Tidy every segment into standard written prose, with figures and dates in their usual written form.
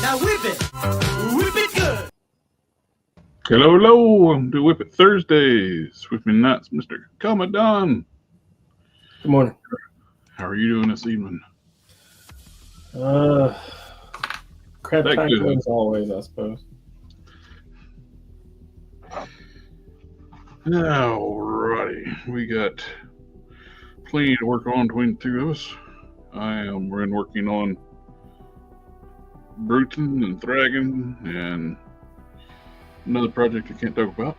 Now whip it good. Hello, hello, welcome to WIP IT Thursdays. With me tonight's Mr. Commandant. Good morning. How are you doing this evening? Craptacular as always, I suppose. Alrighty, we got plenty to work on between the two of us. We're working on Bruton and Thragon and another project I can't talk about.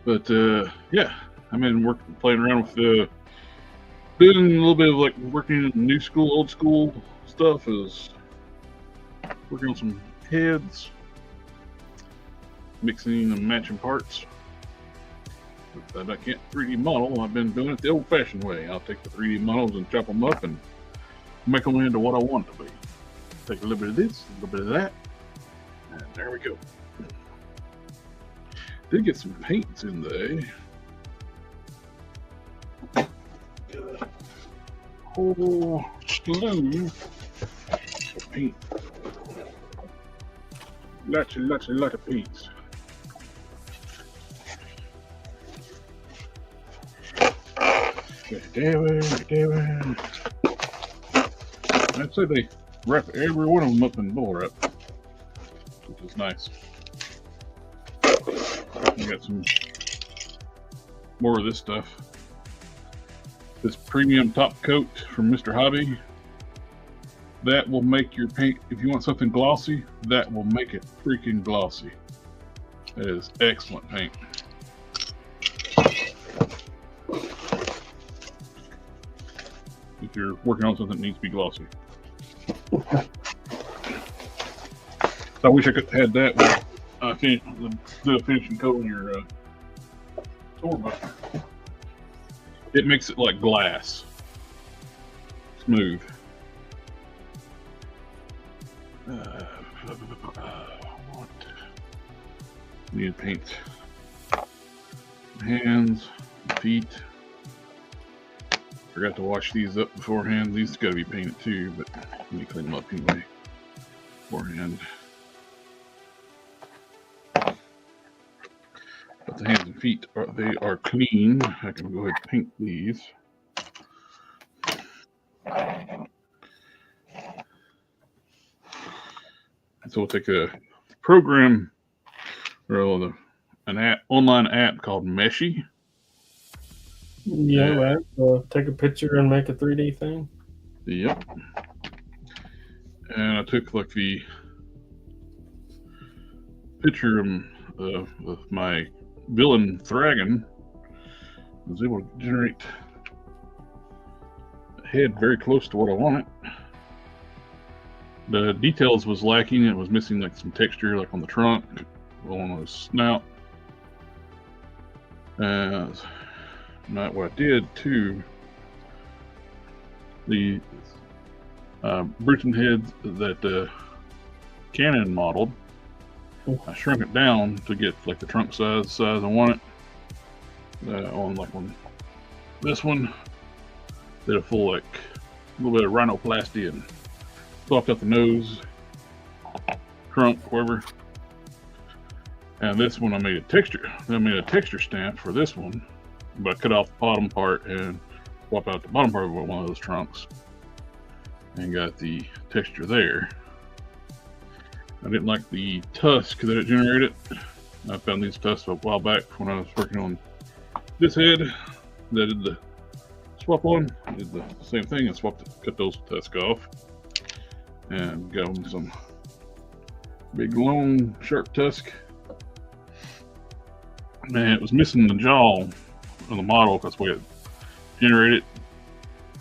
But yeah, I've been playing around with doing a little bit of like working in new school, old school stuff. Is working on some heads, mixing and matching parts. But I can't 3D model. I've been doing it the old-fashioned way. I'll take the 3D models and chop them up and make them into what I want it to be. Take a little bit of this, a little bit of that, and there we go. Did get some paints in there. Got a whole slew of paint. Lots of paints. David. I'd say they wrap every one of them up in bubble wrap, which is nice. We got some more of this stuff. This premium top coat from Mr. Hobby. That will make your paint, if you want something glossy, that will make it freaking glossy. That is excellent paint. If you're working on something that needs to be glossy. I wish I could have had that with the finishing coat on your tour book. It makes it like glass. Smooth. What? Need to paint hands, feet. Forgot to wash these up beforehand. These got to be painted too, but let me clean them up anyway beforehand. But the hands and feet they are clean. I can go ahead and paint these. So we'll take a program or an online app called Meshy. Yeah, right. Take a picture and make a 3D thing. Yep. And I took like the picture of my villain Thragon. I was able to generate a head very close to what I wanted. The details was lacking. It was missing like some texture, like on the trunk, on the snout. Not what I did too. The Bruton heads that Canon modeled, I shrunk it down to get like the trunk size I want it. On this one, did a full like a little bit of rhinoplasty and swapped out the nose, trunk, wherever. And this one I made a texture stamp for this one. But I cut off the bottom part and swap out the bottom part of one of those trunks and got the texture there. I didn't like the tusk that it generated. I found these tusks a while back when I was working on this head that I did the swap on. I did the same thing and cut those tusks off and got them some big long sharp tusk. Man, it was missing the jaw on the model because the way it generated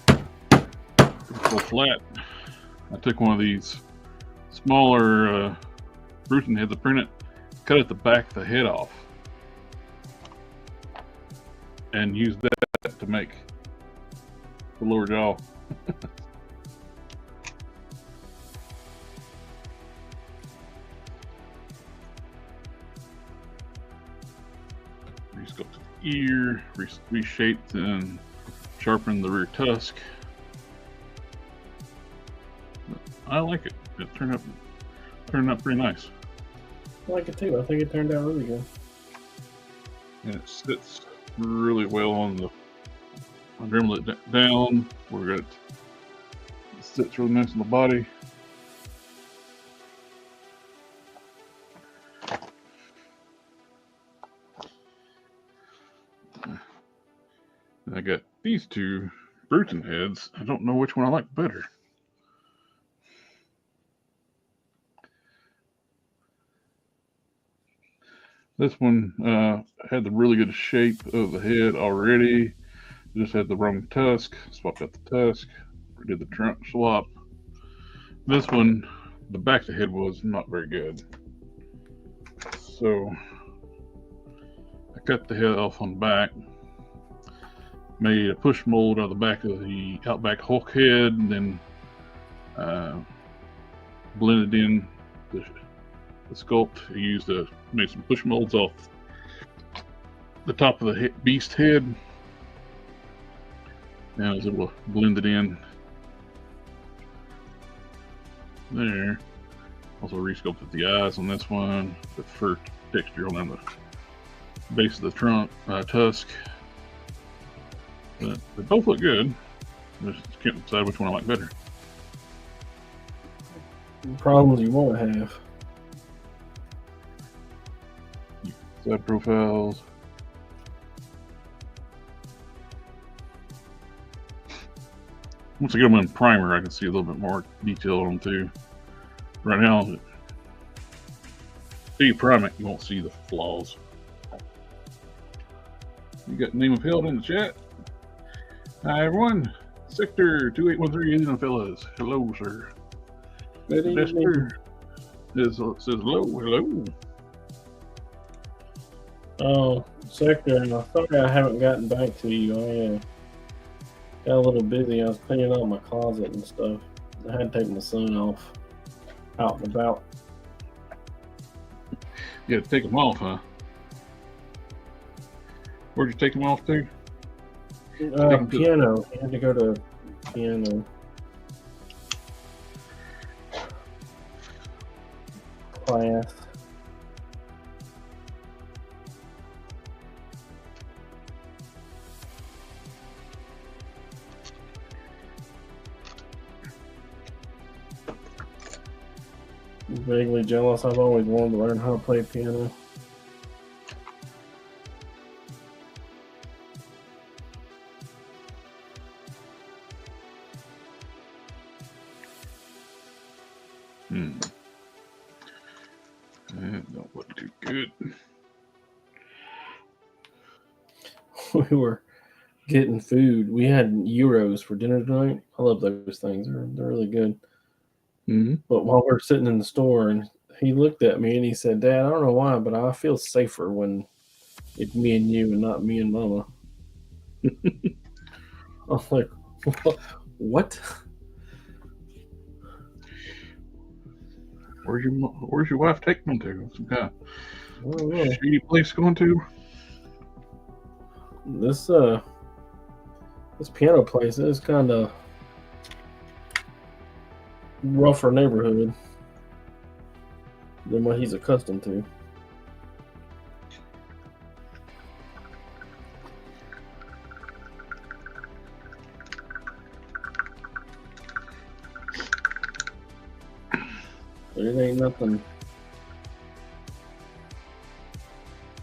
so flat. I took one of these smaller Bruton heads, I printed, cut at the back of the head off, and used that to make the lower jaw. Resculpted the ear, reshaped and sharpened the rear tusk. I like it. It turned out pretty nice. I like it too. I think it turned out really good. And it sits really well on the. I dremel it down. It sits really nice on the body. And I got these two Bruton heads. I don't know which one I like better. This one had the really good shape of the head already. Just had the wrong tusk. Swapped out the tusk. Did the trunk swap. This one, the back of the head was not very good. So I cut the head off on the back. Made a push mold out of the back of the Outback Hulk head, and then blended in the sculpt. I made some push molds off the top of the beast head, and I was able to blend it in there. Also resculpted the eyes on this one, the fur texture on the base of the trunk tusk. But they both look good. Just can't decide which one I like better. Problems you won't have. Side profiles. Once I get them in primer, I can see a little bit more detail on them too. Right now, if you prime it, you won't see the flaws. You got name of held in the chat. Hi everyone, Sector 2813 in fellas. Hello, sir. Good evening. Lester says hello. Oh, Sector, I'm sorry I haven't gotten back to you. I got a little busy. I was cleaning out my closet and stuff. I had to take my son off out and about. You had to take them off, huh? Where'd you take them off to? Piano. He had to go to piano class. Vaguely jealous. I've always wanted to learn how to play piano. That don't look too good. We were getting food. We had gyros for dinner tonight. I love those things. They're really good. Mm-hmm. But while we're sitting in the store, and he looked at me and he said, "Dad, I don't know why, but I feel safer when it's me and you and not me and Mama." I was like, "What?" Where's your wife taking them to? Some kind I don't know. of shady place going to? This piano place is kind of rougher neighborhood than what he's accustomed to. But it ain't nothing.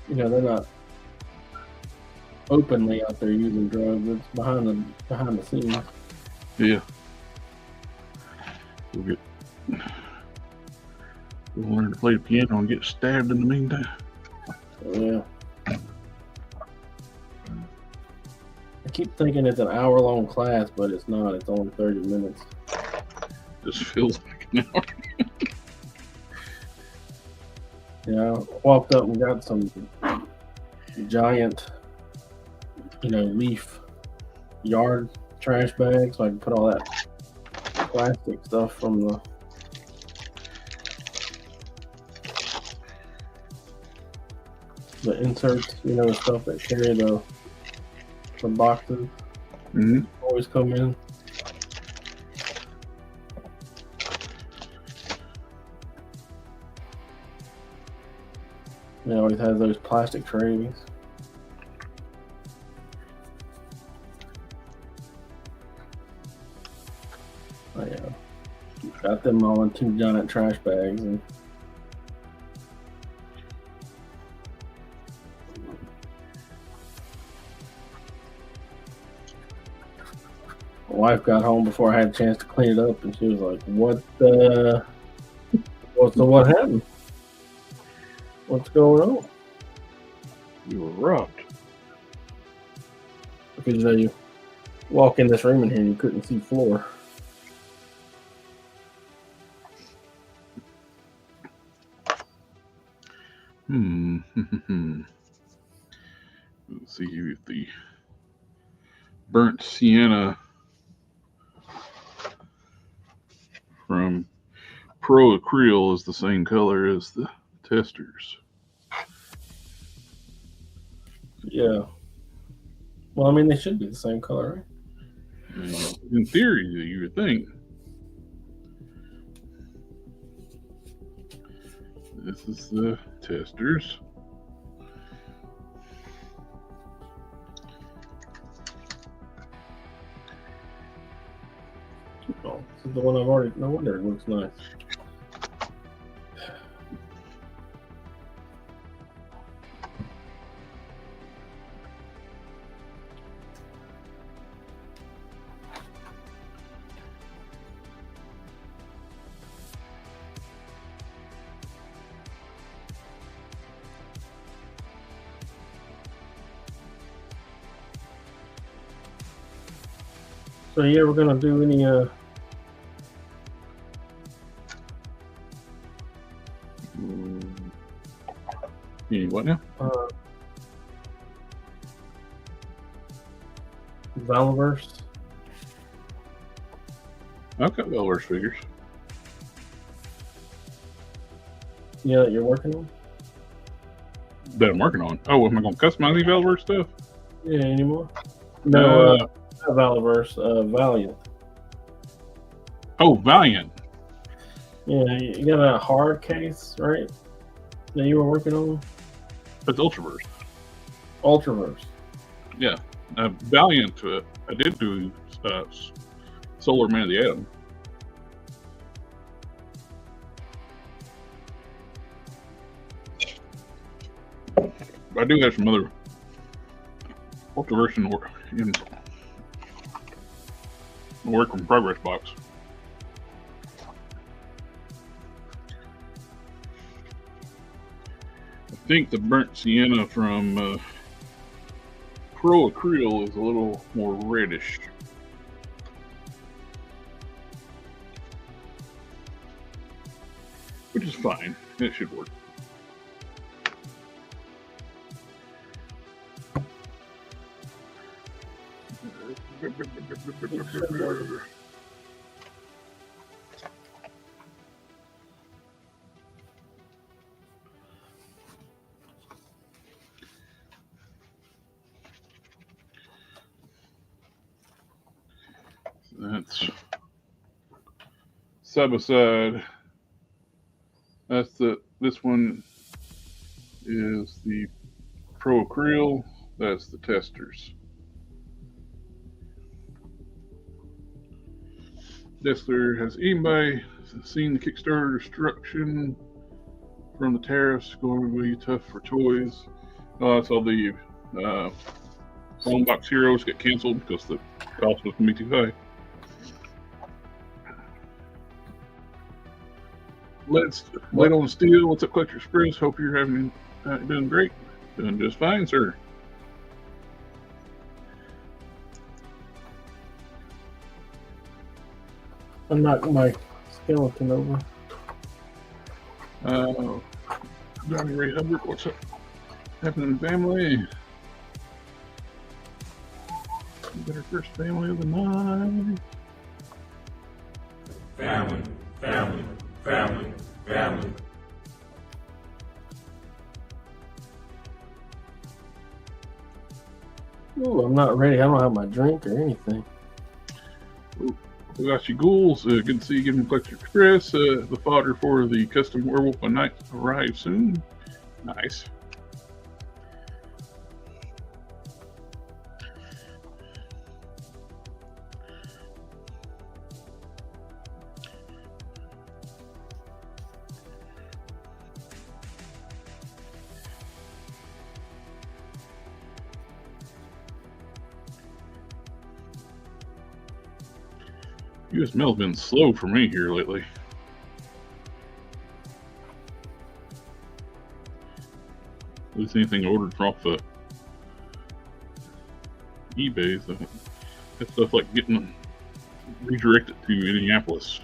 You know, they're not openly out there using drugs. It's behind the scenes. Yeah. We'll learn to play the piano and get stabbed in the meantime. Yeah. I keep thinking it's an hour-long class, but it's not. It's only 30 minutes. Just feels like an hour. Yeah, I walked up and got some giant, leaf yard trash bags so I can put all that plastic stuff from the inserts, the stuff that carry the boxes. Mm-hmm. Always come in. It always has those plastic trays. I got them all in 2 giant trash bags. And my wife got home before I had a chance to clean it up, and she was like, "What what happened? What's going on?" You were robbed. Because you walk in this room in here, and you couldn't see floor. Let's see if the burnt sienna from Pro Acryl is the same color as the testers. Yeah. Well, I mean, they should be the same color, right? In theory, you would think. This is the testers. Oh, this is the one I've already. No wonder it looks nice. So you ever gonna do any What now? Valverse? I've got Valverse figures. Yeah, that you're working on? That I'm working on. Oh, am I going to customize the Valverse stuff? Yeah, anymore? No, not Valverse, Valiant. Oh, Valiant. Yeah, you got a hard case, right? That you were working on? That's Ultraverse. Ultraverse. Yeah. Valiant, I did do Solar Man of the Atom. I do have some other Ultraverse in work in progress box. I think the burnt sienna from Pro Acryl is a little more reddish. Which is fine. It should work. That's side by side. That's this one is the Pro Acryl. That's the testers. Dessler, has anybody seen the Kickstarter destruction from the tariffs going to be tough for toys? I saw the One Box Heroes get canceled because the cost was going to be too high. Let's wait on Steel. What's up, Collector Express? Hope you're doing great. Doing just fine, sir. I knocked my skeleton over. Johnny Ray Hubbard, what's up? Happening in the family? We got our first family of the night. Family, family, family, family. Ooh, I'm not ready. I don't have my drink or anything. Ooh, we got you ghouls. Good to see you getting Collector Express. The fodder for the custom Werewolf by Night arrives soon. Nice. US mail's been slow for me here lately. At least anything ordered from off eBay. So that stuff like getting redirected to Indianapolis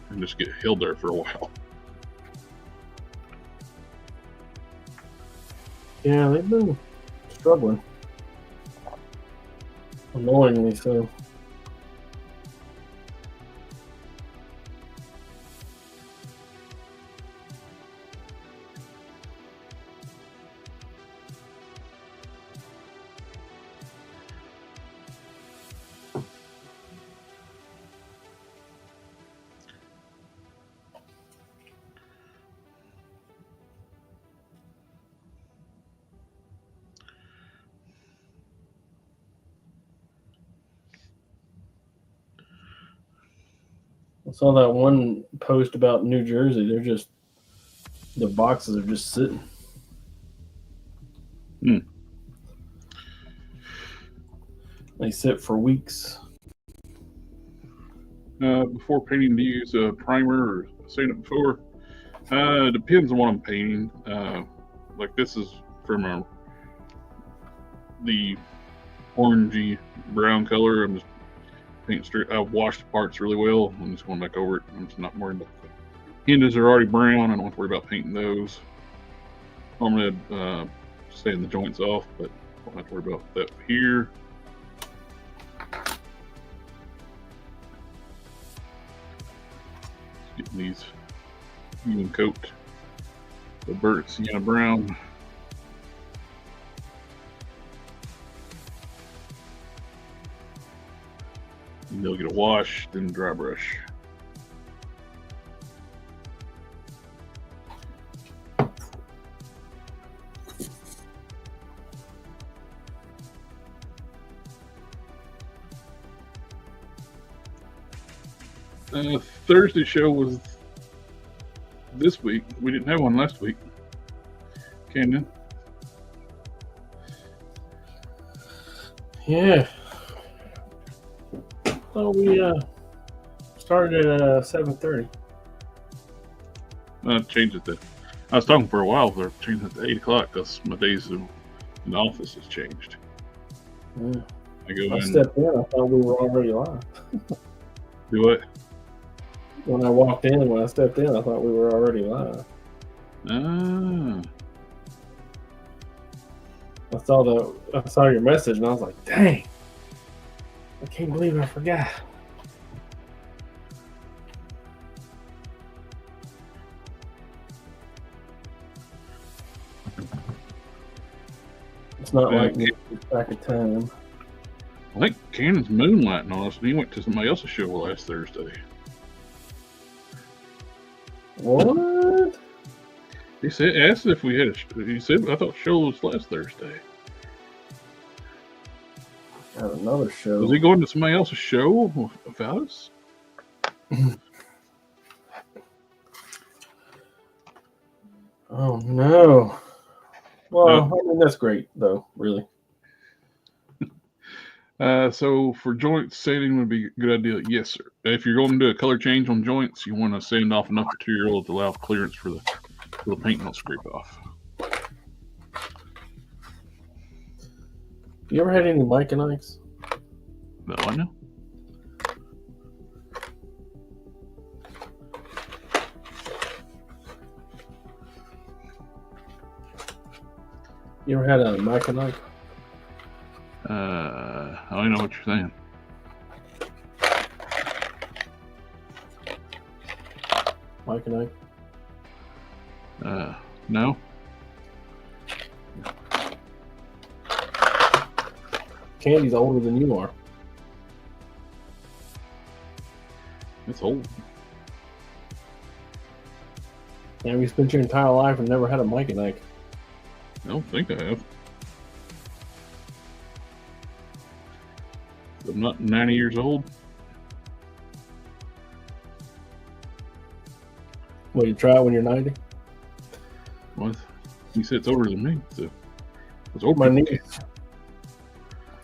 and just get held there for a while. Yeah, they've been struggling. Annoyingly so. I saw that one post about New Jersey. The boxes are just sitting. They sit for weeks. Before painting, do you use a primer or sand it before? It depends on what I'm painting. Like this is from the orangey brown color. I'm just painting straight. I've washed the parts really well. I'm just going back over it. I'm just not worried about the hinges are already brown. I don't have to worry about painting those. I'm gonna sand the joints off, but I don't have to worry about that here. Getting these even coat the burnt sienna brown. And they'll get a wash, then dry brush. Thursday show was this week. We didn't have one last week. Canyon. Yeah. Well, we started at 7:30. I changed it to. I was talking for a while. They're changing it to 8 o'clock because my days in the office has changed. Yeah. I stepped in. I thought we were already live. Do what? When I walked in, when I stepped in, I thought we were already live. Ah. I saw your message, and I was like, "Dang! I can't believe I forgot." It's not like me back at time. I think Cannon's moonlighting on us, and he went to somebody else's show last Thursday. What? He said, asked if we had he said, I thought the show was last Thursday. Got another show. Was he going to somebody else's show without us? Oh, no. Well, I mean, that's great, though, really. So for joint sanding would be a good idea. Yes, sir. If you're going to do a color change on joints, you want to sand off enough material to allow clearance for the paint not scrape off. You ever had any Mike and Ike's? No, I know. You ever had a Mike and Ike? I don't know what you're saying. Mike and Ike? No. Candy's older than you are. It's old. And you spent your entire life and never had a Mike and Ike. I don't think I have. I'm not 90 years old. Well, you try it when you're 90? Well, you said it's older than me. So it's older. My niece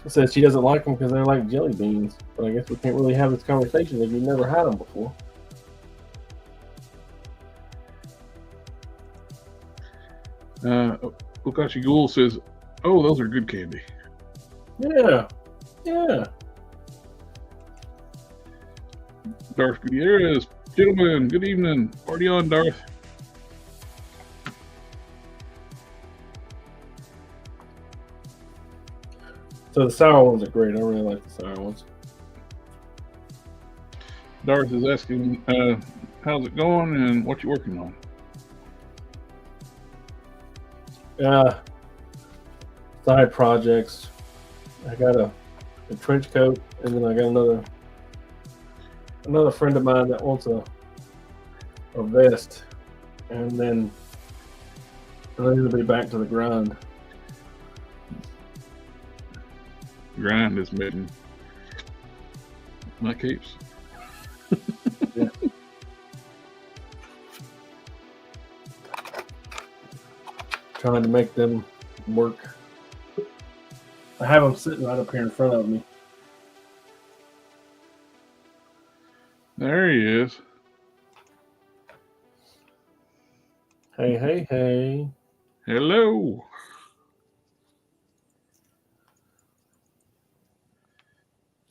says she doesn't like them because they're like jelly beans. But I guess we can't really have this conversation if you've never had them before. Okashi Ghoul says, "Oh, those are good candy." Yeah, yeah. Darth Gutierrez, gentlemen, good evening. Party on, Darth. So the sour ones are great. I really like the sour ones. Darth is asking, how's it going and what you working on? Side projects. I got a trench coat, and then I got another friend of mine that wants a vest, and then I'm going to be back to the grind. Grind is making my capes. Yeah. Trying to make them work. I have them sitting right up here in front of me. There he is. Hey, hey, hey. Hello.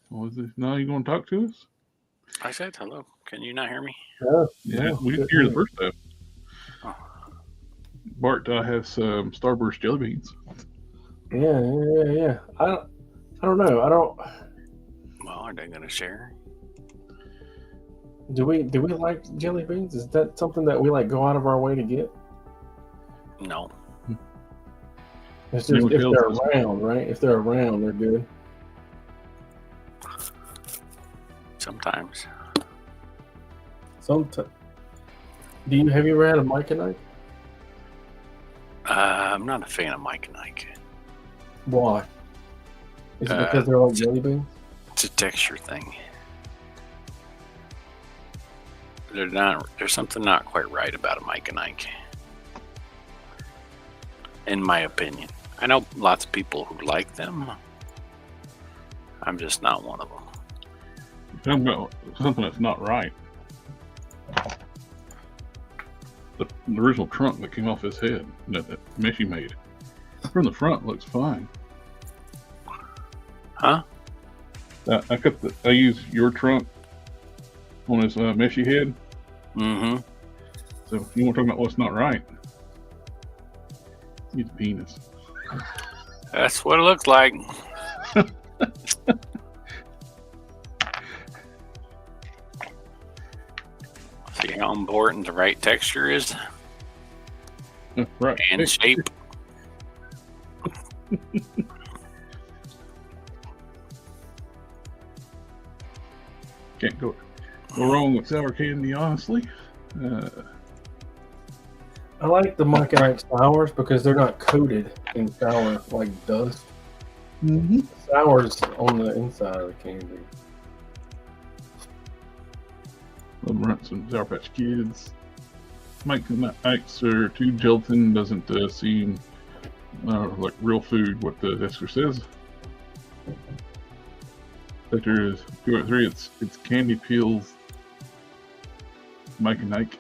What is this? Now you going to talk to us? I said hello. Can you not hear me? Yeah, we didn't hear the first time. Oh. Bart has some Starburst jelly beans. Yeah. I don't know. Well, are they going to share? Do we like jelly beans? Is that something that we like go out of our way to get? No. It's just if they're around, right? If they're around, they're good. Sometimes. Sometimes. Have you ever had a Mike and Ike? I'm not a fan of Mike and Ike. Why? Is it because they're like jelly beans? It's a texture thing. There's something not quite right about a Mike and Ike, in my opinion. I know lots of people who like them. I'm just not one of them. You're talking about something that's not right. The original trunk that came off his head that Meshy made. From the front looks fine. Huh? I used your trunk on his Meshy head. Mm-hmm. So if you want to talk about what's not right, use penis. That's what it looks like. See how important the right texture is? Right. And shape. Can't go wrong with sour candy, honestly. I like the Mike and Ike sours because they're not coated in sour like dust. Mm-hmm. Sour's on the inside of the candy. Love run some Sour Patch Kids. Mike and Ike's are too gelatin, doesn't seem like real food, what the Esther says. Sector is 203, it's candy peels. Mike and Ike.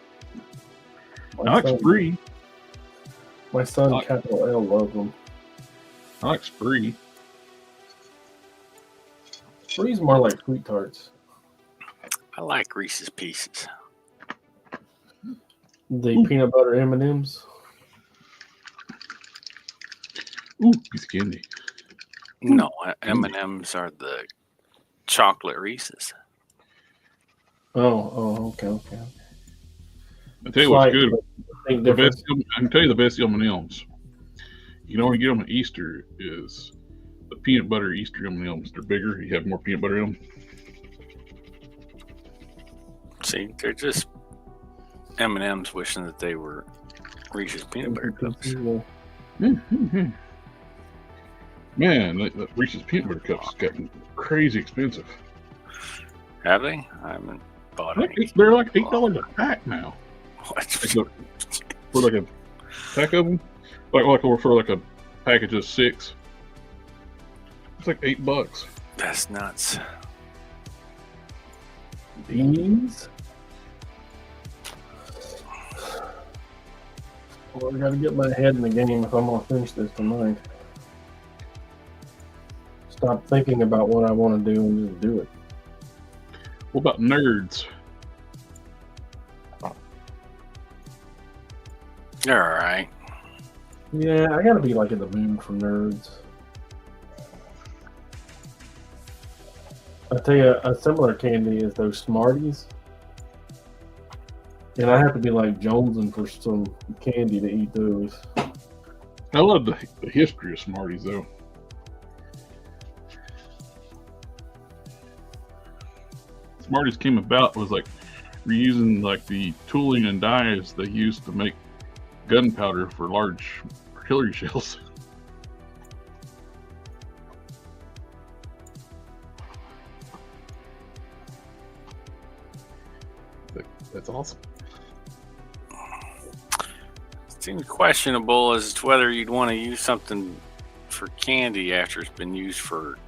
I like Spree. My son, capital L, loves them. I like Spree. Spree's more like Sweet Tarts. I like Reese's Pieces. The peanut butter M&Ms. Ooh, piece of candy. No, M&Ms are the chocolate Reese's. Oh, okay. I tell you what's good. I can tell you the best M&Ms. You can only get them at Easter is the peanut butter Easter M&Ms. They're bigger. You have more peanut butter in them. See, they're just M&Ms wishing that they were Reese's peanut butter cups. Mm-hmm. Man, that Reese's peanut butter cups has gotten crazy expensive. Have they? I haven't bought any. They're like $8 a pack now. What? For like a pack of them, like for like a package of 6. It's like $8. That's nuts. Beans? Well, I gotta get my head in the game if I'm gonna finish this tonight. Stop thinking about what I want to do and just do it. What about nerds? All right. Yeah, I gotta be like in the mood for nerds. I tell you, a similar candy is those Smarties. And I have to be like jonesing for some candy to eat those. I love the history of Smarties, though. Smarties came about was like reusing like the tooling and dyes they used to make gunpowder for large artillery shells. That's awesome. Seems questionable as to whether you'd want to use something for candy after it's been used for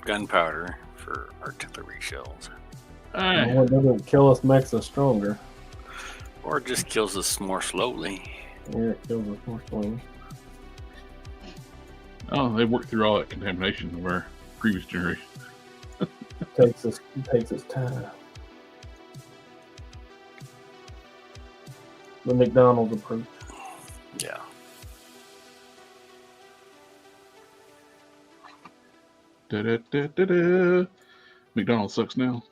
gunpowder for artillery shells. Well, it doesn't kill us, makes us stronger. Or it just kills us more slowly. Yeah, it kills us more slowly. Oh, they worked through all that contamination of our previous generation. It takes its time. The McDonald's approach. Yeah. Da-da-da-da-da. McDonald's sucks now.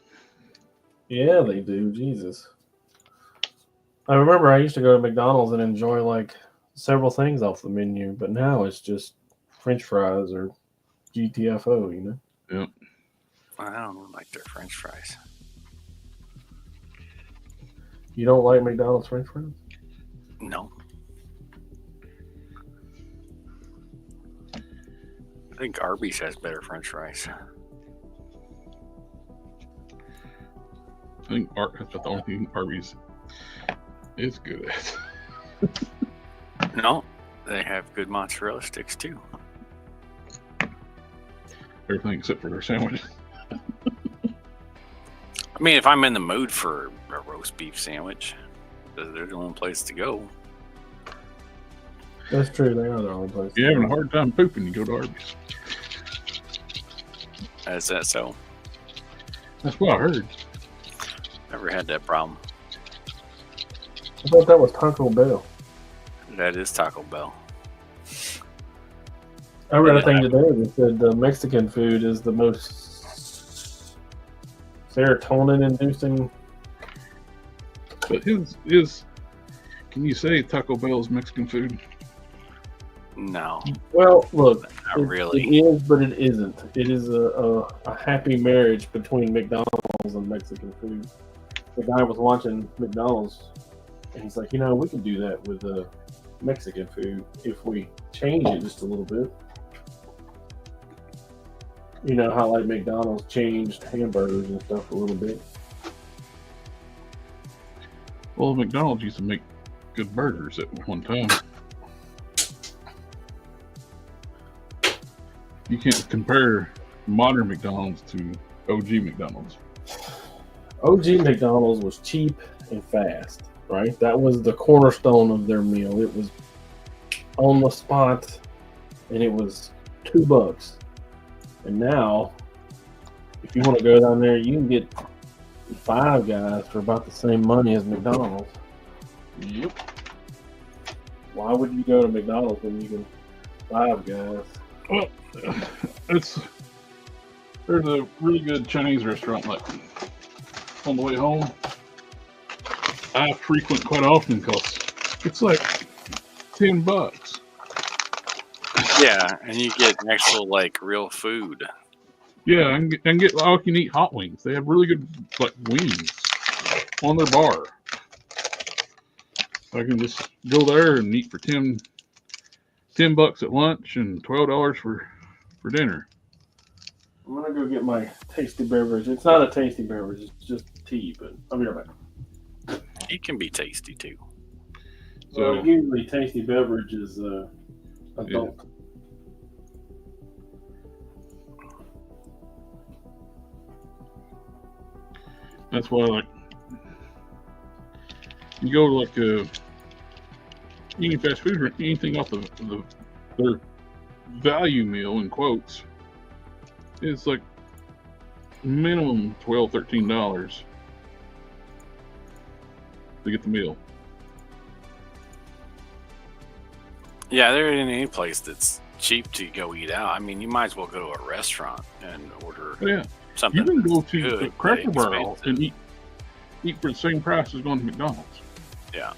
Yeah, they do. Jesus. I remember I used to go to McDonald's and enjoy like several things off the menu, but now it's just French fries or GTFO, you know? Yep. I don't like their French fries. You don't like McDonald's French fries? No. I think Arby's has better French fries. I think that's about the only thing Arby's is good at. No, they have good mozzarella sticks too. Everything except for their sandwich. I mean, if I'm in the mood for a roast beef sandwich, they're the only place to go. That's true. They are the only place. If you're having a hard time pooping, you go to Arby's. Is that so? That's what I heard. Never had that problem. I thought that was Taco Bell. That is Taco Bell. I read a thing today that said the Mexican food is the most serotonin-inducing. But can you say Taco Bell's Mexican food? No. Well, look, Not really. It is, but it isn't. It is a happy marriage between McDonald's and Mexican food. The guy was watching McDonald's, and he's like, we can do that with Mexican food if we change it just a little bit. You know how like McDonald's changed hamburgers and stuff a little bit. Well, McDonald's used to make good burgers at one time. You can't compare modern McDonald's to OG McDonald's. OG McDonald's was cheap and fast, right? That was the cornerstone of their meal. It was on the spot, and it was $2. And now, if you want to go down there, you can get Five Guys for about the same money as McDonald's. Yep. Why would you go to McDonald's when you can Five Guys? Well, there's a really good Chinese restaurant like on the way home. I frequent quite often because it's like $10. Yeah, and you get actual like real food. Yeah, and get all you can eat hot wings. They have really good like wings on their bar. I can just go there and eat for $10 at lunch and $12 for dinner. I'm gonna go get my tasty beverage. It's not a tasty beverage; it's just tea. But I'll be right back. It can be tasty too. So Well, usually tasty beverage is adult. That's why, like, you go to like any fast food or anything off their value meal in quotes, it's like minimum $12, $13 to get the meal. Yeah, there ain't any place that's cheap to go eat out. I mean, you might as well go to a restaurant and order something. You can go to good, Cracker but Barrel expensive. and eat for the same price as going to McDonald's. Yeah.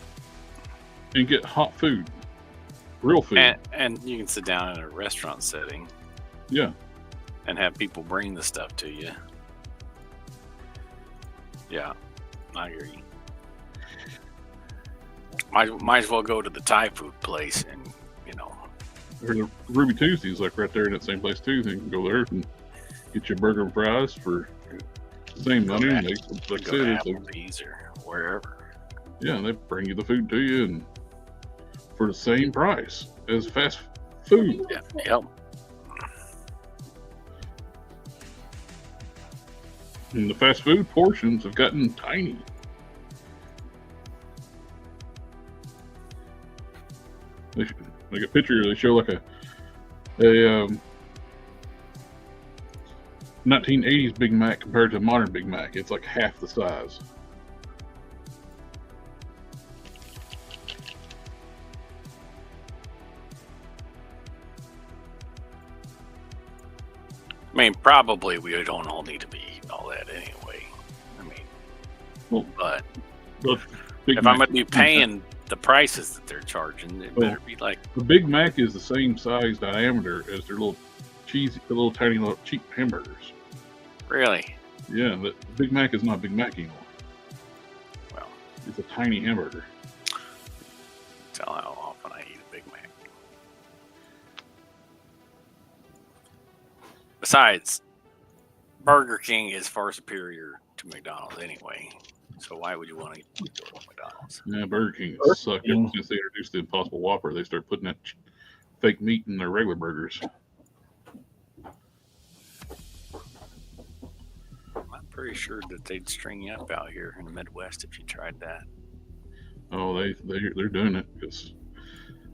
And get hot food, real food. And you can sit down in a restaurant setting. Yeah. And have people bring the stuff to you. Yeah, I hear you. Might as well go to the Thai food place and, Or the Ruby Tuesdays, like right there in that same place too. So you can go there and get your burger and fries for the same money. And like I said, it's like, Applebee's or wherever. yeah, they bring you the food to you and for the same price as fast food. Yeah. Yep. And the fast food portions have gotten tiny. Like a picture, they show like a 1980s Big Mac compared to a modern Big Mac. It's like half the size. I mean, probably we don't all need to be eating all that anyway. I mean, Well, but Big if Mac, I'm going to be paying the prices that they're charging, it better be like. the Big Mac is the same size diameter as their little cheesy, the little tiny little cheap hamburgers. Really? Yeah, the Big Mac is not Big Mac anymore. Well, It's a tiny hamburger. tell how often I eat a Big Mac. Besides, Burger King is far superior to McDonald's anyway. So why would you want to eat McDonald's? Yeah, Burger King Burger sucked King. ever since they introduced the Impossible Whopper. They started putting that fake meat in their regular burgers. I'm pretty sure that they'd string you up out here in the Midwest if you tried that. Oh, they're doing it because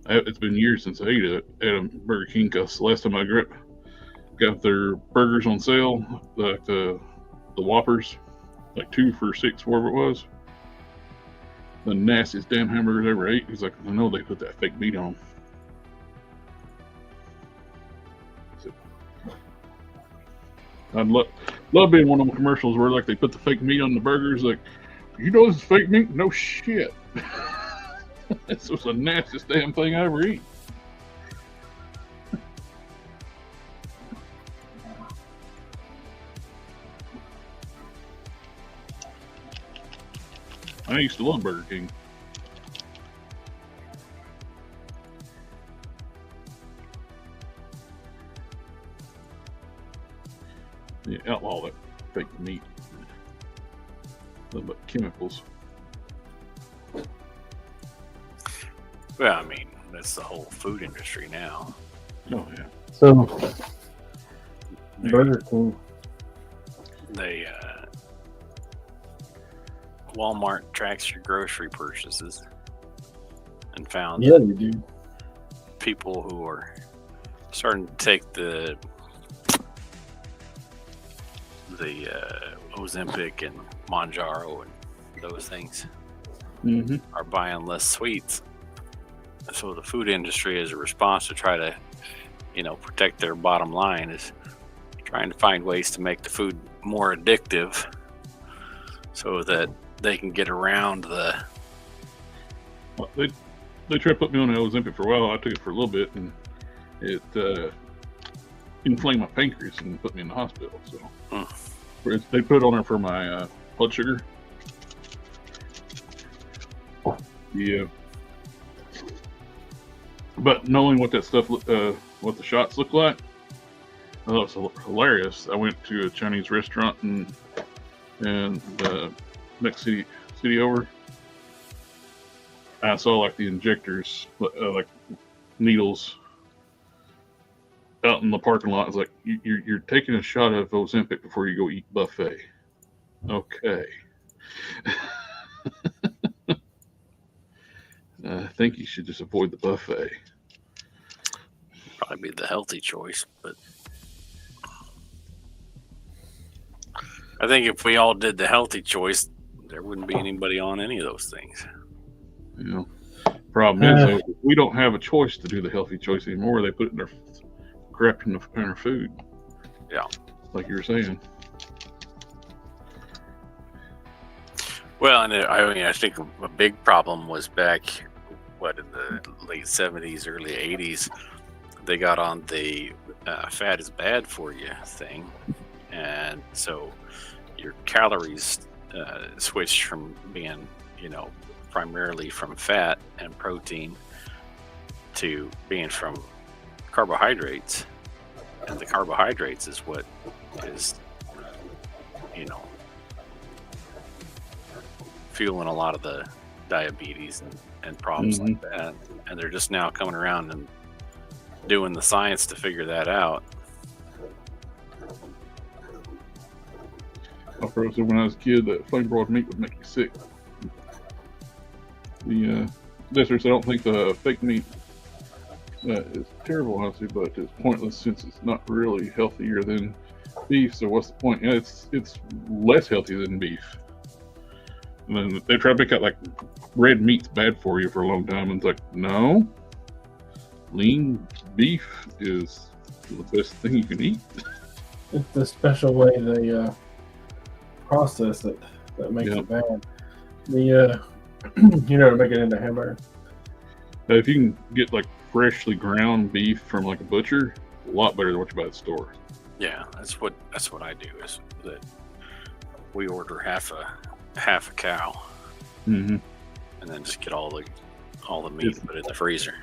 it's been years since I ate it at a Burger King. Cause last time I got their burgers on sale, like the Whoppers, like 2 for $6, whatever it was. The nastiest damn hamburgers I ever ate. He's like, I know they put that fake meat on them. I'd love being one of them commercials where like they put the fake meat on the burgers. Like, you know this is fake meat? No shit. This was the nastiest damn thing I ever eat. I used to love Burger King. Yeah, outlaw that fake meat. Nothing but chemicals. Well, I mean, that's the whole food industry now. Oh yeah. So, Burger King. They Walmart tracks your grocery purchases and found Yeah, you do. people who are starting to take the Ozempic and Monjaro and those things Mm-hmm. are buying less sweets. So the food industry, as a response to try to, protect their bottom line, is trying to find ways to make the food more addictive so that they can get around the. Well, they tried to put me on Ozempic for a while. I took it for a little bit, and it inflamed my pancreas and put me in the hospital. So they put it on there for my blood sugar. Yeah. But knowing what that stuff, what the shots look like, I thought it was hilarious. I went to a Chinese restaurant and the next city over. I saw like the injectors, like needles, out in the parking lot. It's like you're taking a shot of Ozempic before you go eat buffet. Okay. think you should just avoid the buffet. Probably be the healthy choice, but I think if we all did the healthy choice, there wouldn't be anybody on any of those things. You know, problem is though, we don't have a choice to do the healthy choice anymore. They put it in their crap in our food. Yeah, like you were saying. Well, and I think a big problem was back, in the late 70s, early 80s, they got on the fat is bad for you thing. And so your calories switched from being, primarily from fat and protein to being from carbohydrates. And the carbohydrates is what is, fueling a lot of the diabetes and problems like that. And they're just now coming around and doing the science to figure that out. I said when I was a kid that flame broiled meat would make you sick. The listeners, I don't think the fake meat is terrible, honestly, but it's pointless since it's not really healthier than beef. So what's the point? Yeah, it's less healthy than beef. And then they try to make out like red meat's bad for you for a long time, and it's like, no, lean beef is the best thing you can eat. It's the special way they process it that makes it bad. To make it into hamburger. If you can get like freshly ground beef from like a butcher, a lot better than what you buy at the store. Yeah, that's what I do. Is that we order half a cow, and then just get all the meat and put it in the freezer.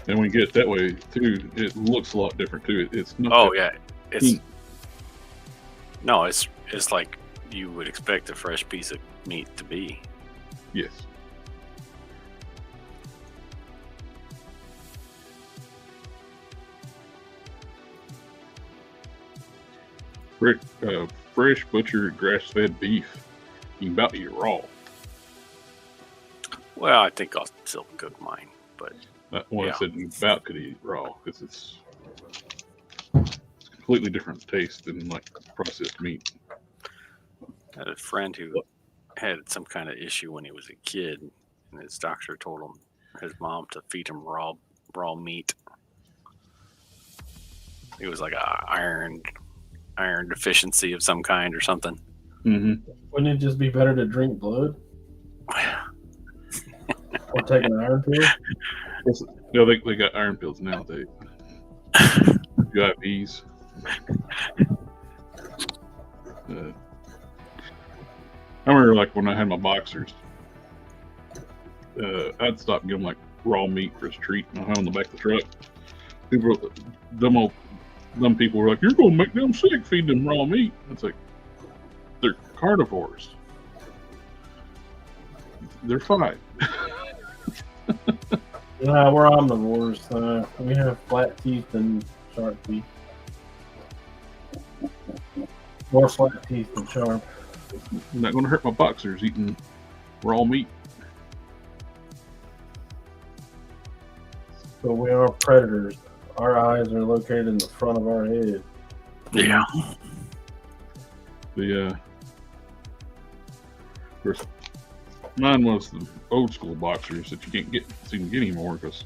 And when you get it that way too, it looks a lot different too. It's not. Oh yeah, it's like you would expect a fresh piece of meat to be. Yes. Fresh butcher grass-fed beef, you can about eat raw. Well, I think I'll still cook mine, but I said you about could eat raw because it's completely different taste than like processed meat. I had a friend who had some kind of issue when he was a kid, and his doctor told his mom to feed him raw meat. It was like a iron deficiency of some kind or something. Wouldn't it just be better to drink blood? Or take an iron pill? No, they got iron pills now. They got Aves. I remember like when I had my boxers, I'd stop and give them like raw meat for a treat and I'd have on the back of the truck. Dumb people were like, "You're gonna make them sick feeding them raw meat." It's like, they're carnivores. They're fine. Nah, we're omnivores. We have flat teeth and sharp teeth. More flat teeth than sharp. I'm not gonna hurt my boxers eating raw meat. But we are predators. Our eyes are located in the front of our head. Yeah. Mine was the old school boxers that you can't get anymore because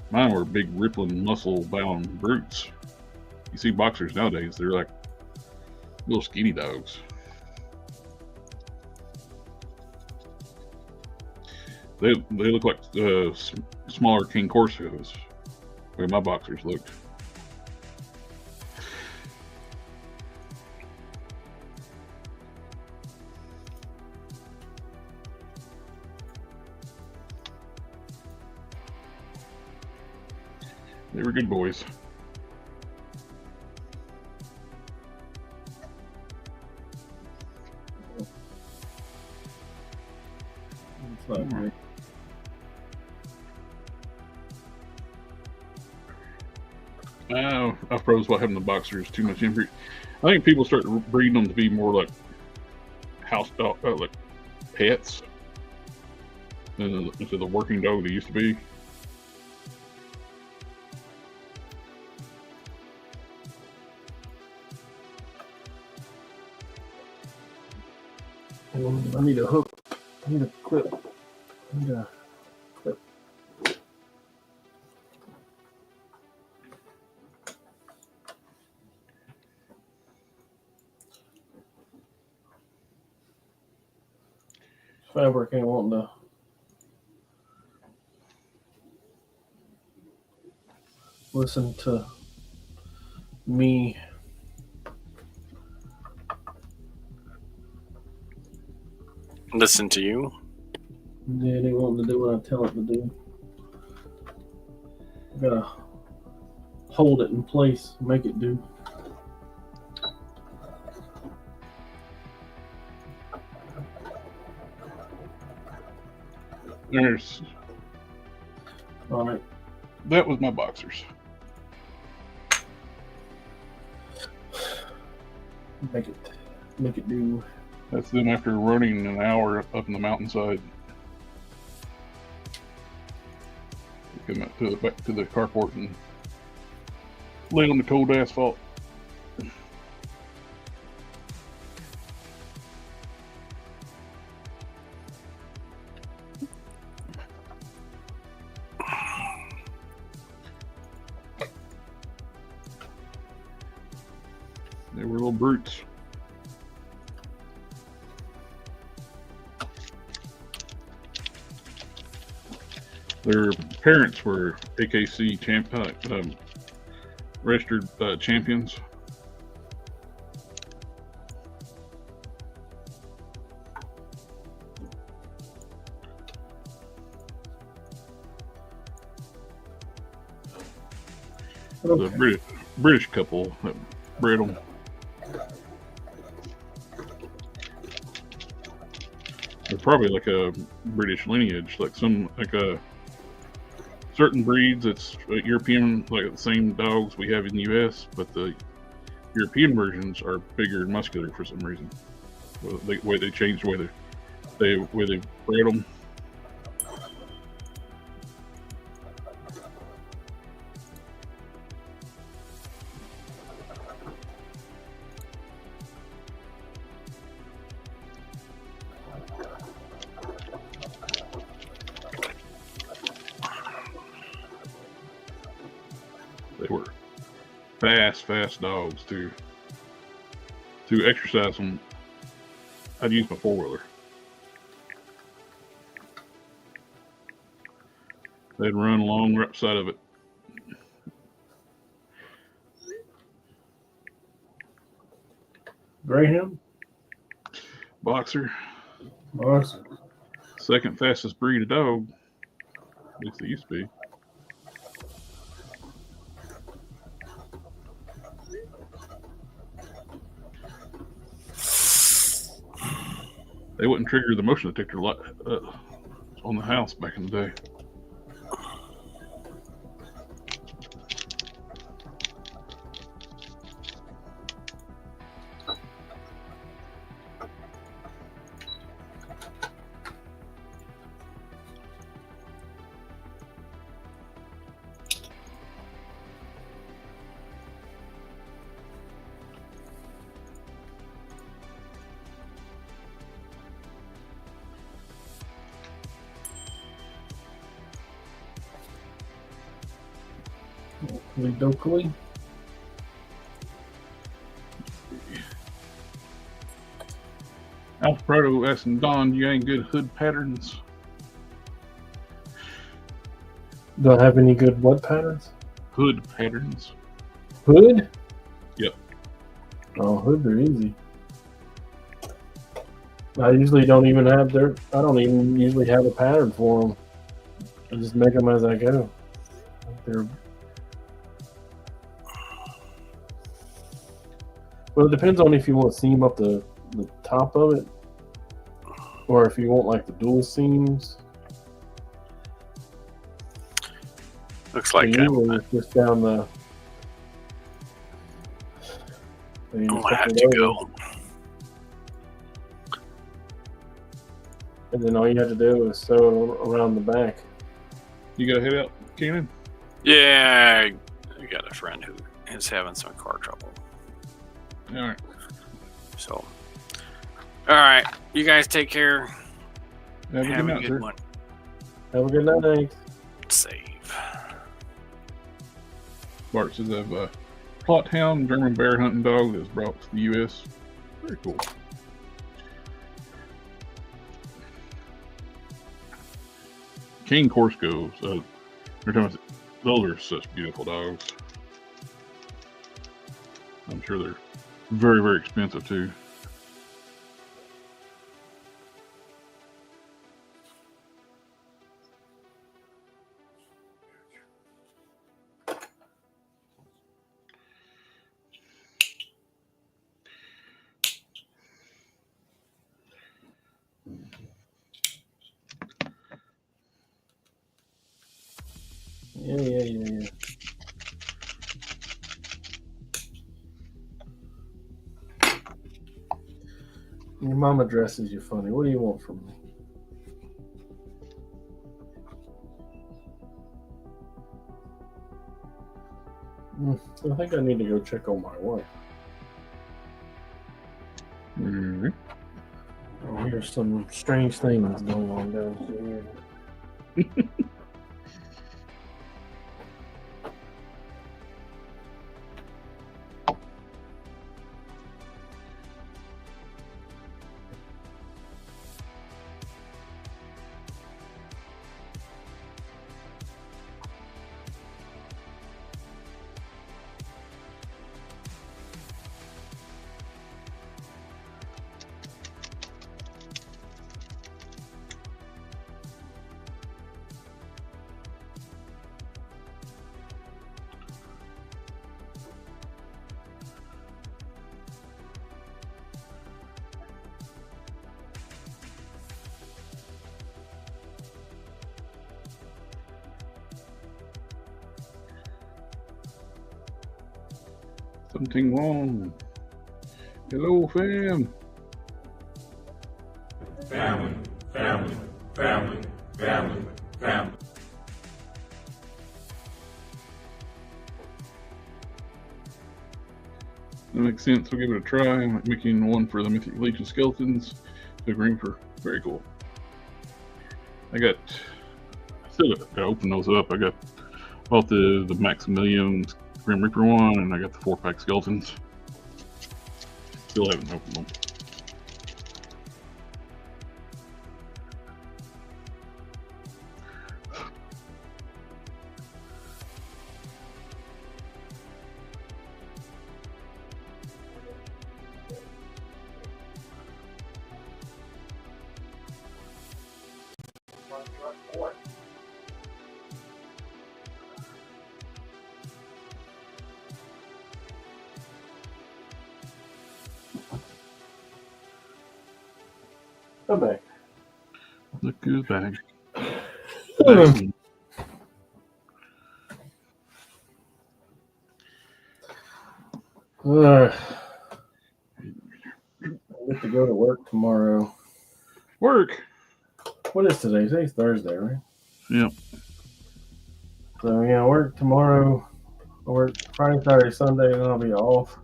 mine were big, rippling, muscle-bound brutes. You see boxers nowadays, they're like little skinny dogs. They look like smaller King Corsos. The way my boxers looked. They were good boys. It's not good. I froze by having the boxers too much inbreed. I think people start breeding them to be more like house dog, like pets, than the working dog they used to be. I need a hook. I need a clip. I need a clip. Fabric ain't wanting to listen to me. Listen to you. Yeah, they want to do what I tell it to do. I gotta hold it in place, make it do. There's All right. that was my boxers. Make it do. That's them after running an hour up in the mountainside. They come out to the back to the carport and lay on the cold asphalt. They were little brutes. Their parents were AKC registered champions. Okay. The British couple that bred them. They're probably like a British lineage, like certain breeds. It's European, like the same dogs we have in the U.S., but the European versions are bigger and muscular for some reason. The way they changed the way they bred them. They were fast dogs too. To exercise them, I'd use my 4-wheeler. They'd run along right beside of it. Greyhound? Boxer, Awesome. second fastest breed of dog. At least they used to be. They wouldn't trigger the motion detector on the house back in the day. Dokily. Alfredo asking Don, you ain't good hood patterns? Do I have any good what patterns? Hood patterns. Hood? Yep. Oh, hoods are easy. I usually don't even have I don't even usually have a pattern for them. I just make them as I go. Well, it depends on if you want to seam up the top of it, or if you want like the dual seams. Looks like it's just down the. I'm gonna have to go. And then all you have to do is sew it around the back. You gotta head out, Kenan? Yeah, I got a friend who is having some car trouble. All right. So All right. You guys take care. Have a good night, sir. one. Have a good night. Save. Bart says I have a plot hound German bear hunting dog that was brought to the U.S. Very cool. Cane Corsos. They're talking about, those are such beautiful dogs. I'm sure they're very, very expensive too. Yeah. Your mama dresses you funny. What do you want from me? I think I need to go check on my wife. Mm-hmm. I hear some strange things going on down here. Something wrong. Hello, fam. Family, family, family, family, family. That makes sense. We'll give it a try. I'm making one for the Mythic Legion skeletons. The Green for very cool. I still got to open those up. I bought the Maximilian Grim Reaper one, and I got the 4-pack skeletons. Still haven't opened them. Come back. Look who's back. I get to go to work tomorrow. Work. What is today? Today's Thursday, right? Yep. So yeah, I work tomorrow. I work Friday, Saturday, Sunday, and I'll be off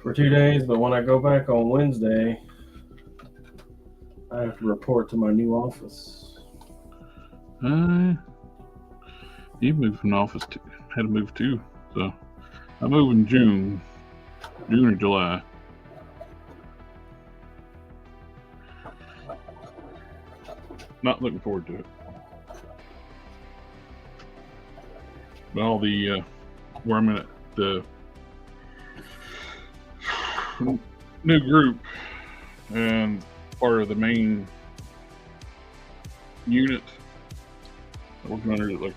for 2 days. But when I go back on Wednesday, I have to report to my new office. You moved from the office too. Had to move too. So I move in June or July. Not looking forward to it. But all the where I'm at the new group and part of the main unit working under like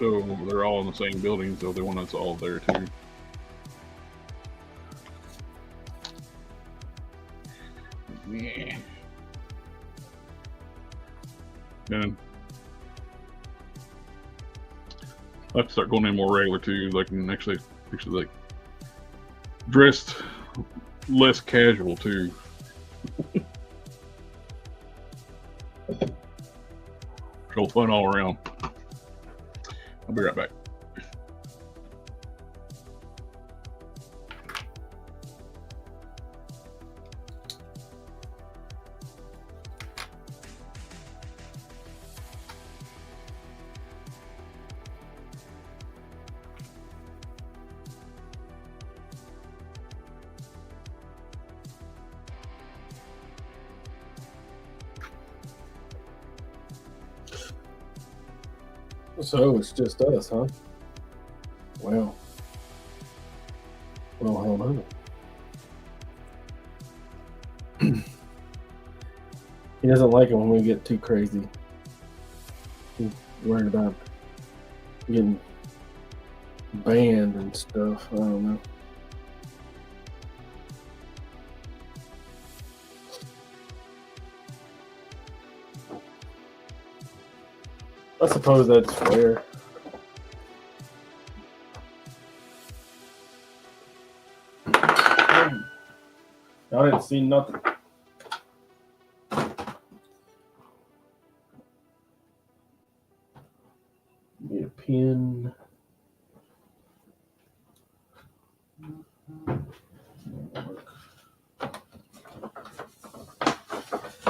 so they're all in the same building, so they want us all there too. Yeah. And I have to start going in more regular too, like and actually like dressed less casual too. So fun all around. I'll be right back. So it's just us, huh? Well, hold on. He doesn't like it when we get too crazy. He's worried about getting banned and stuff. I don't know. I suppose that's fair. I didn't see nothing. Get a pin.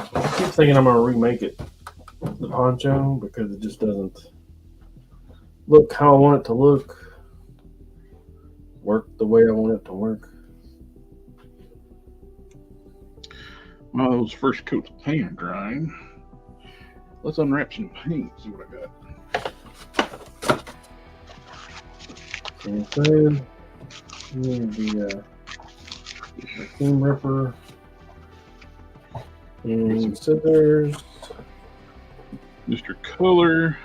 I keep thinking I'm gonna remake it, the poncho, because it just doesn't look how I want it to look, work the way I want it to work. Well, those first coats of paint are drying. Let's unwrap some paint, see what I got. Same thing. Need the seam ripper and scissors. Mr. Color,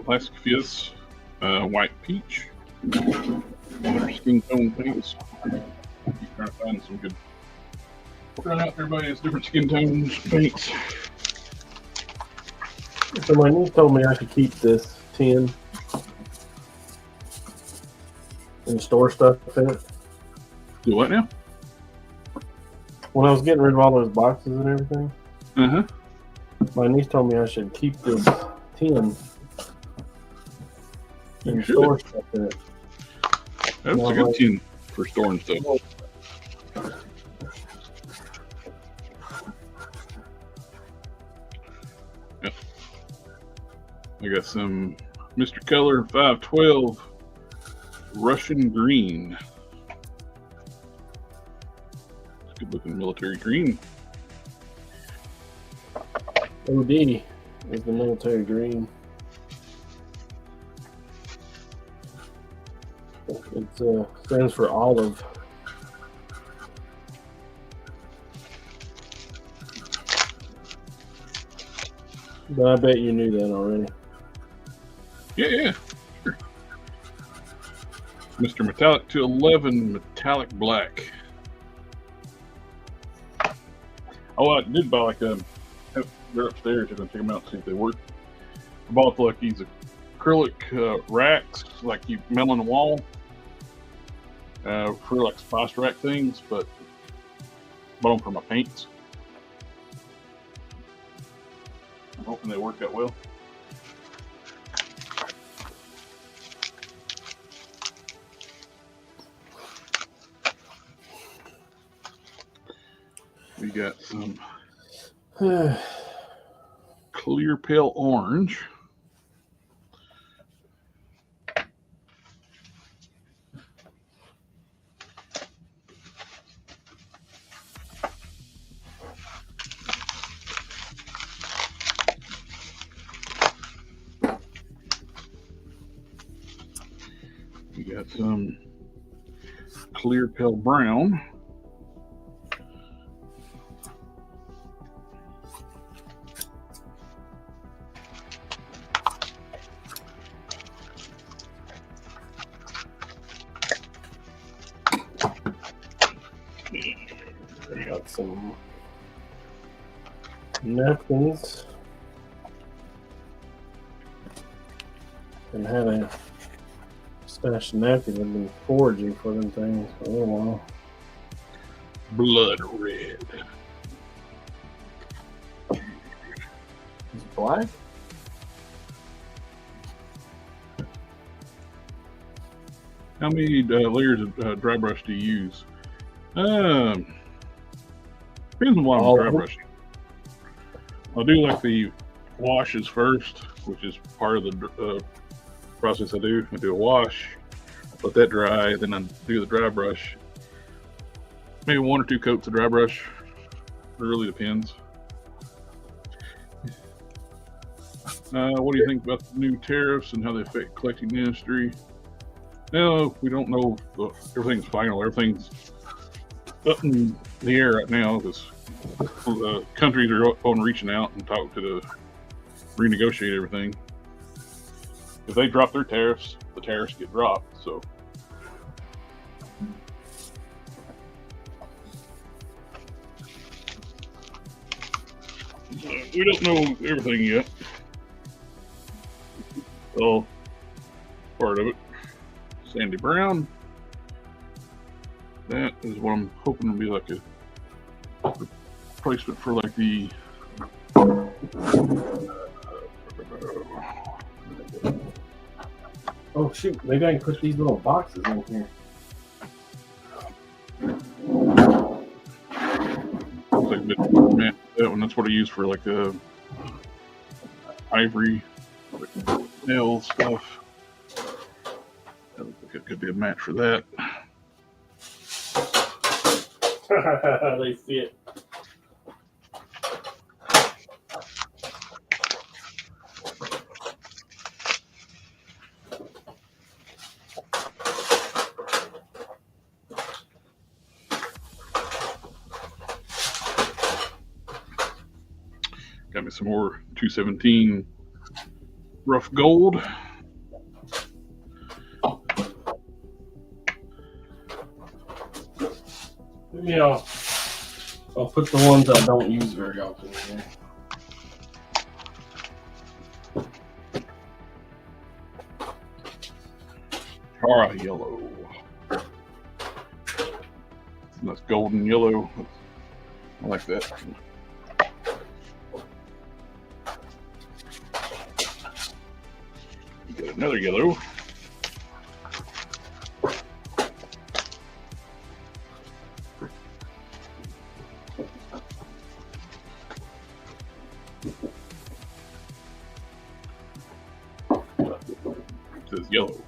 Plastic Fizz, White Peach, other skin tone paints. Keep trying to find some good. Trying out everybody has different skin tones paints. So my niece told me I should keep this tin and store stuff in it. Do what now? When I was getting rid of all those boxes and everything, Uh-huh. my niece told me I should keep this tin You and should. store stuff in it. That's a good tin for storing stuff. Yep. I got some Mr. Color 512 Russian green. It's good looking military green. OD is the military green. It stands for olive. But I bet you knew that already. Yeah, sure. Mr. Metallic 211 Metallic Black. Oh, I did buy like they're upstairs. I'm gonna check them out and see if they work. I bought like these acrylic racks, like you mount on the wall, for like spice rack things, but bought them for my paints. I'm hoping they work out well. We got some clear pale orange. We got some clear pale brown. Got some napkins. And had a stash of napkins. I've been foraging for them things for a little while. Blood red. It's black? How many layers of dry brush do you use? Depends on what I'm dry brushing. I'll do like the washes first, which is part of the process I do. I do a wash, let that dry, then I do the dry brush. Maybe 1 or 2 coats of dry brush. It really depends. What do you think about the new tariffs and how they affect collecting industry? No, we don't know if everything's final. Everything's up in the air right now because the countries are on reaching out and talk to renegotiate everything. If they drop their tariffs, the tariffs get dropped. So we don't know everything yet. So part of it. Sandy Brown. That is what I'm hoping to be like a replacement for like the Oh shoot, maybe I can put these little boxes in here. like that one. That's what I use for like ivory, like nail stuff. That looks like it could be a match for that. They fit. Got me some more 217 rough gold. Yeah, I'll put the ones I don't use very often in here. Tara yellow. That's golden yellow. I like that. Got another yellow. It says yellow.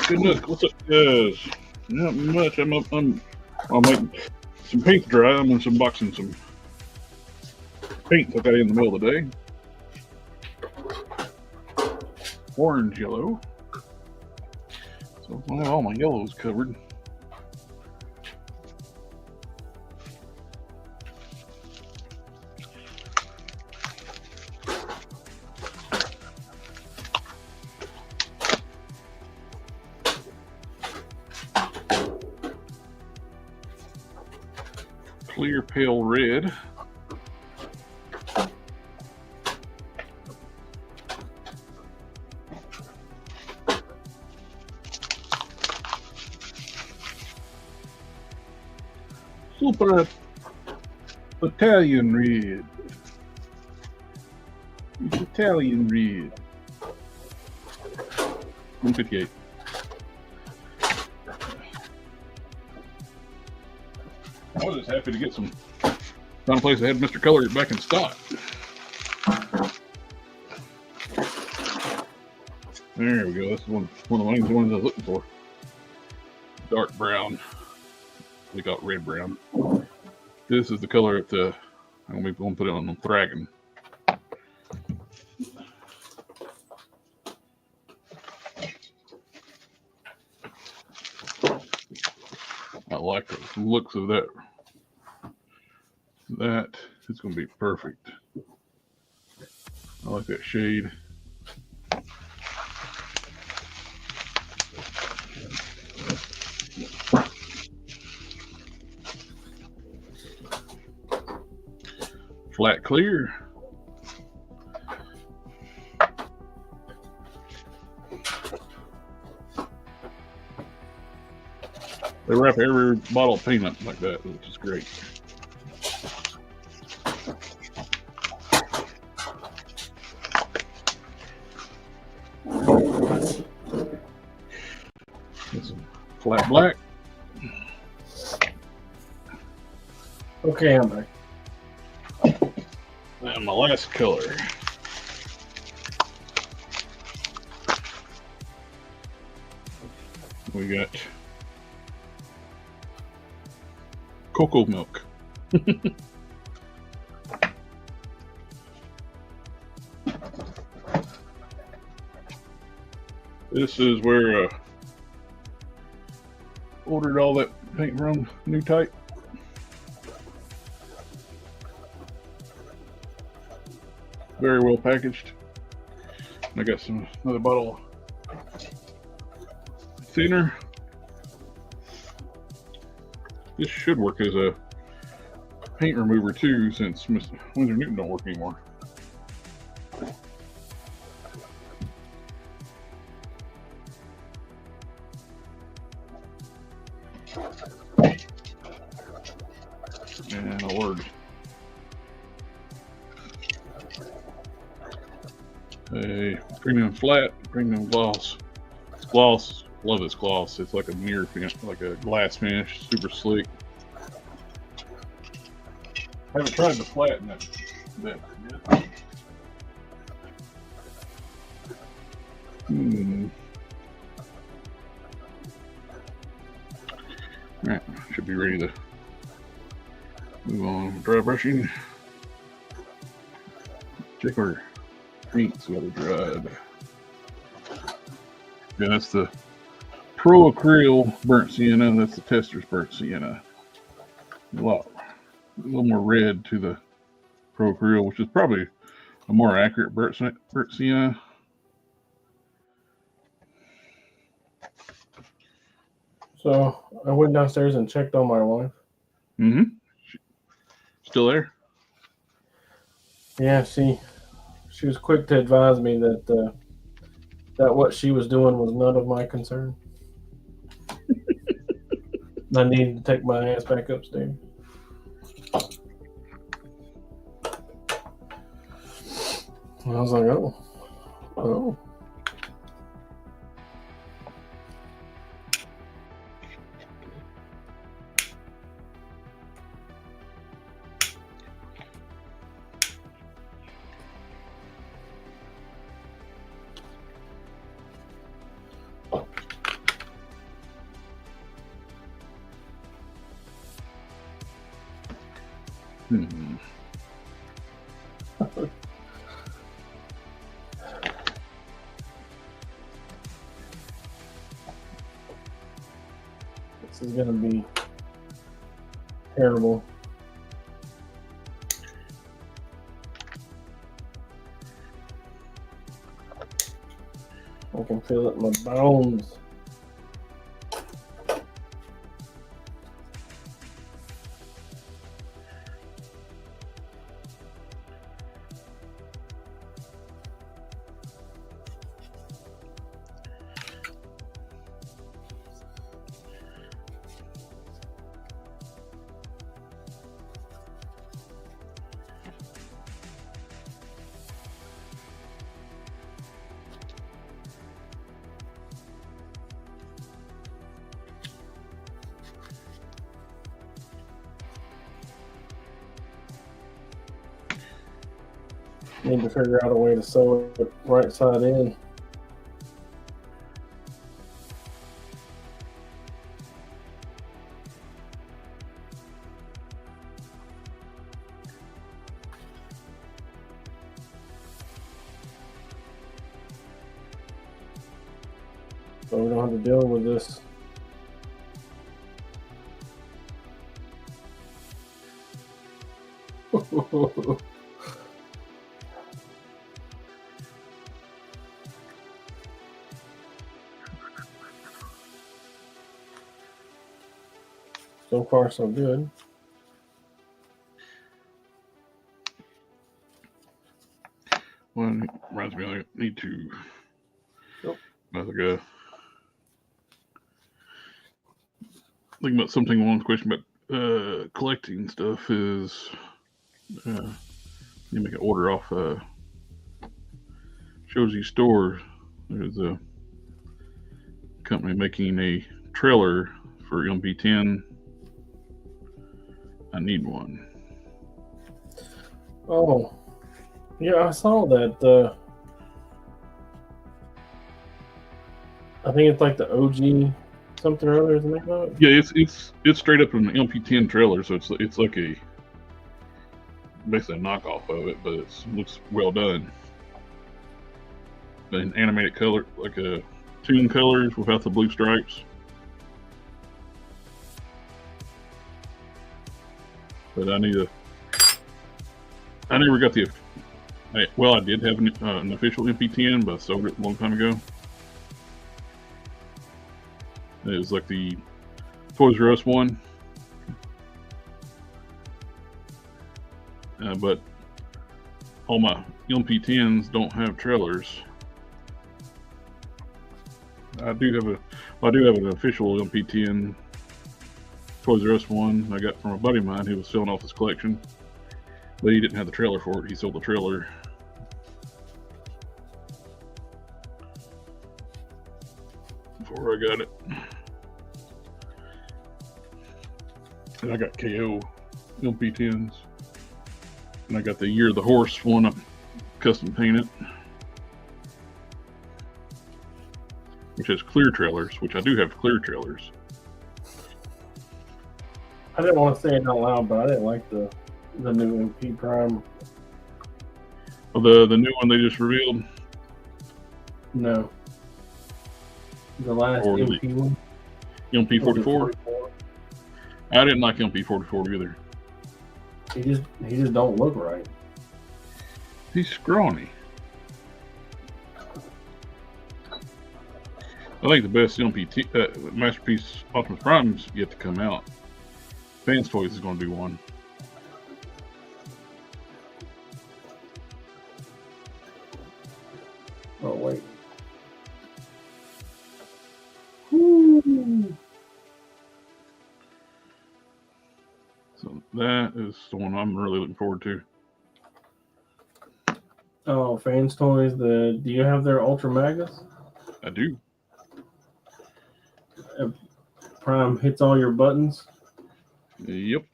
Goodness, what's up, guys? Not much. I'll make some paint dry. I'm going to unboxing some paint I got in the mail today. Orange yellow. So I have all my yellows covered. Clear pale red. Super Italian red. It's Italian red. 158. I was just happy to get some. Found a place that had Mr. Color back in stock. There we go. This is one of the ones I was looking for. Dark brown. We got red brown. This is the color that I'm going to put it on the Dragon. I like the looks of that. That is going to be perfect. I like that shade. Flat clear. They wrap every bottle of paint up like that, which is great. This is flat black. Okay, I'm back. And my last color. We got cocoa milk. This is where ordered all that paint from New Type. Very well packaged. I got another bottle of thinner. This should work as a paint remover too, since Mr. Windsor Newton don't work anymore. And a word. A premium flat, premium gloss. Gloss, love this gloss. It's like a mirror finish, like a glass finish, super slick. Haven't tried the flat in that yet. Alright, should be ready to move on. Dry brushing. Check our paints got it dried. Yeah, that's the Pro Acryl burnt sienna. That's the Tester's burnt sienna. A little more red to the Pro Acryl, which is probably a more accurate burnt sienna. So I went downstairs and checked on my wife. Mm-hmm. Still there? Yeah, she was quick to advise me that that what she was doing was none of my concern. I needed to take my ass back upstairs. And I was like, oh. This is gonna be terrible. I can feel it in my bones. Need to figure out a way to sew it right side in. So we don't have to deal with this. So far, so good. Well, it reminds me, I need to. Nope. Think about something. One question about collecting stuff is you make an order off Josie Store. There's a company making a trailer for MP10. I need one. Oh, yeah, I saw that. I think it's like the OG something or other is the name of it? Yeah, it's straight up an MP10 trailer, so it's like a basically a knockoff of it, but it looks well done. An animated color, like a tune colors without the blue stripes. But I never got the. Well, I did have an official MP10, but I sold it a long time ago. It was like the Toys R Us one. But all my MP10s don't have trailers. I do have an official MP10 Toys R Us one I got from a buddy of mine who was selling off his collection, but he didn't have the trailer for it. He sold the trailer. Before I got it. And I got KO MP10s. And I got the Year of the Horse one I custom painted. Which has clear trailers, which I do have clear trailers. I didn't want to say it out loud, but I didn't like the new MP Prime. Oh, the new one they just revealed? No. The last Or MP one. MP44? I didn't like MP44 either. He just don't look right. He's scrawny. I think the best MPT Masterpiece Optimus Prime's yet to come out. Fans Toys is going to do one. Oh wait. Woo. So that is the one I'm really looking forward to. Oh, Fans Toys. Do you have their Ultra Magnus? I do. Prime hits all your buttons. Yep.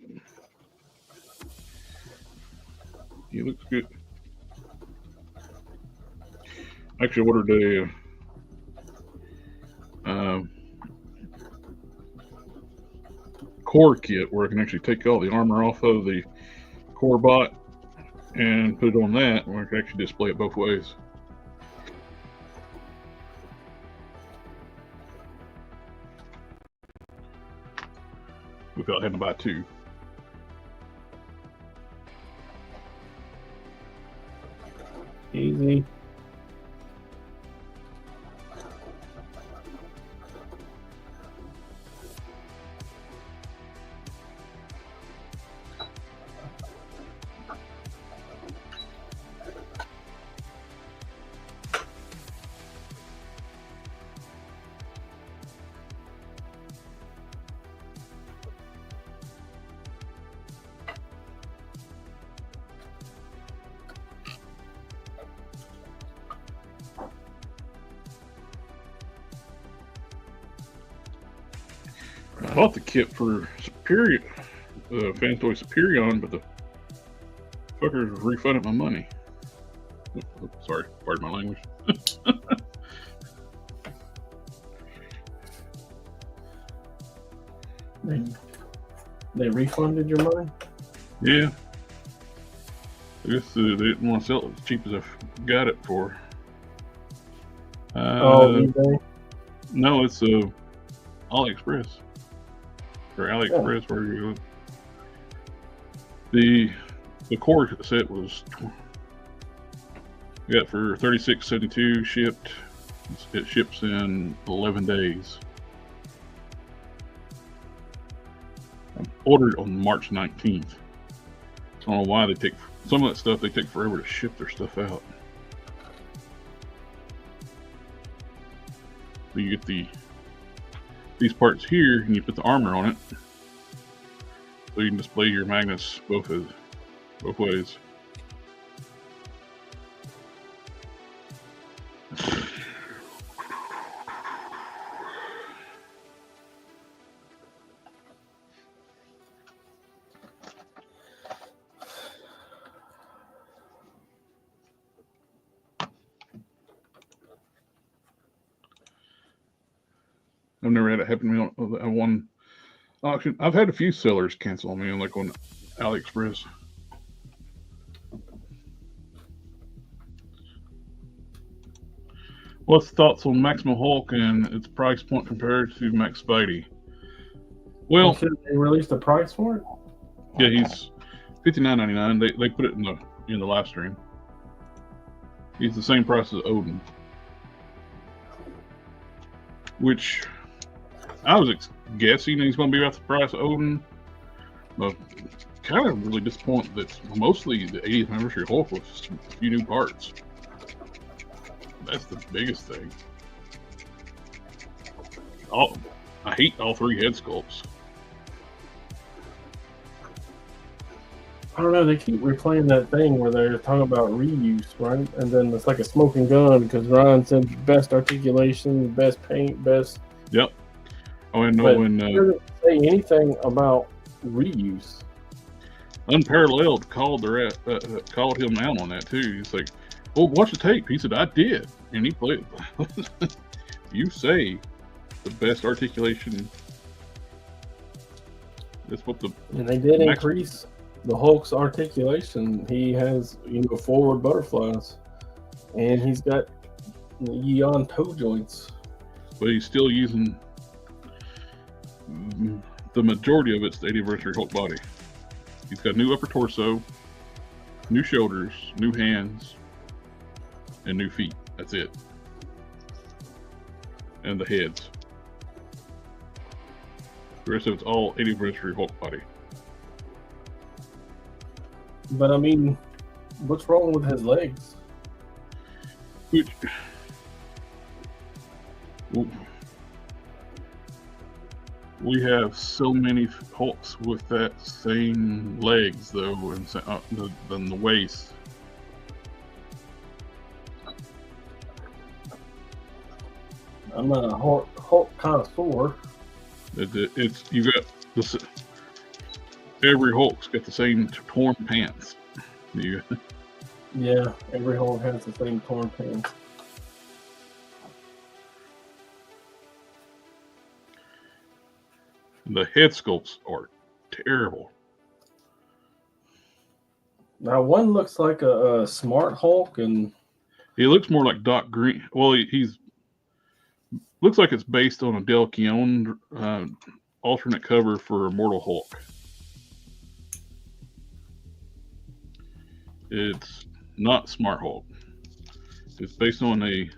He looks good. Actually, ordered a core kit where I can actually take all the armor off of the core bot and put it on that, where I can actually display it both ways. Without having to buy two. Easy. I bought the kit for Superior, Fan Toy Superion, but the fuckers refunded my money. Oh, sorry, pardon my language. They refunded your money? Yeah. I guess they didn't want to sell it as cheap as I got it for. eBay? No, it's AliExpress. Or AliExpress, where you go. The core set was I got for $36.72 shipped. It ships in 11 days. I ordered on March 19th. I don't know why they take some of that stuff. They take forever to ship their stuff out. So you get these parts here, and you put the armor on it, so you can display your magnets both ways. I've never had it happen to me on one auction. I've had a few sellers cancel on me, like on AliExpress. What's the thoughts on Maximum Hulk and its price point compared to Max Spidey? Well, they released a price for it. Yeah, he's $59.99. They put it in the live stream. He's the same price as Odin, which I was guessing he's going to be about the price of Odin. But kind of really disappointed that mostly the 80th anniversary Hulk was just a few new parts. That's the biggest thing. I hate all three head sculpts. I don't know. They keep replaying that thing where they're talking about reuse, right? And then it's like a smoking gun because Ryan said best articulation, best paint, best. Yep. Oh, I know when. He doesn't say anything about reuse. Unparalleled called him out on that too. He's like, "Well, watch the tape." He said, "I did," and he played. You say the best articulation. That's what the. And they did increase the Hulk's articulation. He has, forward butterflies, and he's got Yeon toe joints. But he's still using the majority of it's the 80th anniversary Hulk body. He's got new upper torso, new shoulders, new hands, and new feet. That's it. And the heads. The rest of it's all 80th anniversary Hulk body. But I mean, what's wrong with his legs? Which, we have so many Hulks with that same legs, though, and than the waist. I'm not a Hulk connoisseur. It's you got this. Every Hulk's got the same torn pants. Yeah, every Hulk has the same torn pants. The head sculpts are terrible. Now, one looks like a smart Hulk, and he looks more like Doc Green. Well, he's looks like it's based on a Del Keown alternate cover for Immortal Hulk. It's not Smart Hulk. It's based on a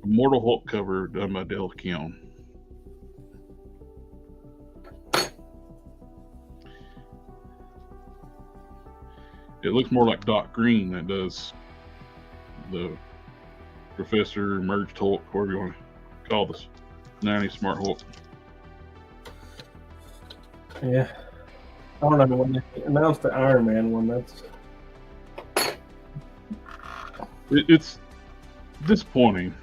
Immortal Hulk cover done by Del Keown. It looks more like Doc Green than it does the Professor Merged Hulk, whatever you want to call this 90s Smart Hulk. Yeah. I don't know, when they announced the Iron Man one, it's disappointing.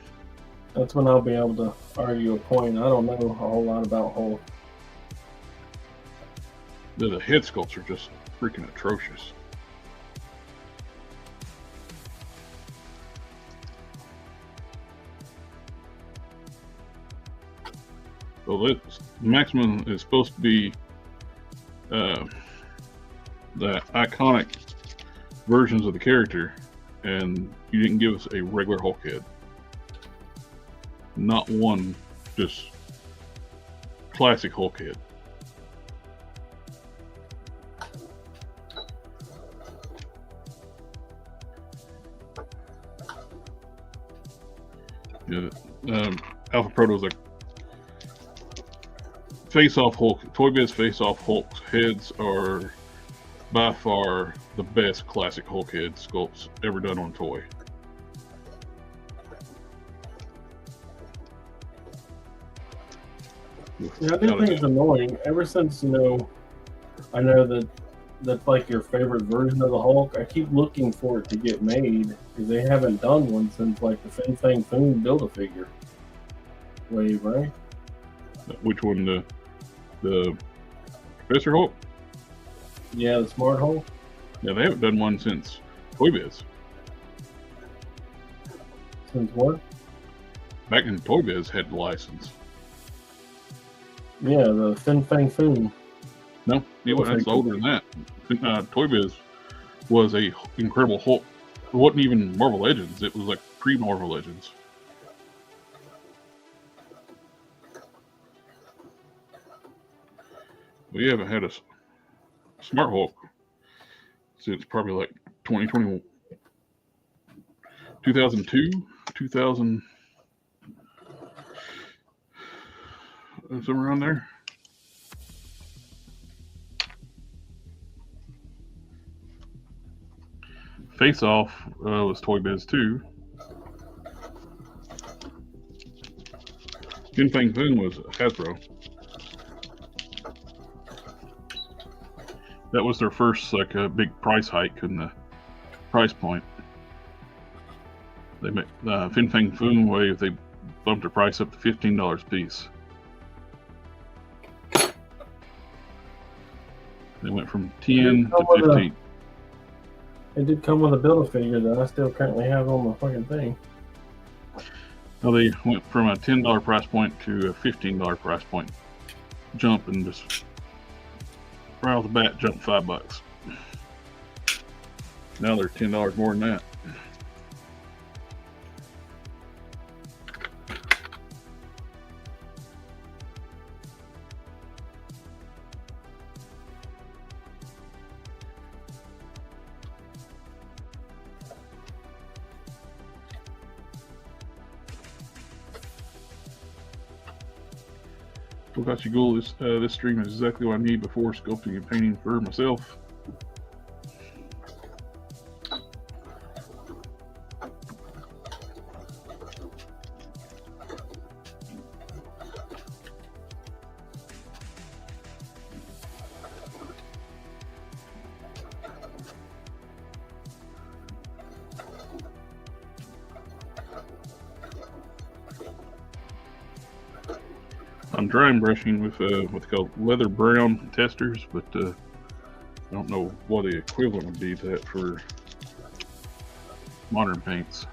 That's when I'll be able to argue a point. I don't know a whole lot about Hulk. The head sculpts are just freaking atrocious. So this Maximum is supposed to be the iconic versions of the character, and you didn't give us a regular Hulk head. Not one, just classic Hulk head. Yeah, Alpha Proto's like Face-Off Hulk, Toy Biz Face-Off Hulk's heads are by far the best classic Hulk head sculpts ever done on toy. Yeah, I do think it's annoying. Ever since, I know that's like your favorite version of the Hulk, I keep looking for it to get made because they haven't done one since like the Fin Fang Foom Build-A-Figure wave, right? Which one? The Professor Hulk? Yeah, the Smart Hulk. Yeah, they haven't done one since Toy Biz. Since what? Back in Toy Biz had the license. Yeah, the Fin Fang Foom. No, that's older than that. Toy Biz was a incredible Hulk. It wasn't even Marvel Legends. It was like pre-Marvel Legends. We haven't had a Smart Hulk since probably like 2021, 2002, 2000, somewhere around there. Face Off was Toy Biz too. Fin Fang Foom was Hasbro. That was their first like a big price hike in the price point. They made Fin Fang Foom wave. They bumped their price up to $15 a piece. They went from 10 to 15. It did come with a Build-A-Figure that I still currently have on my fucking thing. Well, they went from a $10 price point to a $15 price point jump, and just right off the bat jumped $5. Now they're $10 more than that. Got you, Ghoul. This stream is exactly what I need before sculpting and painting for myself. I'm dry brushing with what's called leather brown testers, but I don't know what the equivalent would be to that for modern paints.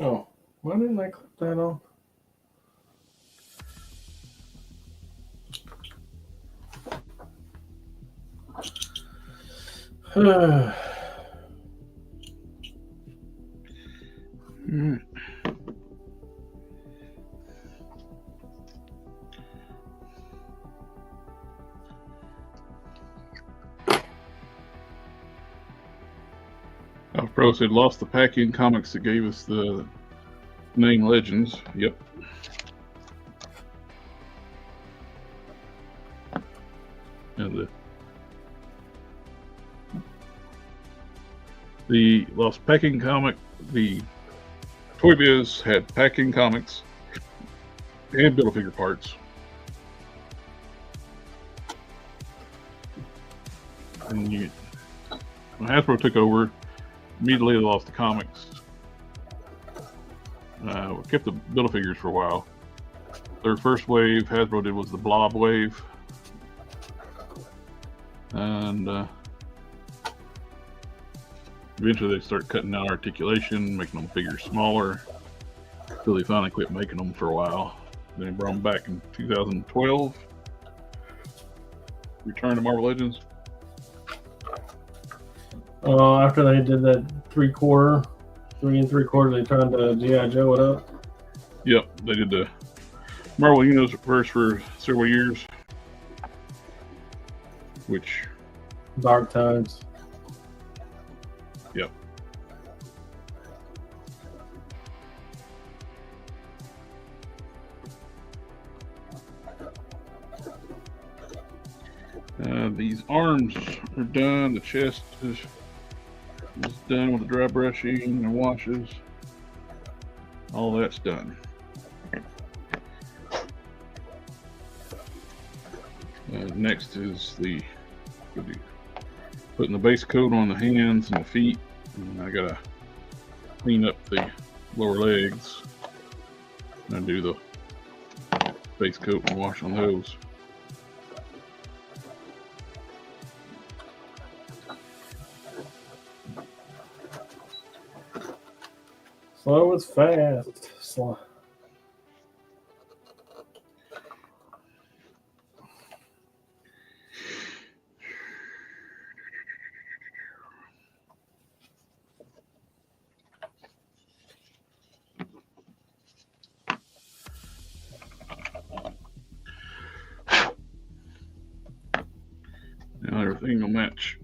Oh, why didn't I clip that off? Pro said lost the pack-in comics that gave us the name Legends. Yep. And the lost packing comic. The Toy Biz had packing comics and Build-A-Figure parts. And when Hasbro took over, immediately lost the comics. We kept the Build-A-Figures for a while. Their first wave Hasbro did was the Blob wave. And eventually they started cutting down articulation, making them figures smaller, until they finally quit making them for a while. Then they brought them back in 2012. Return to Marvel Legends. After they did that 3 and 3/4, they turned to G.I. Joe it up. Yep, they did the Marvel Universe for several years, which Dark Tides. Yep. These arms are done. The chest is done with the dry brushing and washes. All that's done. Next is putting the base coat on the hands and the feet. And I gotta clean up the lower legs and do the base coat and wash on those. Slow is fast. Slow. Now everything will match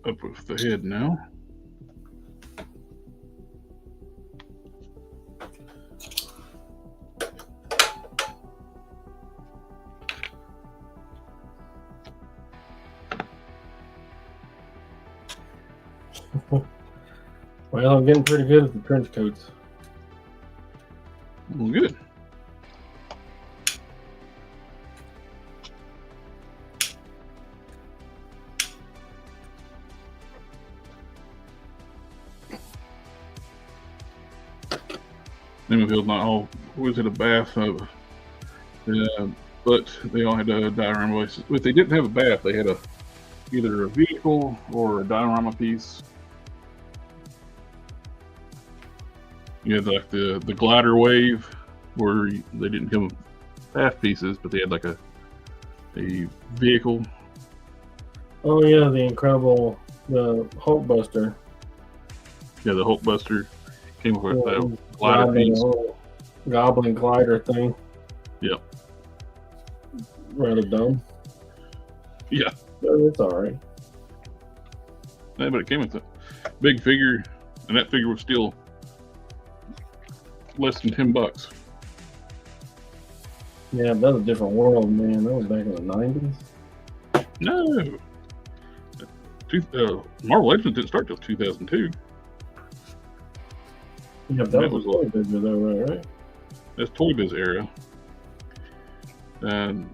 up with the head now. Well, I'm getting pretty good at the trench coats. Well, good. Lemmonville's not all was it a bath, but they all had a diorama. If they didn't have a bath, they had either a vehicle or a diorama piece. You had like the glider wave, where they didn't come with bath pieces, but they had like a vehicle. Oh yeah, the Hulkbuster. Yeah, the Hulkbuster came with a glider Goblin, piece. Goblin glider thing. Yep. Rather dumb. Yeah. But it's alright. Yeah, but it came with a big figure, and that figure was still less than $10. Yeah, that was a different world, man. That was back in the 90s. No. Marvel Legends didn't start till 2002. Yeah, but that was Toy Biz though, right? That's Toy Biz era. And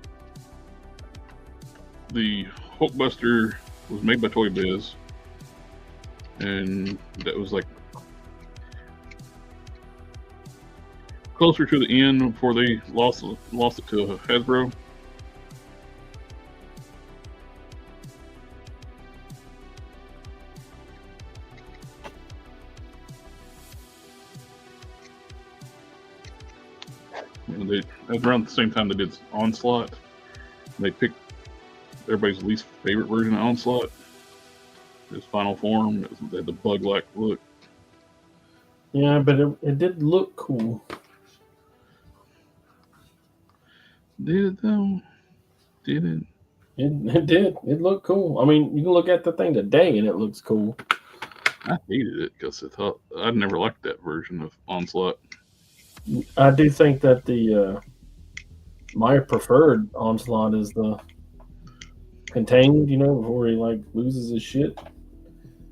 the Hulkbuster was made by Toy Biz, and that was like closer to the end before they lost it to Hasbro. That was around the same time they did Onslaught. They picked everybody's least favorite version of Onslaught. His final form, it had the bug-like look. Yeah, but it did look cool. Did it though? Did it? It did. It looked cool. I mean, you can look at the thing today and it looks cool. I hated it because I thought I'd never liked that version of Onslaught. I do think that my preferred Onslaught is the Contained, before he like loses his shit.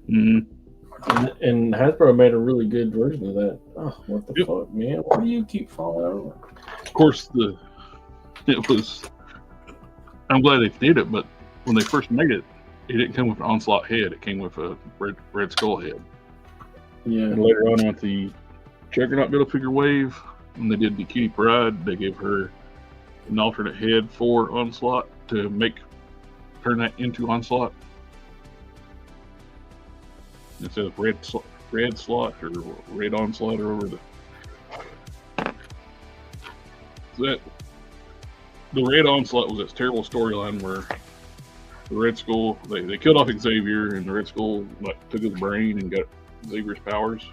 Mm-hmm. And Hasbro made a really good version of that. Oh, what the fuck, man? Why do you keep falling over? Of course, it was. I'm glad they did it, but when they first made it, it didn't come with an Onslaught head. It came with a red skull head. Yeah. And later on, with the Juggernaut Build-A-Figure wave, when they did the Cutie Pride, they gave her an alternate head for Onslaught to turn that into Onslaught instead of red slot or red Onslaught or whatever. The red Onslaught was this terrible storyline where the Red Skull they killed off Xavier, and the Red Skull took his brain and got Xavier's powers.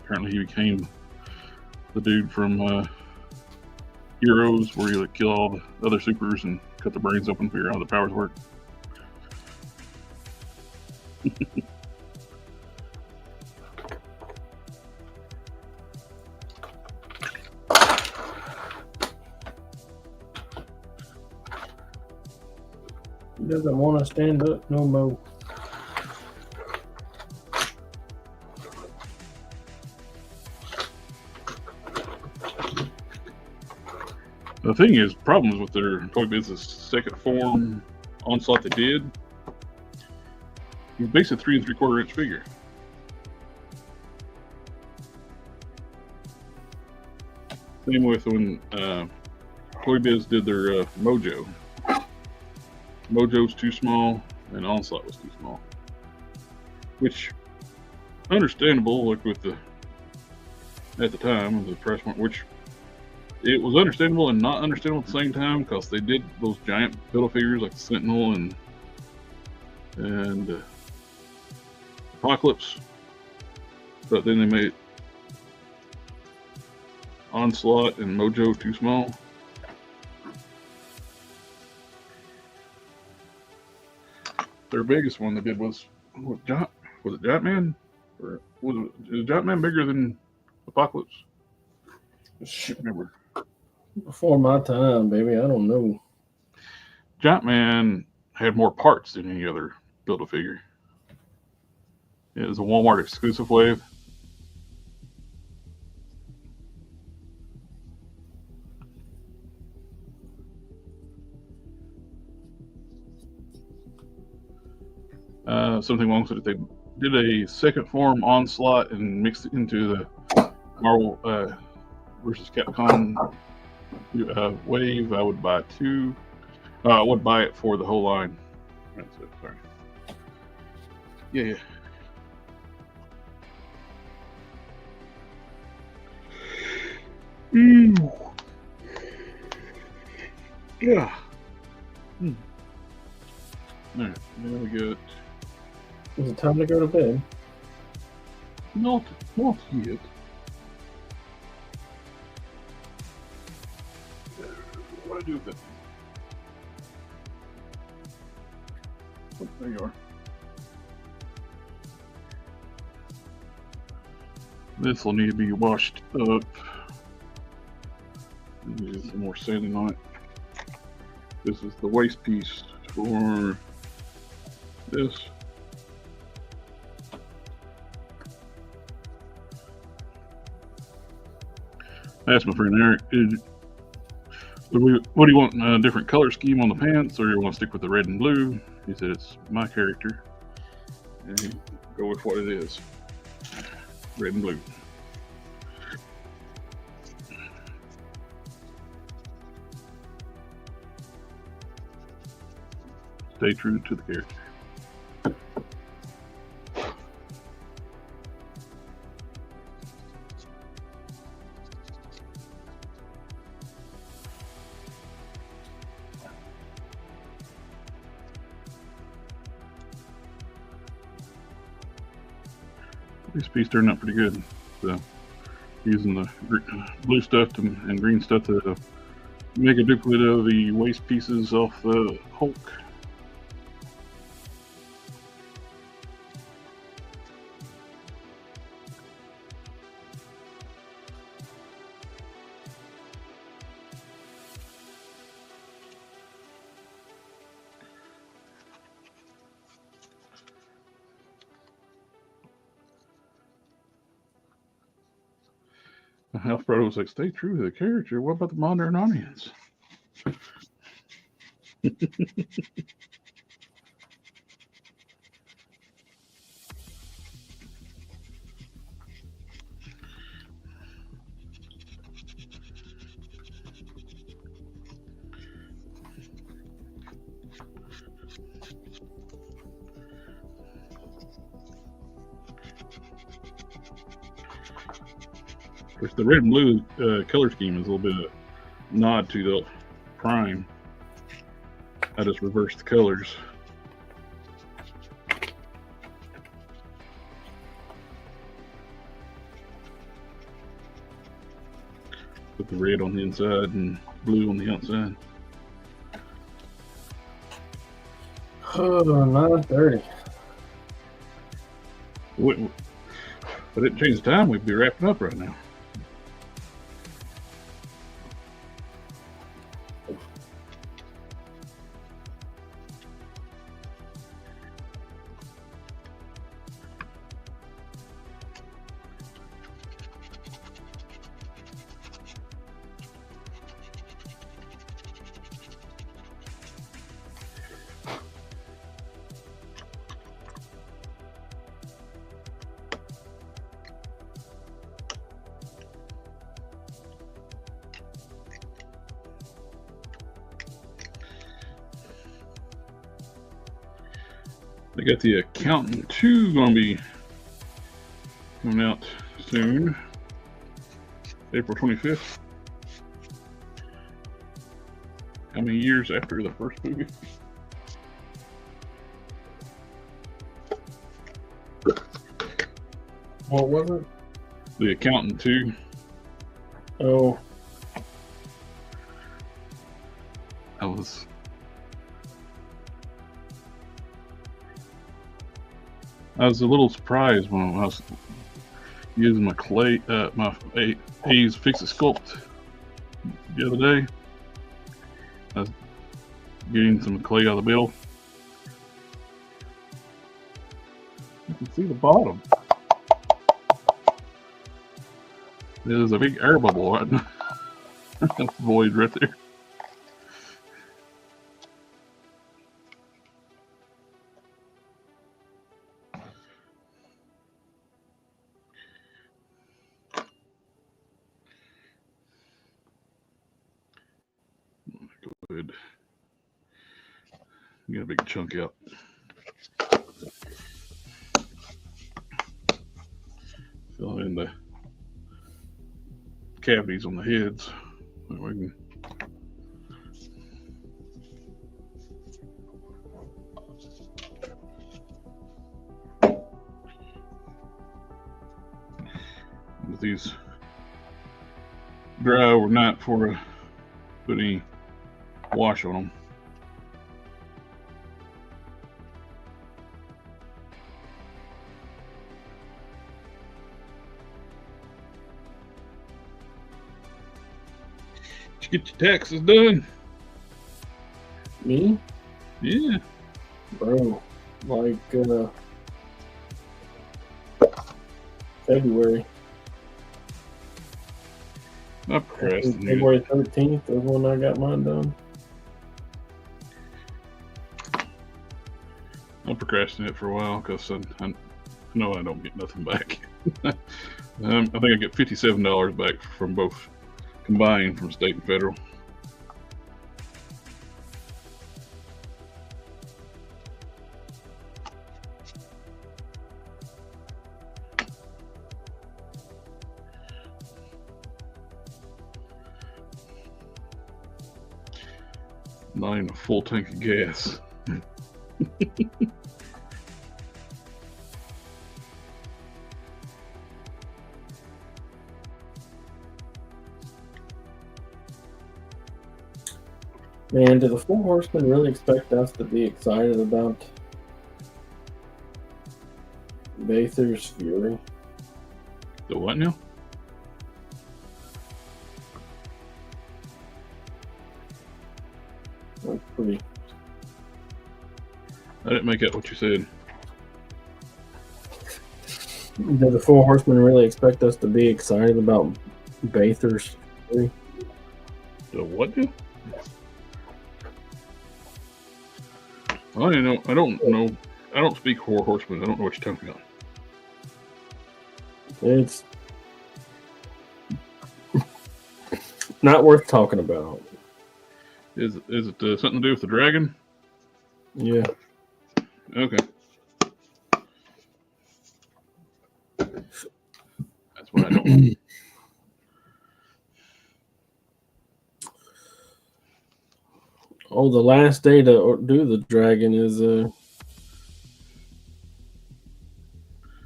Apparently, he became the dude from Heroes, where he would kill all the other supers and cut the brains open, figure out how the powers work. doesn't want to stand up no more. The thing is, problems with their toy business second form onslaught they did. It was basically 3 3/4 inch figure. Same with when Toy Biz did their Mojo. Mojo's too small, and Onslaught was too small. Which, understandable, like with the, at the time, the price point, which it was understandable and not understandable at the same time, because they did those giant Build-A-Figures like the Sentinel and Apocalypse, but then they made Onslaught and Mojo too small. Their biggest one they did was it Giant Man? Or is Giant Man bigger than Apocalypse? I can't remember. Before my time, baby, I don't know. Giant Man had more parts than any other Build-A-Figure. It was a Walmart exclusive wave. Something along with it. They did a second form Onslaught and mixed it into the Marvel versus Capcom wave. I would buy 2. I would buy it for the whole line. That's it. Sorry. Yeah. Yeah. All right, now we got. Is it time to go to bed? Not yet. What do I do with that? Oh, there you are. This will need to be washed up. Need some more sanding on it. This is the waste piece for this. I asked my friend Eric, what do you want, a different color scheme on the pants, or you want to stick with the red and blue? He said it's my character, and go with what it is, red and blue. Stay true to the character. This piece turned out pretty good. So, using the blue stuff and green stuff to make a duplicate of the waste pieces off the Hulk. Alfredo was like, stay true to the character. What about the modern audience? Which the red and blue color scheme is a little bit of a nod to the Prime. I just reversed the colors. Put the red on the inside and blue on the outside. Oh, 9:30. If I didn't change the time, we'd be wrapping up right now. They got the Accountant 2 going to be coming out soon, April 25th. How many years after the first movie? What was it? The Accountant 2. Oh, I was a little surprised when I was using my clay, my Aves Fixit Sculpt the other day. I was getting some clay out of the bill. You can see the bottom. There's a big air bubble right now. Void right there. Good. Get a big chunk out. Fill in the cavities on the heads. That we can with these dry overnight before I put any wash on them. Did you get your taxes done? me? Yeah. Bro, like February. I procrastinated. February 13th is when I got mine done. I procrastinated for a while because I know I don't get nothing back. I think I get $57 back from both combined from state and federal. Not even a full tank of gas. Man, do the Four Horsemen really expect us to be excited about Bather's Fury? The what now? That's pretty. I didn't make out what you said. Do the Four Horsemen really expect us to be excited about Bather's Fury? The what now? I don't know. I don't know. I don't speak Four Horsemen. I don't know what you're talking about. It's not worth talking about. Is it something to do with the dragon? Yeah. Okay. That's what I don't know. Oh, the last day to do the dragon is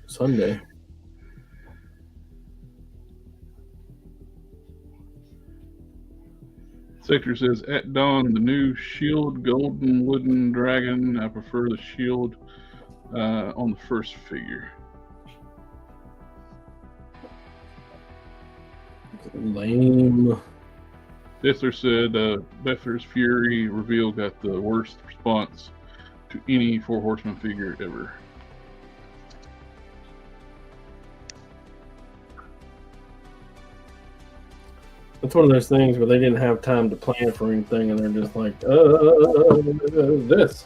Sunday. Sector says, at dawn, the new shield golden wooden dragon. I prefer the shield on the first figure. Lame. Dithler said, Bether's Fury reveal got the worst response to any Four Horsemen figure ever. It's one of those things where they didn't have time to plan for anything, and they're just like, this.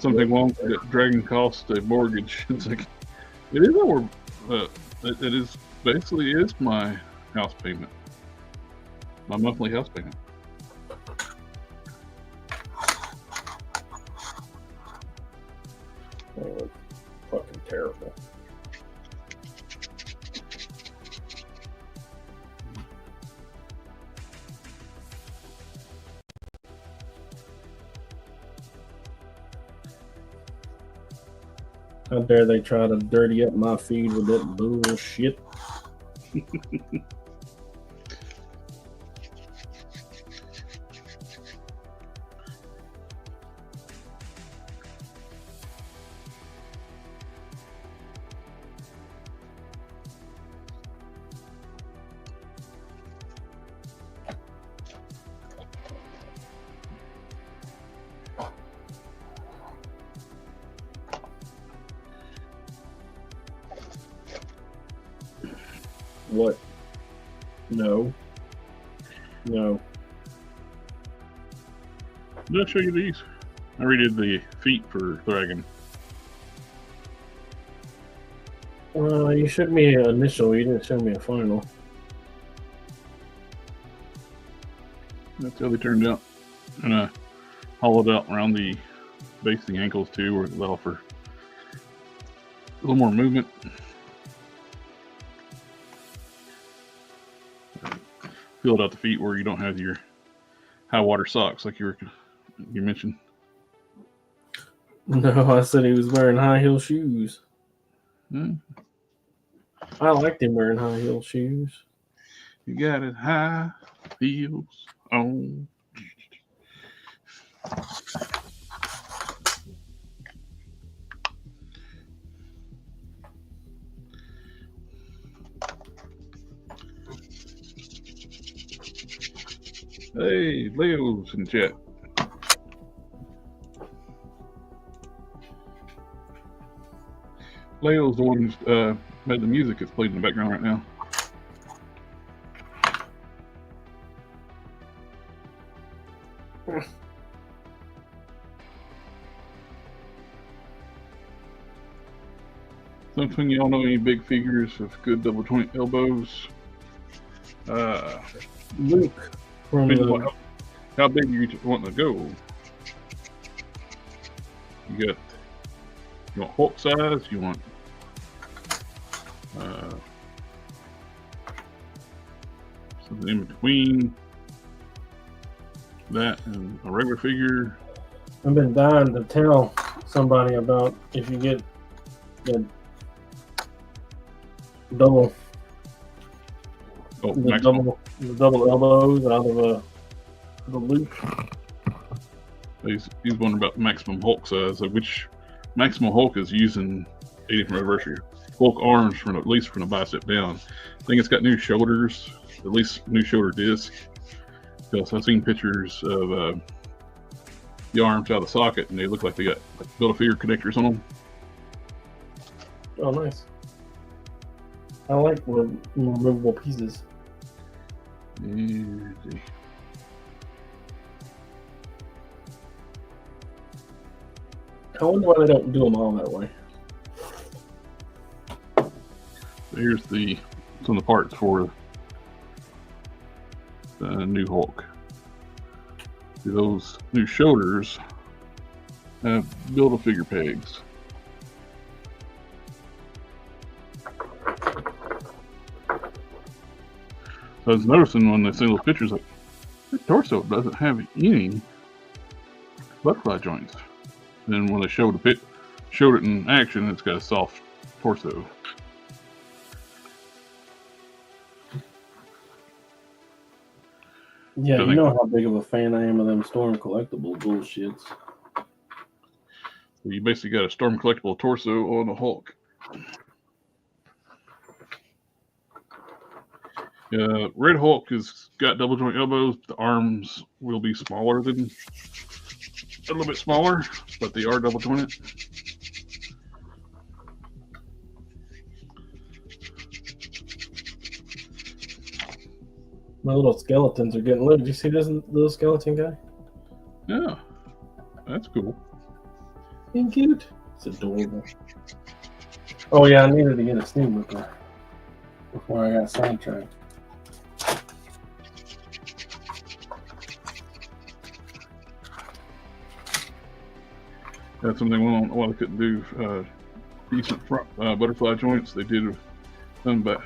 Something wrong with that dragon cost a mortgage. It's like, it is our, it is basically is my house payment, my monthly house payment. They look fucking terrible. How dare they try to dirty up my feed with that bullshit? What? No. No. Did I show you these? I redid the feet for Dragon. You showed me an initial, you didn't show me a final. That's how they turned out. And I hollowed out around the base of the ankles too, where it allow for a little more movement. Filled out the feet where you don't have your high water socks like you mentioned. No, I said he was wearing high heel shoes. Hmm. I liked him wearing high heel shoes. You got it high heels on. Hey, Leo's in chat. Leo's the one who's made the music that's played in the background right now. Something y'all know any big figures with good double joint elbows? Luke from How big are you wanting to go? You want Hulk size? You want something in between that and a regular figure? I've been dying to tell somebody about if you get the double the double elbows out of the loop. He's wondering about maximum Hulk size. Like which maximum Hulk is using 80th anniversary Hulk arms from at least from the bicep down. I think it's got new shoulders, at least new shoulder disc. Because I've seen pictures of the arms out of the socket, and they look like they got like Build-A-Figure connectors on them. Oh, nice. I like removable pieces. Easy. I wonder why they don't do them all that way. Here's some of the parts for the new Hulk. See, those new shoulders have Build-A-Figure pegs. So I was noticing when they see those pictures, like, the torso doesn't have any butterfly joints. Then when they showed it in action, it's got a soft torso. Yeah, you know how big of a fan I am of them Storm collectible bullshits. So you basically got a Storm collectible torso on a Hulk. Red Hulk has got double joint elbows. The arms will be smaller a little bit smaller, but they are double jointed. My little skeletons are getting lit. Did you see this little skeleton guy? Yeah, that's cool. Ain't cute. It's adorable. Oh yeah, I needed to get a steam whipper before I got sidetracked. That's something why they couldn't do decent front butterfly joints. They did them back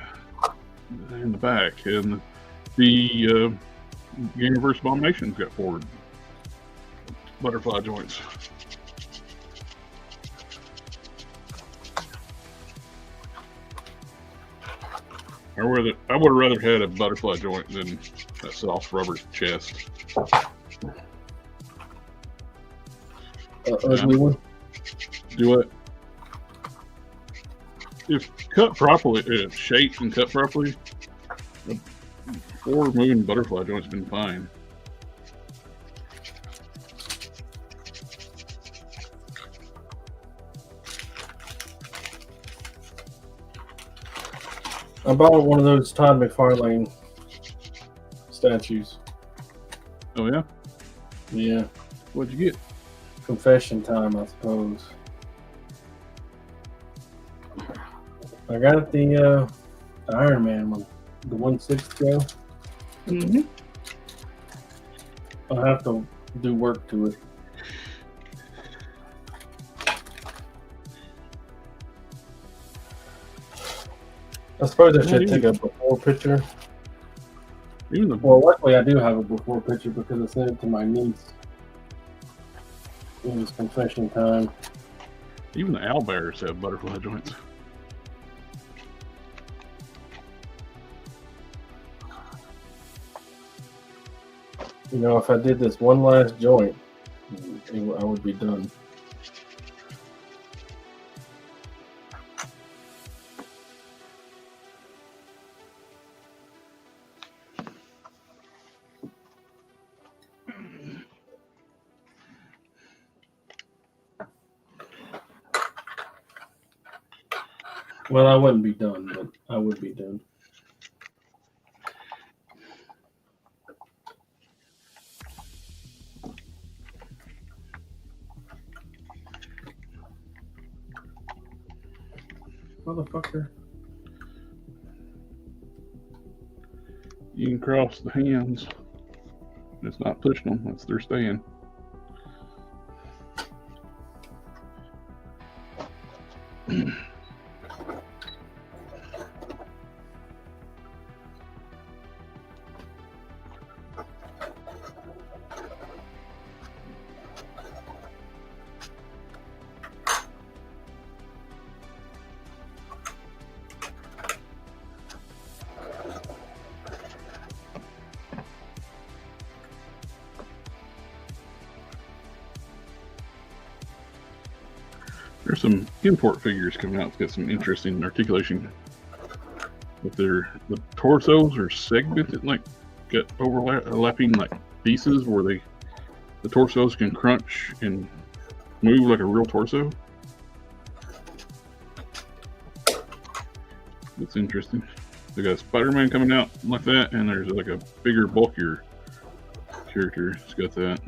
in the back, and the Universe Abominations got forward butterfly joints. I would have rather had a butterfly joint than a soft rubber chest. Ugly one. Do what? If cut properly, if shaped and cut properly, the forward moving butterfly joint's been fine. I bought one of those Todd McFarlane statues. Oh yeah? Yeah. What'd you get? Confession time, I suppose. I got the Iron Man one, the 1/6 scale. Mm-hmm. I'll have to do work to it. I suppose I should take a before picture. Well, luckily I do have a before picture because I sent it to my niece. It was confession time. Even the owlbears have butterfly joints. You know, if I did this one last joint, I would be done. Well, I wouldn't be done, but I would be done. Motherfucker. You can cross the hands. It's not pushing them, that's they're staying. There's some import figures coming out that's got some interesting articulation. But the torsos are segmented, like got overlapping like pieces where the torsos can crunch and move like a real torso. That's interesting. They got Spider-Man coming out like that, and there's like a bigger, bulkier character. It's got that.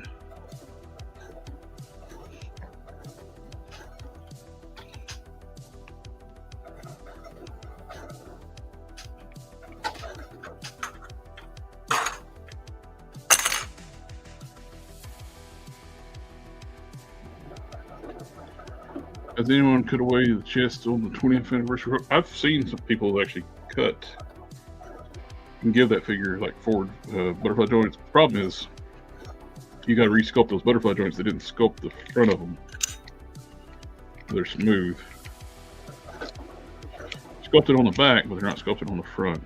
Has anyone cut away the chest on the 20th anniversary? I've seen some people actually cut and give that figure like forward butterfly joints. The problem is you got to re-sculpt those butterfly joints. They didn't sculpt the front of them. They're smooth. Sculpted on the back, but they're not sculpted on the front.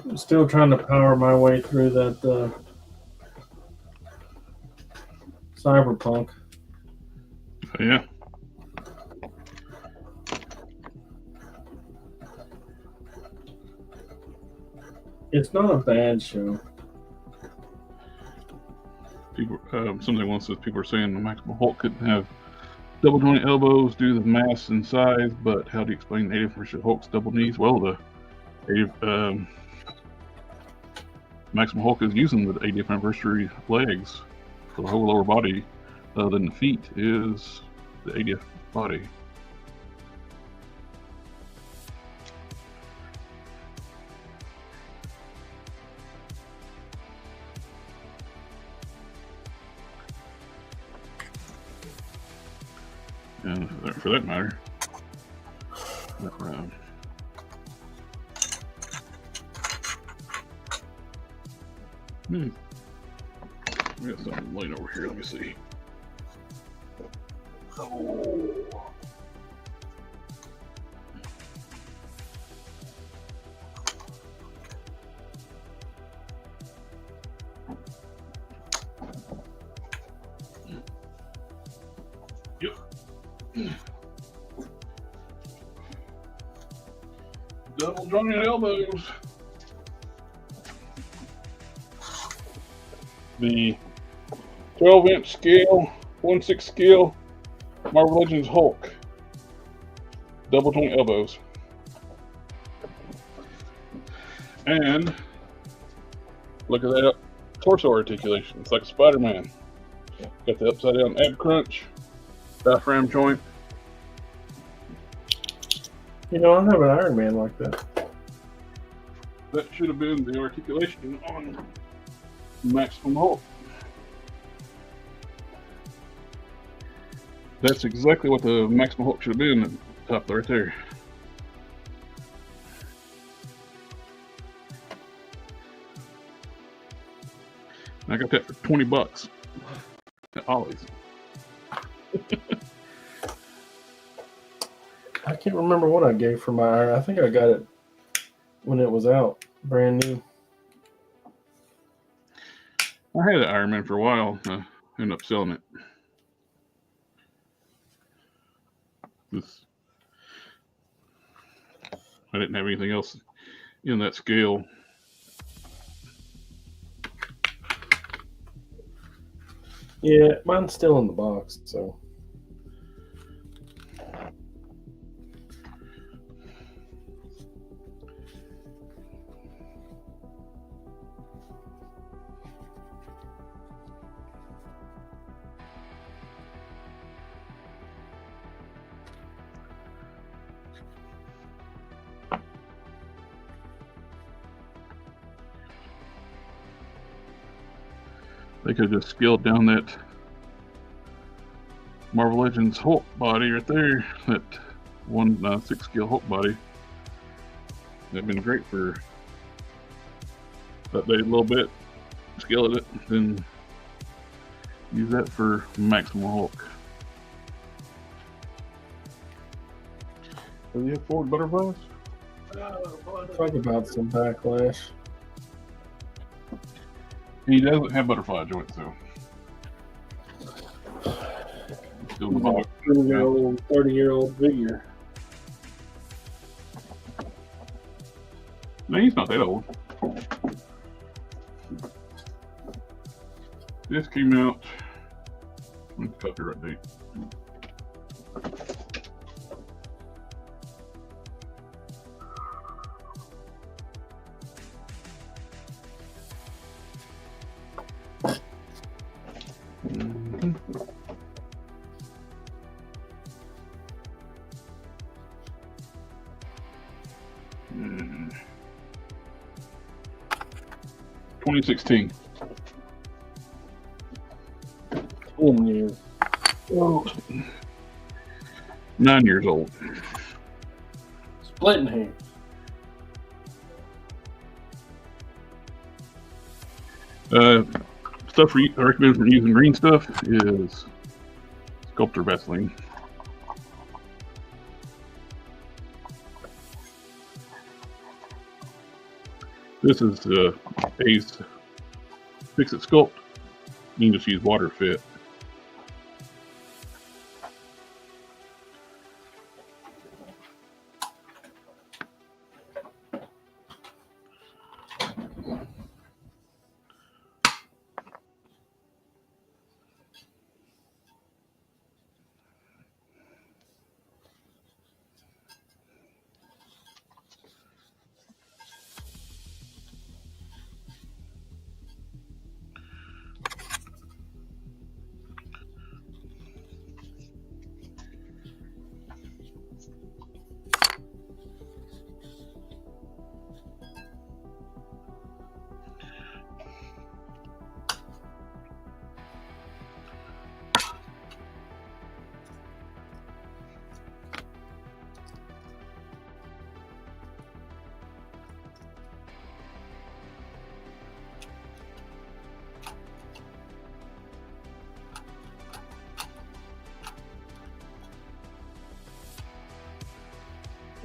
I'm still trying to power my way through that Cyberpunk. Yeah. It's not a bad show. People, something once says people are saying the Maximum Hulk couldn't have double jointed elbows due to the mass and size, but how do you explain the 80th versus Hulk's double knees? Well, the 80th, Maximum Hulk is using the 80th anniversary legs for the whole lower body, other than the feet is the 80th body. And for that matter, we got something laying over here. Let me see. Oh. Yep. Double jointed elbows. The 12-inch scale, 1/6 scale, Marvel Legends Hulk. Double joint elbows. And look at that torso articulation. It's like a Spider-Man. Got the upside down ab crunch, diaphragm joint. You know, I have an Iron Man like that. That should have been the articulation on Maximum Hulk. That's exactly what the Maximum Hulk should have been at the top right there. I got that for $20 at Ollie's. I can't remember what I gave for my Iron. I think I got it when it was out, brand new. I had an Iron Man for a while. I ended up selling it. I didn't have anything else in that scale. Yeah, mine's still in the box, so. They could have just scaled down that Marvel Legends Hulk body right there, that 1/6 scale Hulk body. That'd been great for update a little bit, scale it, then use that for Maximum Hulk. Do you have forward butterflies? Talk about some backlash. He doesn't have butterfly joints though. Still in the box. 30-year-old figure. No, he's not that old. This came out. Let me copyright date. Mm-hmm. 2016. 10 years. Oh. 9 years old. Splitting hands. Stuff I recommend for using green stuff is Sculptor Vaseline. This is Aves Fixit Sculpt. You can just use water fit.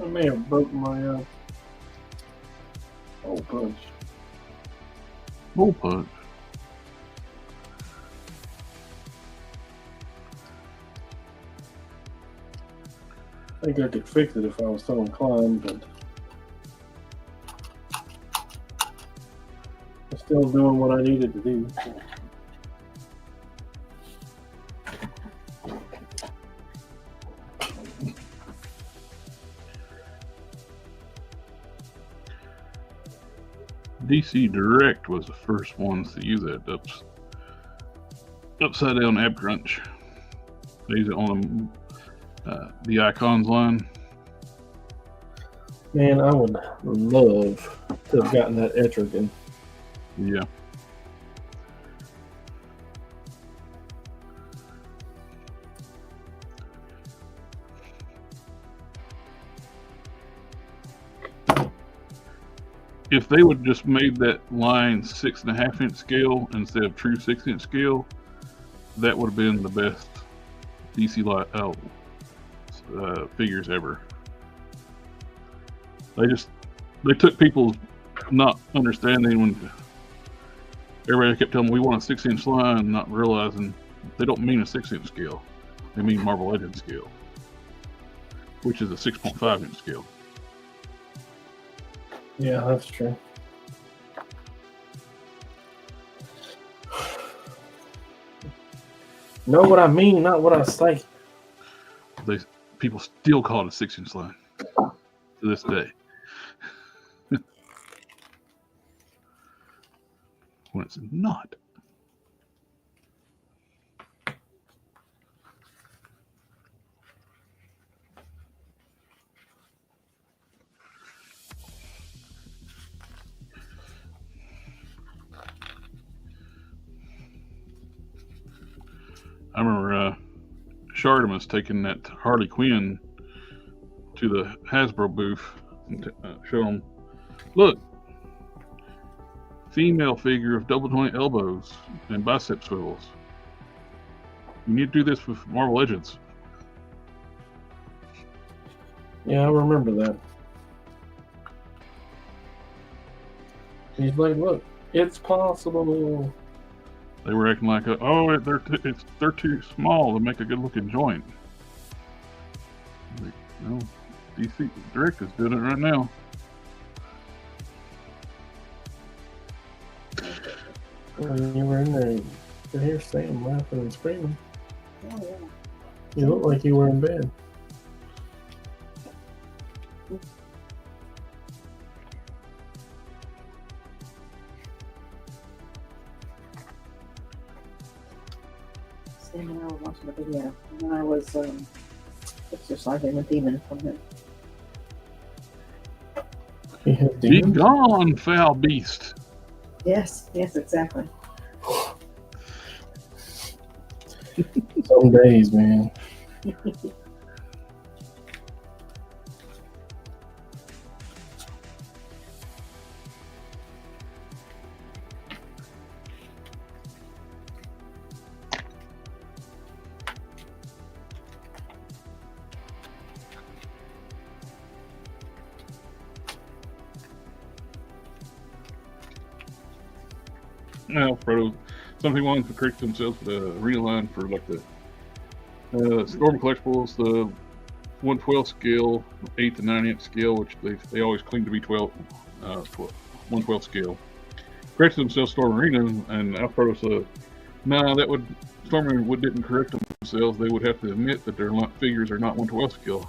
I may have broken my hole punch. Hole punch. I think I could fix it if I was so inclined, but I'm still doing what I needed to do. DC Direct was the first ones to use that upside down ab crunch. They use it on the icons line. Man, I would love to have gotten that Etrigan. Yeah. If they would just made that line 6.5 inch scale instead of true 6 inch scale, that would have been the best DC figures ever. They took people's not understanding when everybody kept telling them we want a 6 inch line, not realizing they don't mean a 6 inch scale. They mean Marble Legends scale, which is a 6.5 inch scale. Yeah, that's true. Know what I mean, not what I say. People still call it a 6 inch line to this day. When it's not. I remember Shardimus taking that Harley Quinn to the Hasbro booth and showed them, look, female figure of double joint elbows and bicep swivels. You need to do this with Marvel Legends. Yeah, I remember that. He's like, look, it's possible. They were acting like, oh, they're too small to make a good looking joint. Like, no, DC Direct is doing it right now. When you were in there, you could hear Sam laughing and screaming. Oh, yeah. You looked like you were in bed. Sam and I were watching the video, and then I was exercising the demon from it. He had Be demons. gone, foul beast. Yes, exactly. Some days, man. Now, Frodo, some people want to correct themselves with a reline for like the Storm collectibles, the 1/12 scale, 8 to 9 inch scale, which they always claim to be 1/12 scale. Corrected themselves, Storm Arena, and Alfredo said, nah, that would Storm Arena didn't correct themselves. They would have to admit that their figures are not 1/12 scale.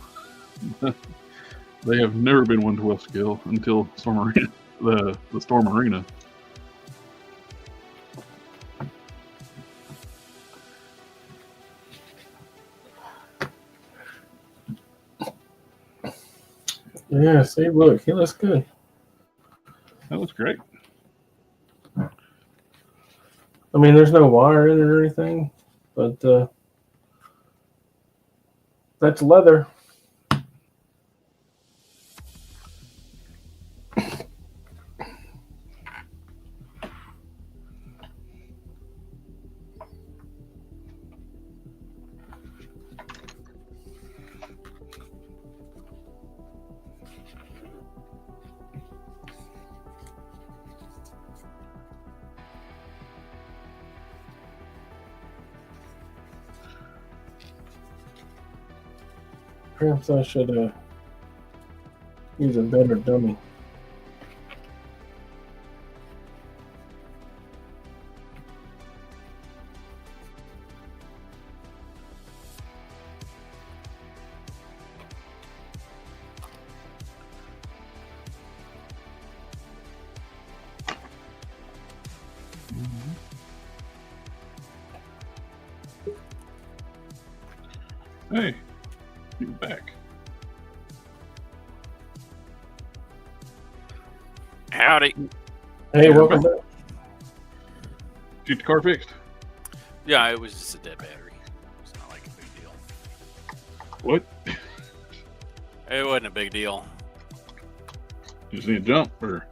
They have never been 1/12 scale until Storm Arena, the Storm Arena. Yeah, see, look, he looks good. That looks great. I mean, there's no wire in it or anything, but that's leather. Perhaps I should use a better dummy. Hey, you're back. Howdy. Hey, Yeah, welcome but- back. Get the car fixed. Yeah, it was just a dead battery. It's not like a big deal. What? It wasn't a big deal. You just need a jump, or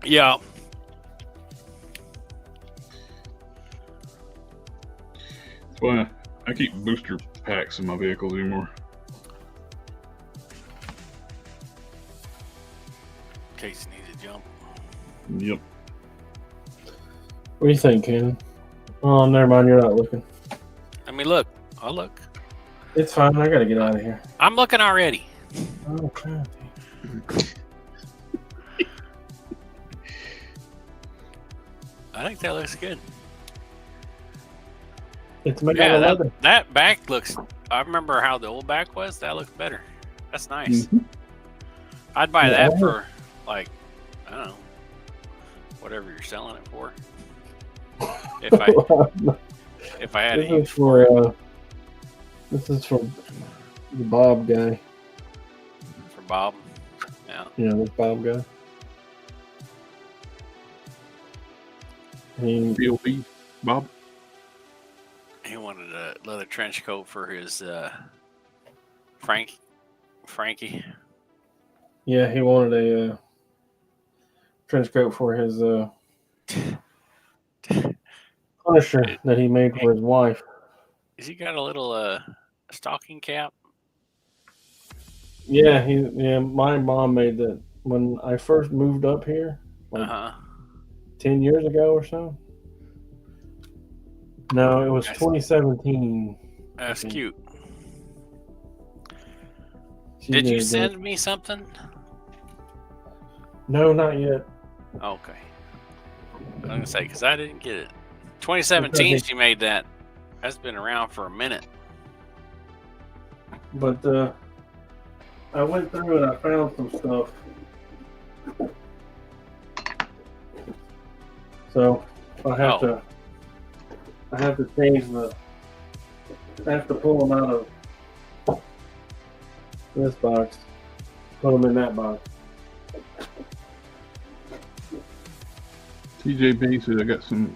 Yeah. that's why I keep booster packs in my vehicles anymore. In case you need to jump. Yep. What do you think, Ken? Oh, never mind. You're not looking. I mean, look. I'll look. It's fine. I gotta get out of here. I'm looking already. Oh, God. I think that looks good. It's made Yeah, out of leather. that back looks. I remember how the old back was. That looks better. That's nice. Mhm. I'd buy Yeah. that for like, I don't know, whatever you're selling it for. If I had This to is use for it for this is for the Bob guy. for Bob. Yeah. Yeah, this Bob guy. He, BLB, Bob. He wanted a leather trench coat for his Frankie. yeah, he wanted a trench coat for his Punisher that he made for his wife. Has he got a little stocking cap? Yeah, my mom made that when I first moved up here, like 10 years ago or so. No, it was That's- 2017. That's Okay. cute. She Did you that. send me something? No, not yet. Okay. I'm gonna say because I didn't get it. 2017, she made that. That's been around for a minute. But I went through and I found some stuff. So I have to change I have to pull them out of this box, put them in that box. TJB said I got some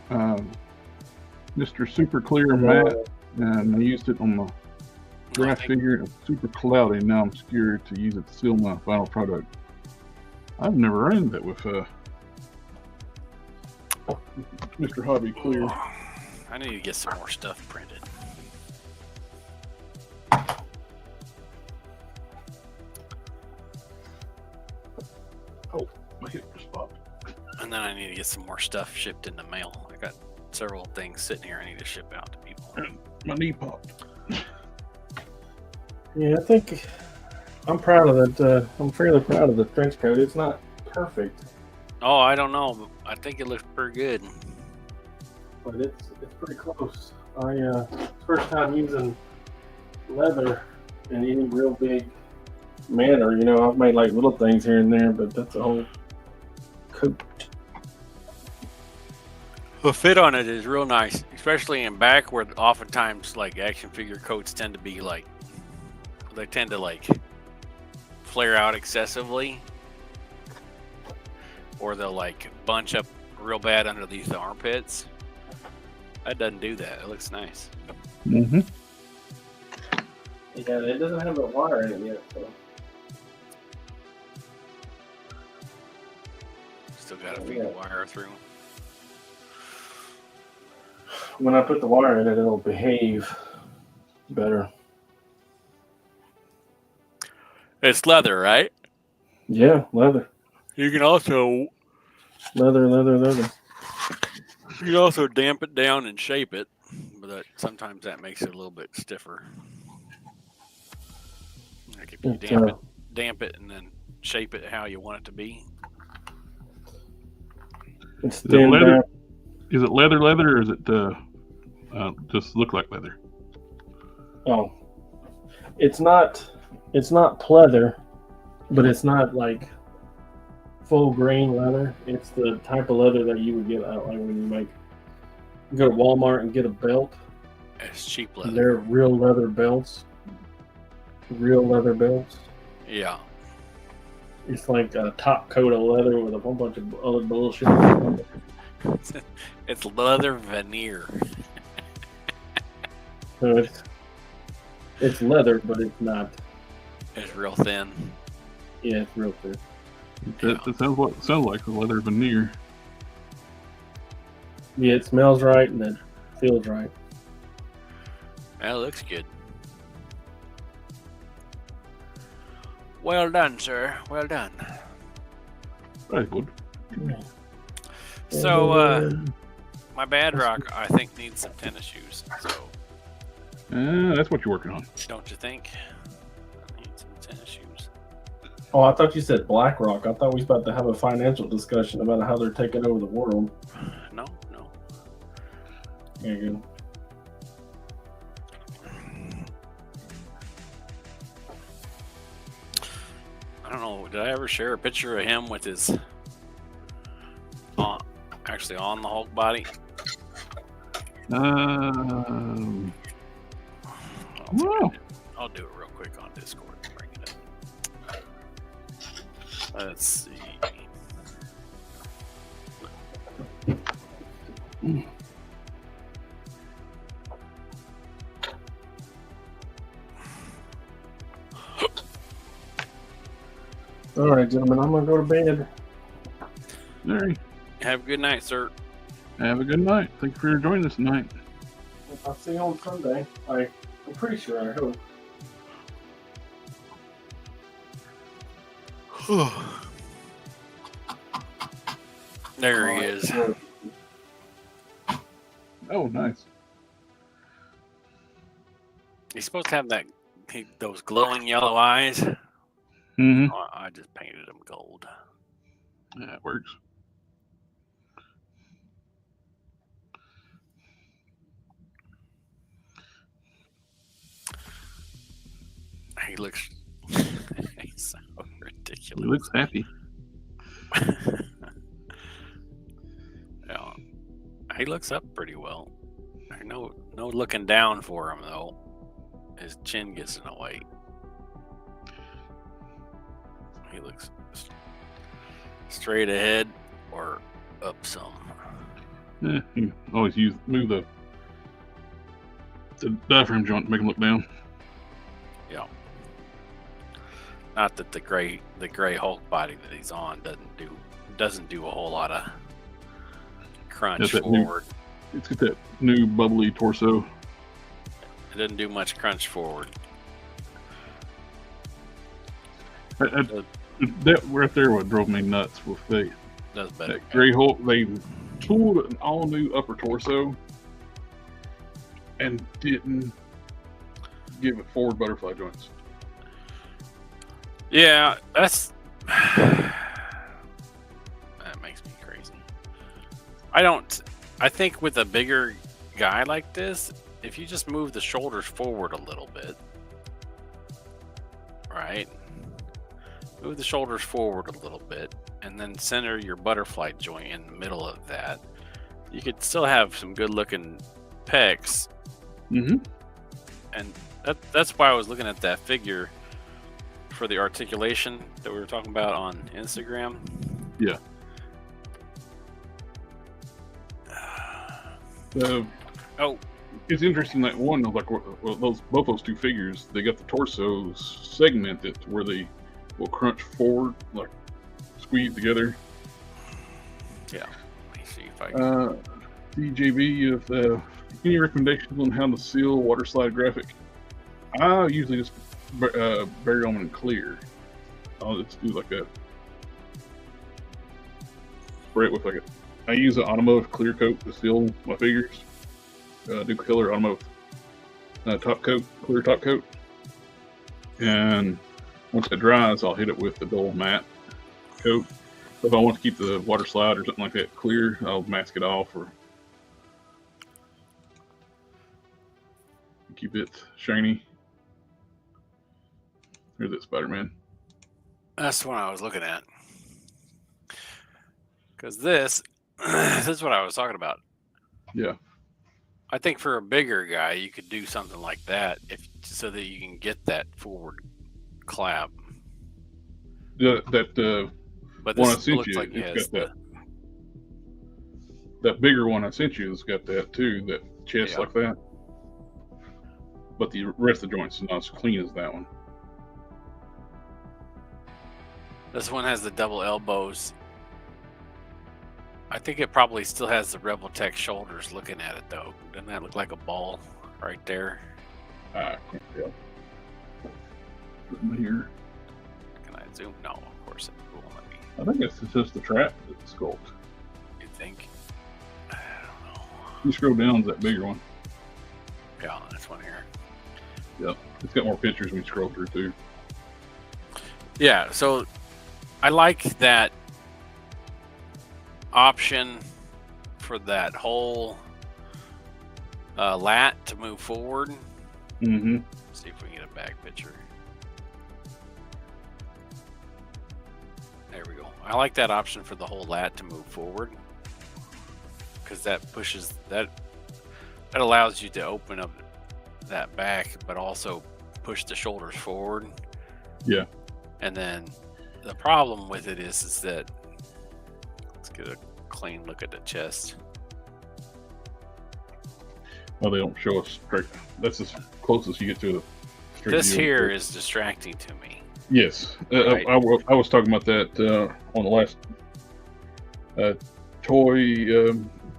Mr. Super Clear matte, and I used it on my graph figure. It was super cloudy. Now I'm scared to use it to seal my final product. I've never ran that with Mr. Hobby Clear. I need to get some more stuff printed. Oh, my hip just popped. And then I need to get some more stuff shipped in the mail. I got several things sitting here I need to ship out to people. My knee popped. Yeah, I think I'm proud of that. I'm fairly proud of the trench coat. It's not perfect, Oh, I don't know. But I think it looks pretty good. but it's pretty close. First time using leather in any real big manner. You know, I've made like little things here and there, but that's a whole coat. The fit on it is real nice, especially in back where oftentimes like action figure coats tend to be like, they tend to like flare out excessively, or they'll like bunch up real bad underneath the armpits. That doesn't do that. It looks nice. Mm-hmm. Yeah, it doesn't have a wire in it yet. So. Still got to feed the wire through. When I put the wire in it, it'll behave better. It's leather, right? Yeah, leather. You can also Leather. You can also damp it down and shape it, but sometimes that makes it a little bit stiffer. Basically, It's, damp it, and then shape it how you want it to be. it's Is it thin leather? back. Is it leather, or is it just look like leather? Oh, it's not pleather, but it's not like full grain leather. It's the type of leather that you would get out like when you go to Walmart and get a belt. It's cheap leather. They're real leather belts. Real leather belts. Yeah. It's like a top coat of leather with a whole bunch of other bullshit. It's leather veneer. So it's leather, but it's not. It's real thin. Yeah, it's real thin. That sounds like a leather veneer. Yeah, it smells right and it feels right. That looks good. Well done, sir. Well done. Very good. So, my bad rock, I think, needs some tennis shoes. So, That's what you're working on. don't you think? I need some tennis shoes. Oh, I thought you said BlackRock. I thought we was about to have a financial discussion about how they're taking over the world. No. Yeah, good. I don't know. Did I ever share a picture of him with his actually on the Hulk body? Wow. I'll do it real quick on Discord. Bring it up. Let's see. All right, gentlemen, I'm gonna go to bed. All right. Have a good night, sir. Have a good night. Thank you for joining us tonight. I'll see you on Sunday. I'm pretty sure. I hope. There he is. Oh, nice. He's supposed to have those glowing yellow eyes. Mm-hmm. Oh, I just painted him gold. Yeah, it works. He looks he's so ridiculous. He looks happy. Yeah, he looks up pretty well. No looking down for him though. His chin gets in the way. He looks straight ahead or up some. Yeah, you always move the diaphragm joint to make him look down. Yeah. Not that the gray Hulk body that he's on doesn't do a whole lot of crunch forward. It's got that new bubbly torso. It doesn't do much crunch forward. That right there what drove me nuts with Does better. that Gray Hulk. They tooled an all new upper torso and didn't give it forward butterfly joints. Yeah, that makes me crazy. I think with a bigger guy like this, if you just move the shoulders forward a little bit, right? Move the shoulders forward a little bit and then center your butterfly joint in the middle of that. You could still have some good looking pecs. Mm-hmm. And that's why I was looking at that figure for the articulation that we were talking about on Instagram. Yeah. It's interesting that one of both those two figures, they got the torsos segmented where they will crunch forward, like squeeze together. Yeah. Let me see if I can. DJB, if any recommendations on how to seal water slide graphic? I usually just bury them in clear. I'll just do like a spray it with I use an automotive clear coat to seal my figures. New Killer automotive top coat, clear top coat, and Once it dries, I'll hit it with the dull matte coat. If I want to keep the water slide or something like that clear, I'll mask it off or keep it shiny. Here's that Spider-Man. That's the one I was looking at. Because this is what I was talking about. Yeah. I think for a bigger guy, you could do something like that so that you can get that forward clap. Yeah, that But one I this sent looks you, like it it's has got that bigger one I sent you has got that too, that chest like that. But the rest of the joints is not as clean as that one. This one has the double elbows. I think it probably still has the Rebel Tech shoulders looking at it though. Doesn't that look like a ball right there? I can't tell. Here. Can I zoom? No, of course it won't let me. I think it's just the trap that's sculpt. You think? I don't know. You scroll down to that bigger one. Yeah, this one here. Yep. It's got more pictures when you scroll through too. Yeah, so I like that option for that whole lat to move forward. Mm-hmm. See if we can get a back picture. There we go. I like that option for the whole lat to move forward because that pushes that allows you to open up that back, but also push the shoulders forward. Yeah. And then the problem with it is that let's get a clean look at the chest. Well, they don't show us straight. That's as close as you get to the straight This view. here is distracting to me. Yes. Right. I was talking about that on the last toy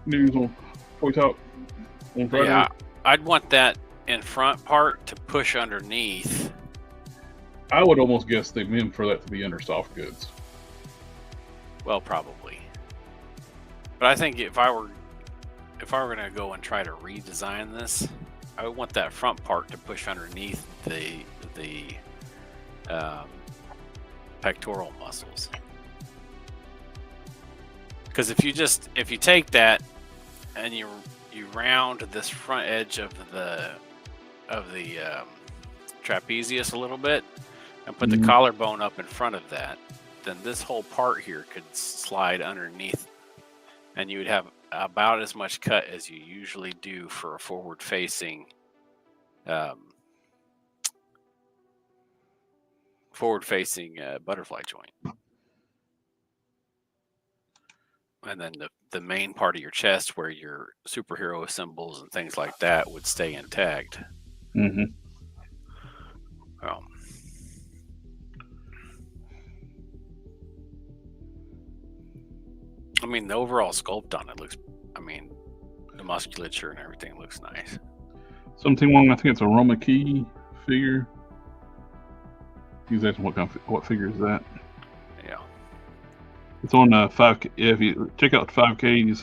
news on Toy Talk on Friday. Yeah, I'd want that in front part to push underneath. I would almost guess they meant for that to be under soft goods. Well, probably. But I think if I were going to go and try to redesign this, I would want that front part to push underneath the pectoral muscles. Because if you take that and you round this front edge of the trapezius a little bit and put the collarbone up in front of that, then this whole part here could slide underneath, and you would have about as much cut as you usually do for a forward-facing butterfly joint. And then the main part of your chest where your superhero symbols and things like that would stay intact. Mm-hmm. I mean, the overall sculpt on it looks, the musculature and everything looks nice. Something wrong. I think it's a Roma Key figure. He's asking what figure is that? Yeah. It's on 5K. If you check out 5K's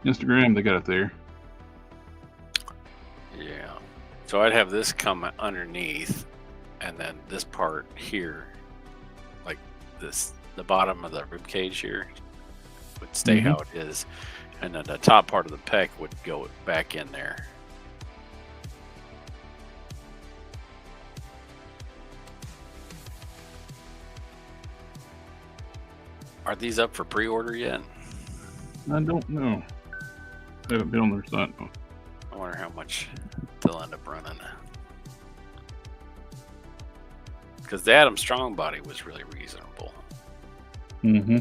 Instagram, they got it there. Yeah. So I'd have this come underneath, and then this part here, like this, the bottom of the rib cage here, would stay how it is, and then the top part of the pec would go back in there. Are these up for pre-order yet? I don't know. I haven't been on their site. I wonder how much they'll end up running. Because the Adam Strong body was really reasonable. Mm-hmm.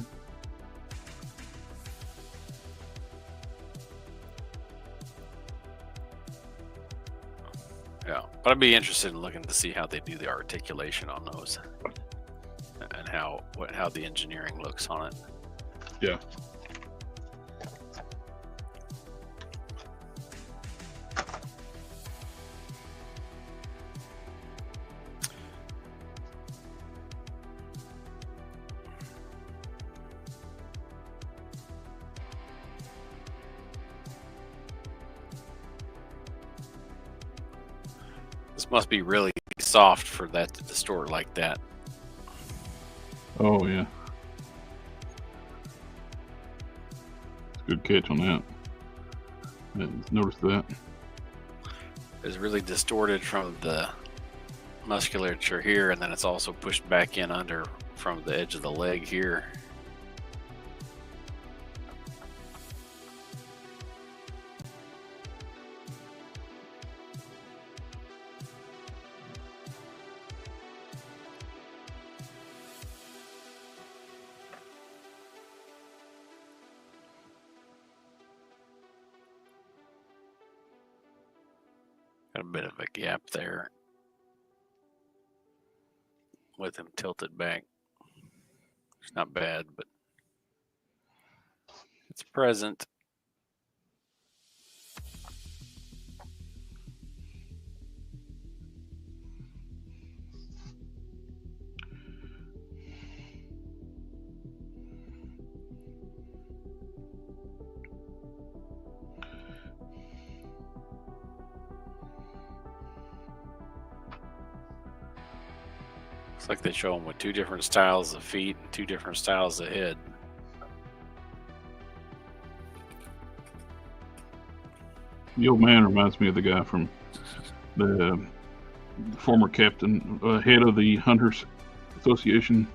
Yeah, but I'd be interested in looking to see how they do the articulation on those, and how the engineering looks on it. Yeah. This must be really soft for that to distort like that. Oh yeah. Good catch on that. I didn't notice that. It's really distorted from the musculature here, and then it's also pushed back in under from the edge of the leg here. Got a bit of a gap there with him tilted back. It's not bad, but it's present. Looks like they show him with two different styles of feet and two different styles of head. The old man reminds me of the guy from the former captain, head of the Hunters Association,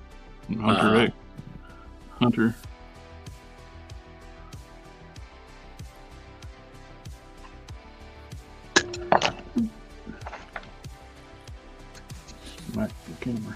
Hunter X. Hunter. Back to the camera.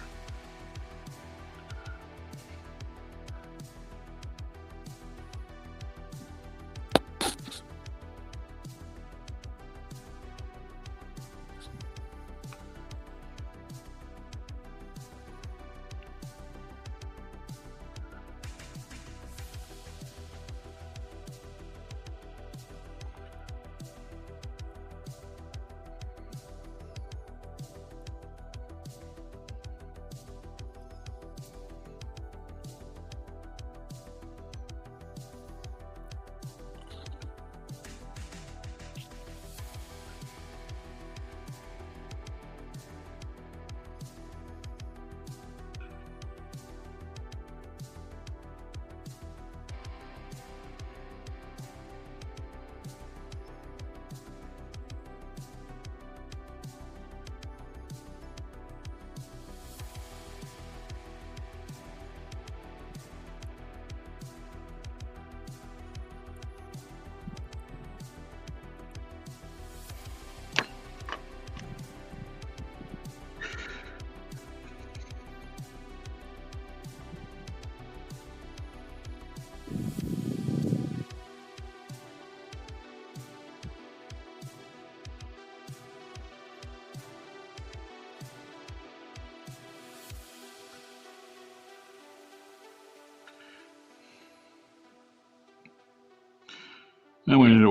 I went and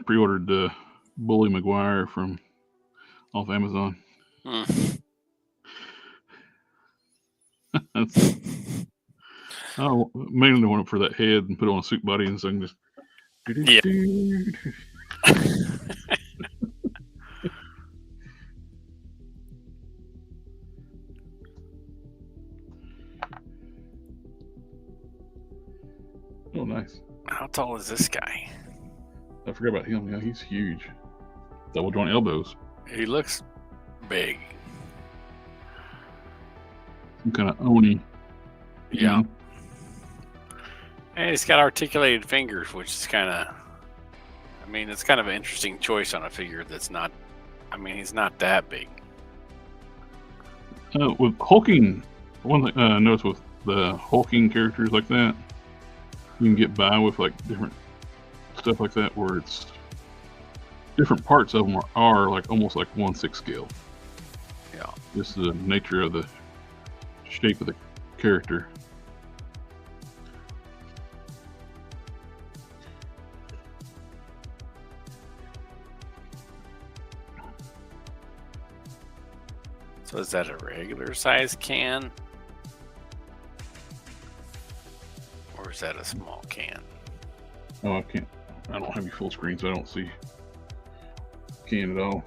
pre-ordered the Bully McGuire from off Amazon. That's, I mainly want it for that head and put it on a suit body and so I can just. Yeah. Oh, nice. How tall is this guy? I forgot about him. Yeah, he's huge. Double joint elbows. He looks big. Some kind of Oni. Yeah. And he's got articulated fingers, which is kind of, I mean, it's kind of an interesting choice on a figure that's not, I mean, he's not that big. With hulking, one thing I noticed with the hulking characters like that, you can get by with like different stuff like that where it's different parts of them are like almost like 1/6 scale. Yeah. Just the nature of the shape of the character. So is that a regular size can? Or is that a small can? Oh, I don't have you full screen, so I don't see can at all.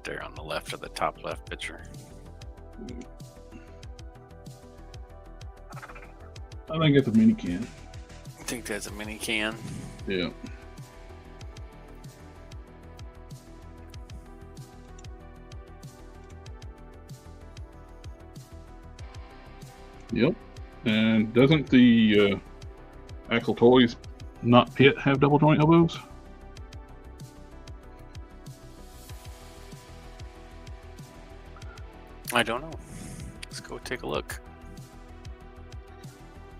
there on the left of the top left picture. I think it's a mini can. I think that's a mini can. Yeah. Yep. And doesn't the Axle Toys not pit have double joint elbows? I don't know. Let's go take a look.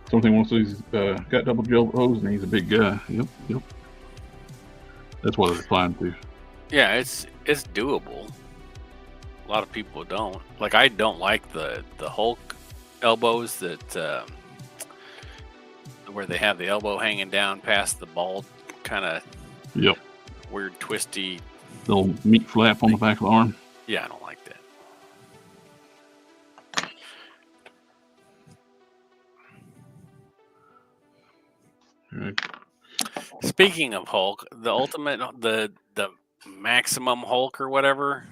Something wants he's got double elbows and he's a big guy. Yep. That's what it's applying to. Yeah, it's doable. A lot of people don't. Like, I don't like the Hulk elbows that where they have the elbow hanging down past the bald, kind of weird twisty little meat flap on the back of the arm. Yeah, I don't like that. Right. Speaking of Hulk, the ultimate, the maximum Hulk or whatever,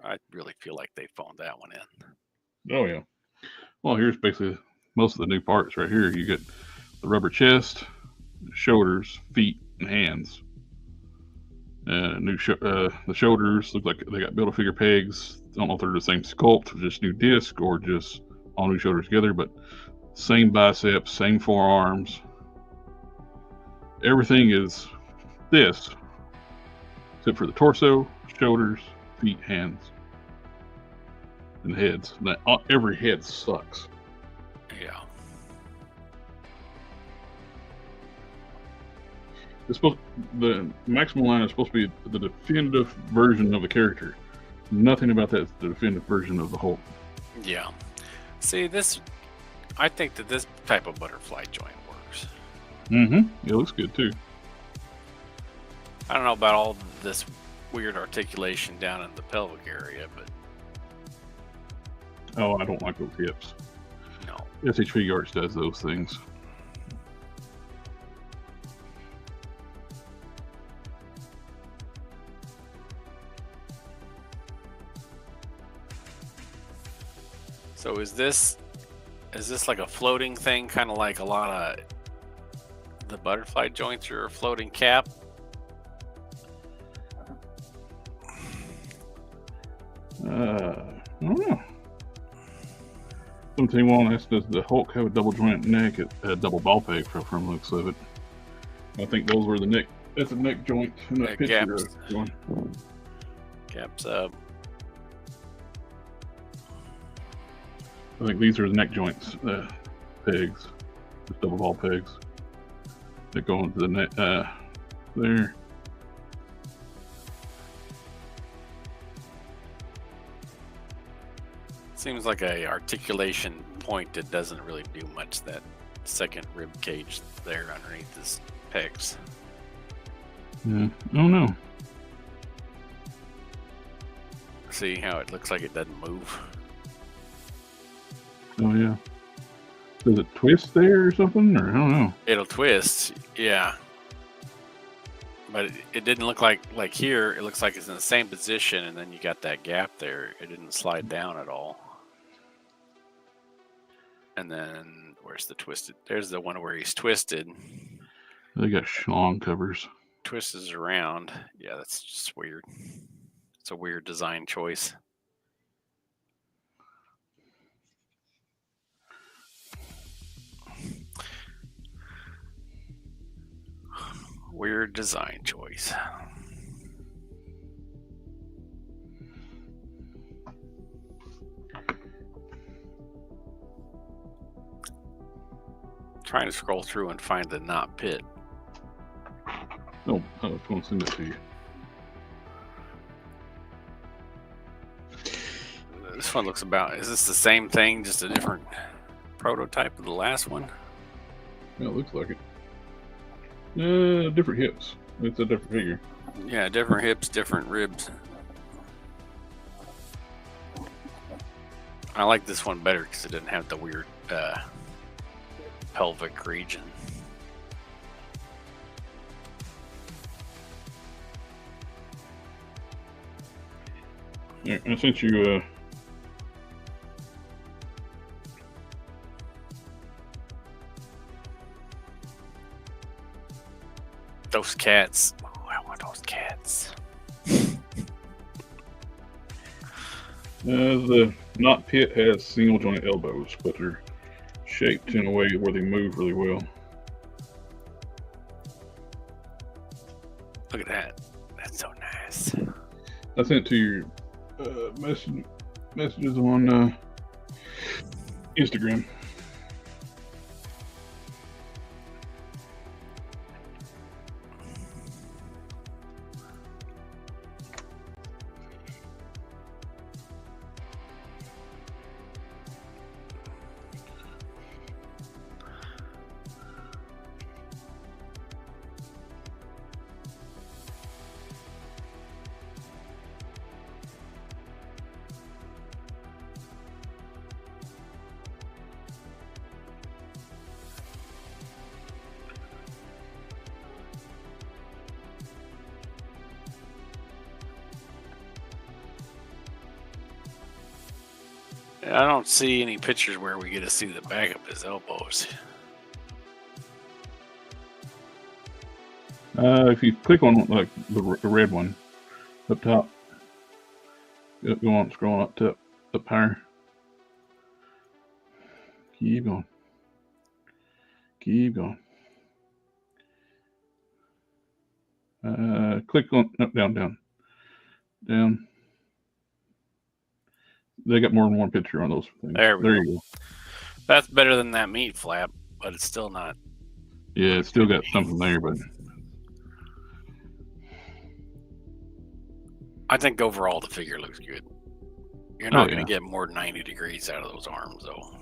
I really feel like they phoned that one in. Oh yeah. Well, here's basically most of the new parts right here. You get the rubber chest, shoulders, feet, and hands. The shoulders look like they got Build-A-Figure pegs. I don't know if they're the same sculpt, or just new disc, or just all new shoulders together, but same biceps, same forearms. Everything is this, except for the torso, shoulders, feet, hands, and heads. Every head sucks. Yeah. The maximum line is supposed to be the definitive version of the character. Nothing about that is the definitive version of the Hulk. Yeah. See, I think that this type of butterfly joint works. Mm-hmm. It looks good too. I don't know about all this weird articulation down in the pelvic area, but oh, I don't like those hips. No. SH Figure Arts does those things. So is this like a floating thing, kind of like a lot of the butterfly joints are a floating cap? I don't know. Something one asked, does the Hulk have a double joint neck? A double ball peg from the looks of it. I think those were the neck. That's a neck joint in that picture. Caps up. I think these are the neck joints, pegs, just double ball pegs that go into the neck there. Seems like a articulation point that doesn't really do much. That second rib cage there underneath his pecs. Yeah, I don't know. See how it looks like it doesn't move? Oh yeah. Does it twist there or something? Or I don't know. It'll twist, yeah. But it didn't look like here. It looks like it's in the same position, and then you got that gap there. It didn't slide down at all. And then where's the twisted? There's the one where he's twisted. They got schlong covers. Twists around. Yeah, that's just weird. It's a weird design choice. Weird design choice. Trying to scroll through and find the not pit. Oh, I was going to send it to you. This one looks about. Is this the same thing, just a different prototype of the last one? Yeah, it looks like it. Different hips. It's a different figure. Yeah, different hips, different ribs. I like this one better because it didn't have the weird pelvic region. Yeah, and since you Those cats. Oh, I want those cats. the knot pit has single joint elbows, but they're shaped in a way where they move really well. Look at that. That's so nice. I sent to your messages on Instagram. I don't see any pictures where we get to see the back of his elbows. If you click on like the red one up top, go on, scrolling up top, up higher. Keep going. Keep going. Click on down. They got more than one picture on those things. There you go. That's better than that meat flap, but it's still not. Yeah, it's still got something there, but I think overall the figure looks good. You're not going yeah. to get more than 90 degrees out of those arms, though.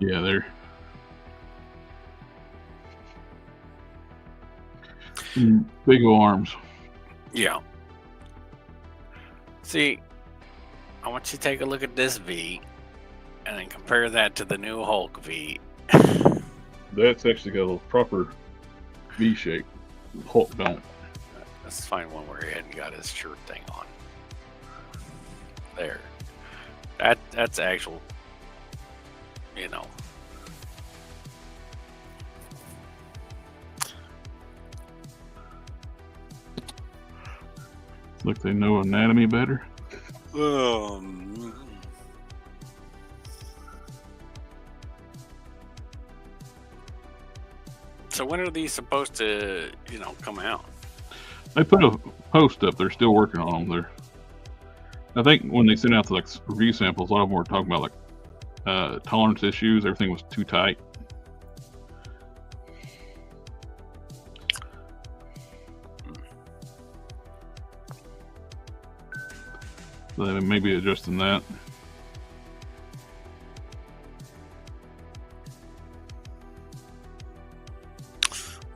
Yeah, they're big old arms. Yeah. See, I want you to take a look at this V and then compare that to the new Hulk V. That's actually got a proper V shape. Hulk don't. Let's find one where he hadn't got his shirt thing on. There. That's actual, you know. Look, they know anatomy better. So when are these supposed to, come out? They put a post up. They're still working on them. I think when they sent out the like review samples, a lot of them were talking about like tolerance issues. Everything was too tight. So they may be adjusting that.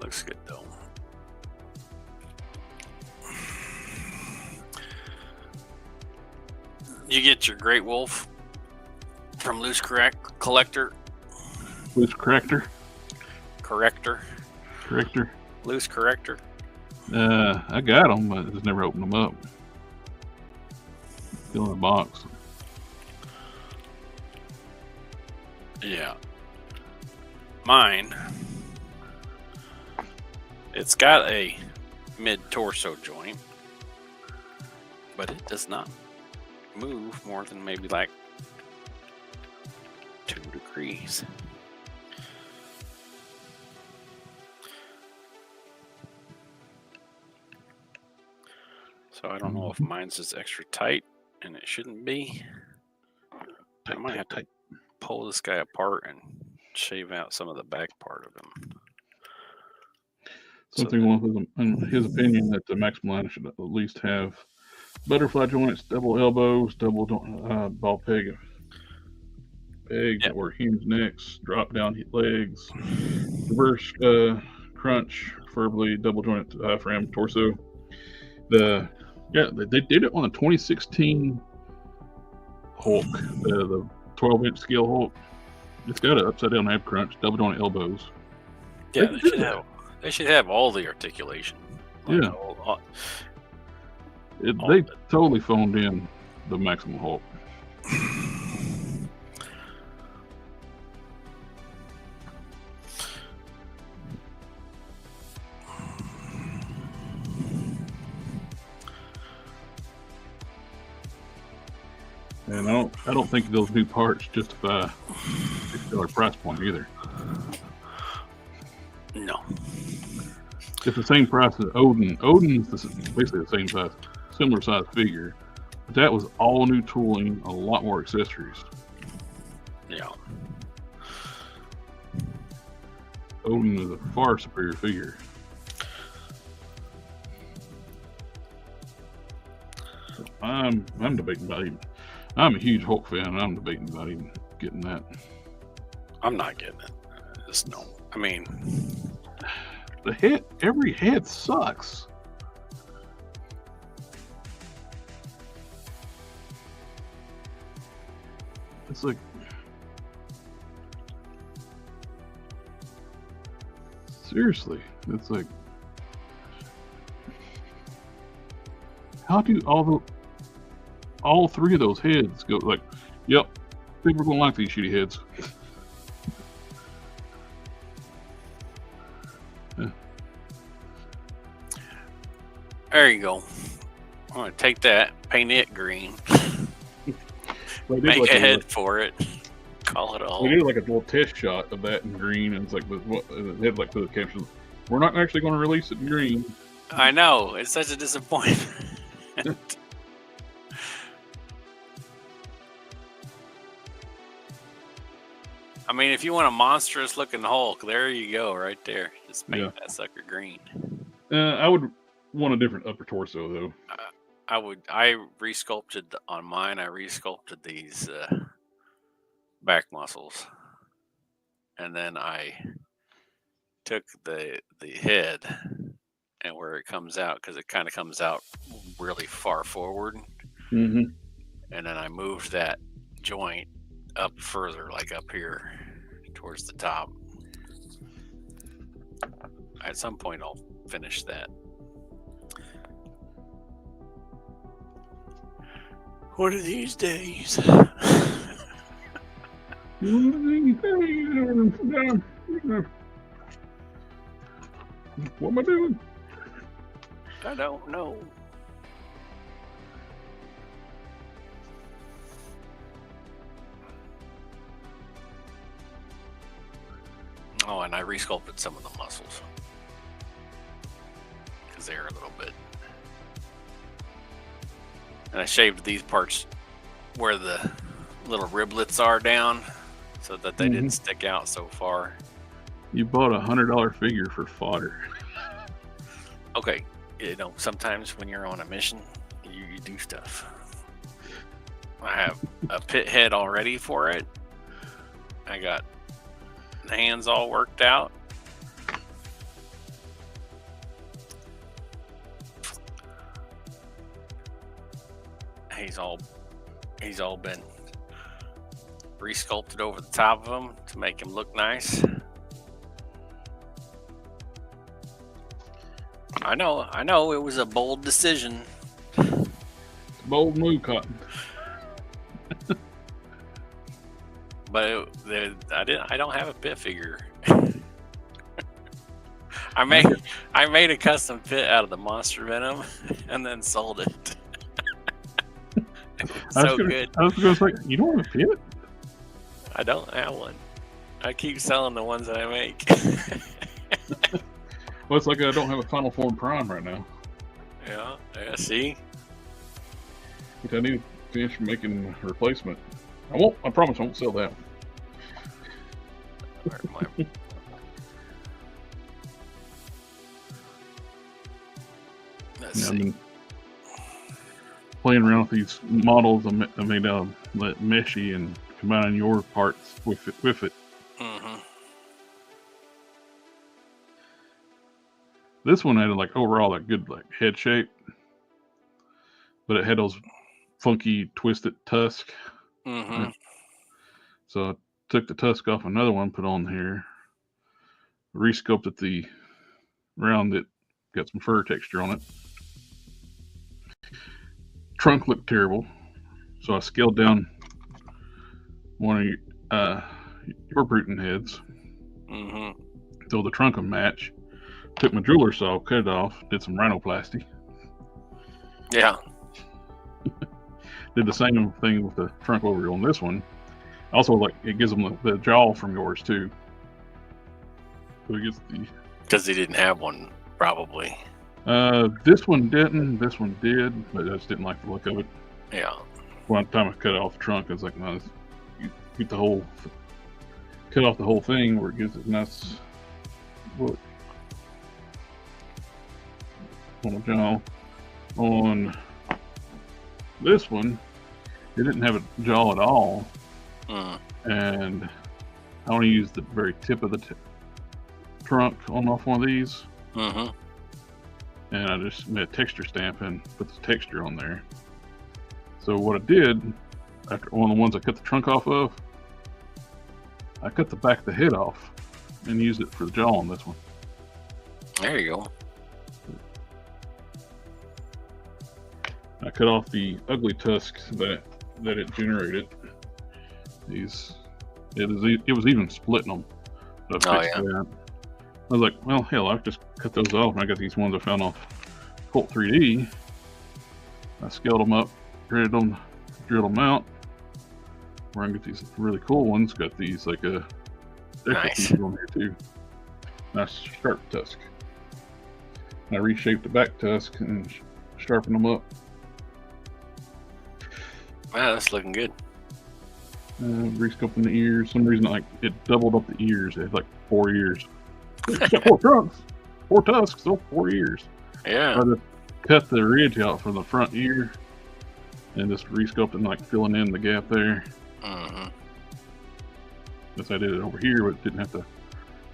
Looks good though. You get your Great Wolf from Loose Collector. Loose Corrector? Corrector. Loose Corrector. I got them, but I just never opened them up. Still in the box. Yeah. Mine. It's got a mid-torso joint, but it does not move more than maybe like 2 degrees. So I don't know if mine's just extra tight and it shouldn't be. I might have to pull this guy apart and shave out some of the back part of him. Something in his opinion that the Maximilian should at least have butterfly joints, double elbows, double ball peg, or hinge necks, drop down legs, reverse crunch, preferably double joint diaphragm torso. They did it on the 2016 Hulk, the 12-inch scale Hulk. It's got an upside down ab crunch, double joint elbows. Yeah, they should have all the articulation. Yeah. All They totally phoned in the Maximum Hulk. And I don't think those new parts justify $6 price point either. No. It's the same price as Odin. Odin is basically the same size, similar size figure. But that was all new tooling, a lot more accessories. Yeah. Odin is a far superior figure. I'm debating about even. I'm a huge Hulk fan, and I'm debating about even getting that. I'm not getting it. Just no. I mean, the head, every head sucks. It's like, seriously, it's like, how do all three of those heads go like, yep, people are gonna like these shitty heads. there you go. I'm gonna take that, paint it green, make like a head for it, call it all. We did like a little test shot of that in green, and it's like, what the head like to the caption. We're not actually going to release it in green. I know, it's such a disappointment. I mean, if you want a monstrous looking Hulk, there you go, right there. Just paint that sucker green. I would want a different upper torso though. I resculpted on mine. I resculpted these back muscles, and then I took the head and where it comes out, because it kind of comes out really far forward, mm-hmm. And then I moved that joint up further, like up here towards the top. At some point I'll finish that. One of these days. What am I doing? I don't know. Oh, and I resculpted some of the muscles because they're a little bit. And I shaved these parts where the little riblets are down so that they didn't stick out so far. You bought $100 figure for fodder. Okay, you know, sometimes when you're on a mission, you do stuff. I have a pit head all ready for it. I got the hands all worked out. He's all been resculpted over the top of him to make him look nice. I know it was a bold decision. Bold move, Cotton. But I don't have a pit figure. I made a custom pit out of the monster venom and then sold it. Good. I was going to say, you don't have a pit? I don't have one. I keep selling the ones that I make. Well, it's like I don't have a Final Form Prime right now. Yeah, see? But I need to finish making a replacement. I promise I won't sell that one. Let's see. Playing around with these models I made out of meshy and combining your parts with it. Mm-hmm. This one had like overall a good like head shape, but it had those funky twisted tusk. Mm-hmm. So I took the tusk off another one, put on here, resculpted the round that got some fur texture on it. Trunk looked terrible, so I scaled down one of your Bruton heads, so the trunk would match. Took my jeweler saw, cut it off, did some rhinoplasty. Yeah. Did the same thing with the trunk over on this one. Also, like, it gives them the jaw from yours too. So it gets the. Because he didn't have one, probably. This one didn't. This one did, but I just didn't like the look of it. Yeah. One time I cut off the trunk, I was like, no, you get the whole, cut off the whole thing where it gives it a nice look. On the jaw. On this one, it didn't have a jaw at all. And I only used the very tip of the trunk on off one of these. And I just made a texture stamp and put the texture on there. So what I did, after one of the ones I cut the trunk off of, I cut the back of the head off and used it for the jaw on this one. There you go. I cut off the ugly tusks that it generated. It was even splitting them. So I fixed that. I was like, well, hell, I just cut those off. And I got these ones I found off Colt 3D. I scaled them up, threaded them, drilled them out. We're gonna get these really cool ones. Got these like a nice on here too. Nice sharp tusk. I reshaped the back tusk and sharpened them up. Wow, that's looking good. Resculpting the ears. Some reason like it doubled up the ears. It had like 4 ears. It's got 4 trunks, 4 tusks, so 4 ears. Yeah. I just cut the ridge out from the front ear and just resculpting, like filling in the gap there. Guess I did it over here, but didn't have to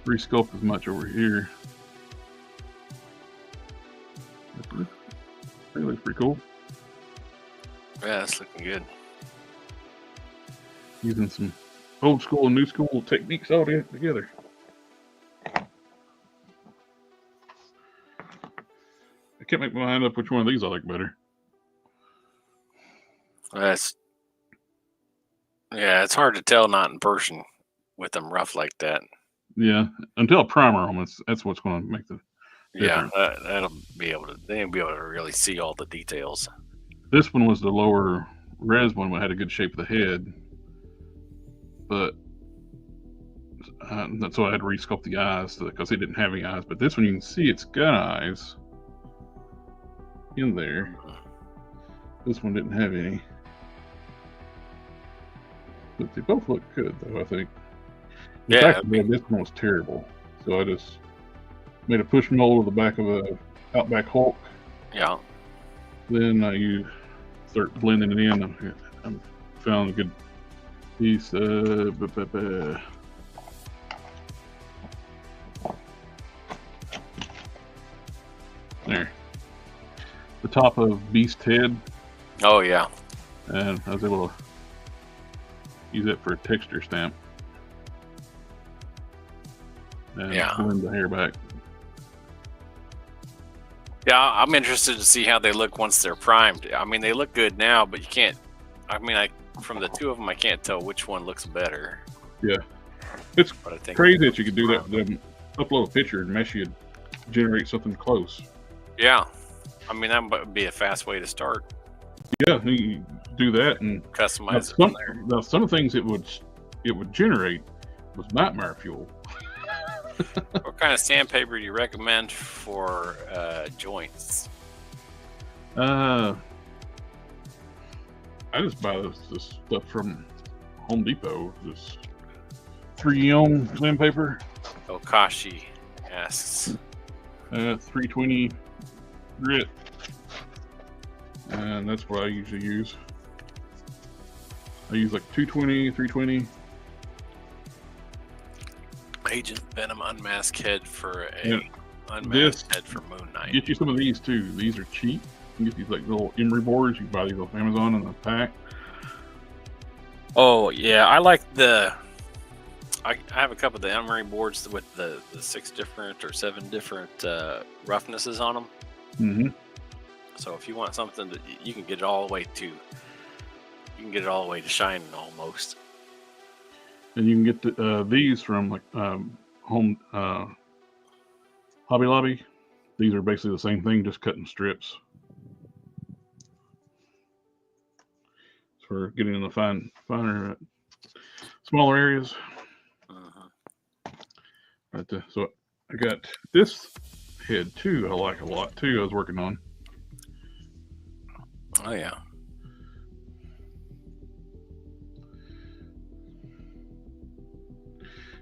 resculpt as much over here. That looks pretty cool. Yeah, that's looking good. Using some old school and new school techniques all together. I can't make my mind up which one of these I like better. It's hard to tell not in person with them rough like that. Yeah, until I primer them, that's what's going to make the difference. Yeah, they'll be able to really see all the details. This one was the lower res one, but had a good shape of the head. But that's why I had to resculpt the eyes because it didn't have any eyes. But this one, you can see it's got eyes in there. This one didn't have any. But they both look good, though, I think. In fact, this one was terrible. So I just made a push mold of the back of a Outback Hulk. Yeah. Then you start blending it in. I found a good piece. There. The top of Beast Head. Oh, yeah. And I was able to use it for a texture stamp. And blend the hair back. Yeah, I'm interested to see how they look once they're primed. I mean, they look good now, but you can't. I mean, from the two of them, I can't tell which one looks better. Yeah, it's crazy that you could do that. Upload a picture and mesh you generate something close. Yeah, I mean that would be a fast way to start. Yeah, you do that and customize it from there. Now, some of the things it would generate was nightmare fuel. What kind of sandpaper do you recommend for joints? I just buy this stuff from Home Depot. This 3-ohm sandpaper. Okashi asks. 320 grit. And that's what I usually use. I use like 220, 320. Agent Venom unmask head for head for Moon Knight. Get you some of these too. These are cheap. You can get these like little emery boards. You can buy these off Amazon in a pack. Oh yeah, I like I have a couple of the emery boards with the 6 different or 7 different roughnesses on them. So if you want something that you can get it all the way to, shining almost. And you can get these from like Home Hobby Lobby. These are basically the same thing, just cutting strips. For getting in the finer, smaller areas. But, so I got this head too. I like a lot too. I was working on. Oh yeah.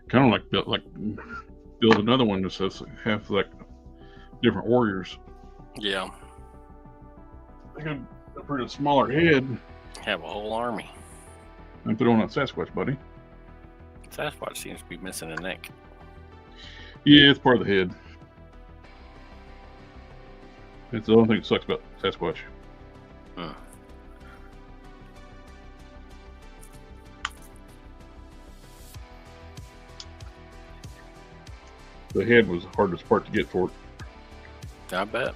Kind of like build another one that says have like different warriors. Yeah. I could put a smaller head. Have a whole army. And put on that Sasquatch, buddy. Sasquatch seems to be missing a neck. Yeah, it's part of the head. It's the only thing that sucks about Sasquatch. The head was the hardest part to get for it. I bet. I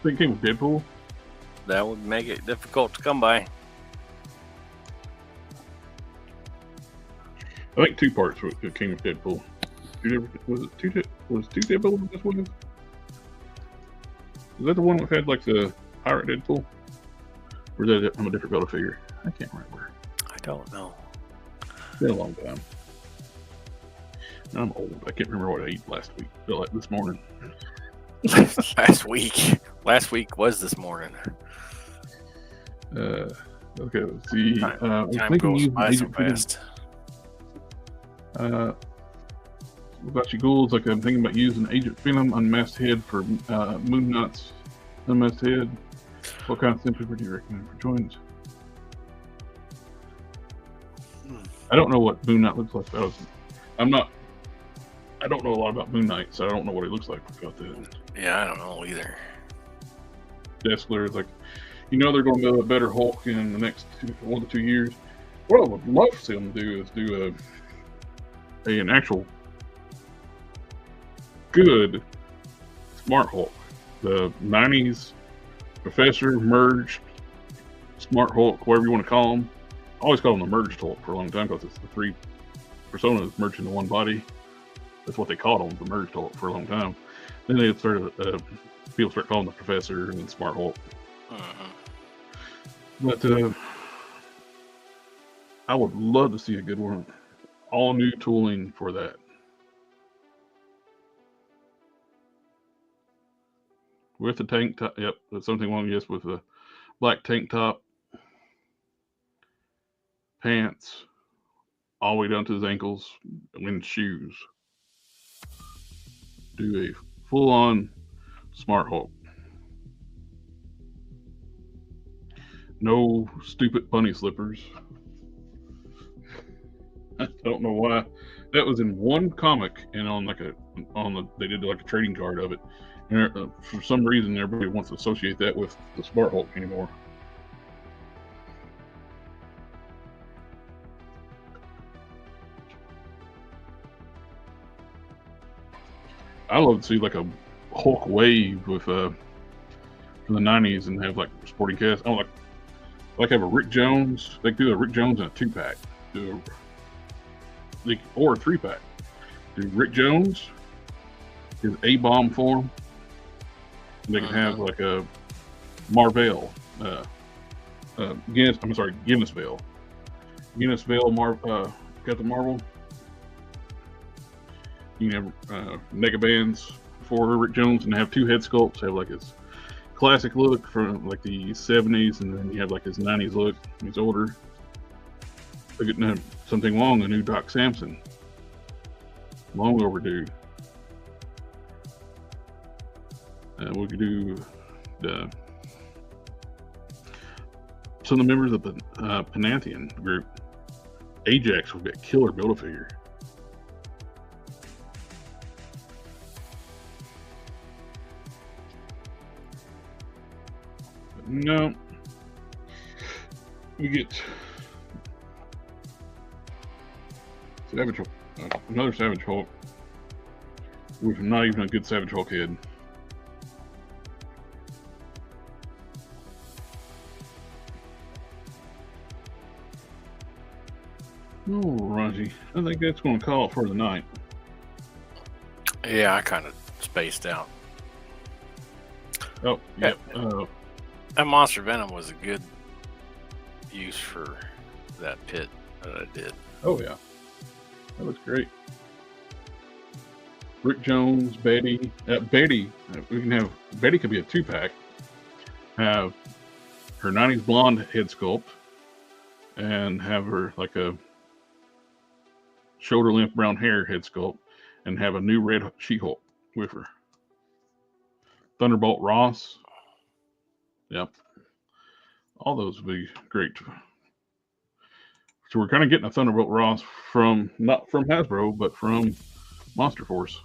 think it came with Deadpool. That would make it difficult to come by. I think 2 parts it came with Deadpool. Was two Deadpool in this one? Is that the one that had like the pirate Deadpool? Or is that from a different Build-A-Figure? I can't remember. I don't know. It's been a long time. I'm old. I can't remember what I ate last week. Like this morning. Last week was this morning. Okay, let's see. Time goes by so fast. What about you ghouls? Like I'm thinking about using Agent Phenom unmasked head for Moon Knight's unmasked head. What kind of sandpaper do you recommend for joints? I don't know what Moon Knight looks like. I don't know a lot about Moon Knight, so I don't know what he looks like about that. Yeah, I don't know either. Deskler is like, they're going to build a better Hulk in the next 1 to 2 years. What I would love to see them do is do an actual good Smart Hulk. The 90s Professor merged Smart Hulk, whatever you want to call him. I always call him the merged Hulk for a long time because it's the 3 personas merged into one body. That's what they called him, the merged Hulk, for a long time. Then they started, people start calling him the Professor and then Smart Hulk. But I would love to see a good one. All new tooling for that. With the tank top, yep, that's something wrong, yes, with the black tank top, pants, all the way down to his ankles, and shoes. Do a full-on Smart Hulk. No stupid bunny slippers. I don't know why. That was in one comic, and they did like a trading card of it. And for some reason, everybody wants to associate that with the Smart Hulk anymore. I love to see like a Hulk wave with from the 90s and have like sporting cast. I like have a Rick Jones. They do a Rick Jones in a 2-pack. Or a 3-pack. Do Rick Jones, his A-bomb form. They can have like a Marvel, Guinness Vale. Guinness Vale Captain Marvel. You can have Mega Bands for Rick Jones and have 2 head sculpts. Have like his classic look from like the 70s, and then you have like his 90s look when he's older. They're getting something long, a new Doc Samson. Long overdue. We could do some of the members of the Pantheon group. Ajax would be a killer Build-A-Figure. No. We get Savage Hulk, another Savage Hulk with not even a good Savage Hulk head. Oh, Raji, I think that's going to call it for the night. Yeah, I kind of spaced out. Oh, yep. That monster venom was a good use for that pit that I did. Oh, yeah. That looks great. Rick Jones, Betty. Betty, we can have, Betty could be a 2-pack. Have her 90s blonde head sculpt and have her like a shoulder length brown hair head sculpt and have a new red She-Hulk with her. Thunderbolt Ross. Yep. All those would be great. So we're kind of getting a Thunderbolt Ross from, not from Hasbro, but from Monster Force.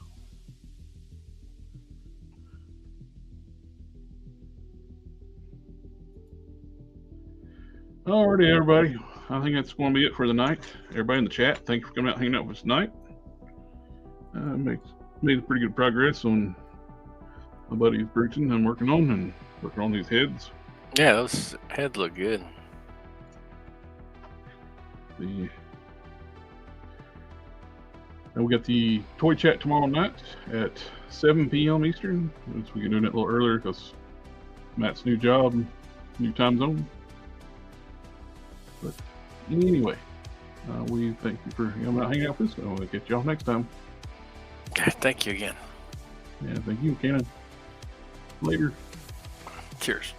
Alrighty, everybody. I think that's going to be it for the night. Everybody in the chat, thank you for coming out and hanging out with us tonight. Made pretty good progress on my buddy's Bruton I'm working on these heads. Yeah, those heads look good. And we got the toy chat tomorrow night at 7 p.m. Eastern. We can do it a little earlier because Matt's new job, new time zone. But anyway, we thank you for hanging out with us. We'll get y'all next time. Thank you again. Yeah, thank you, Cannon. Later. Cheers.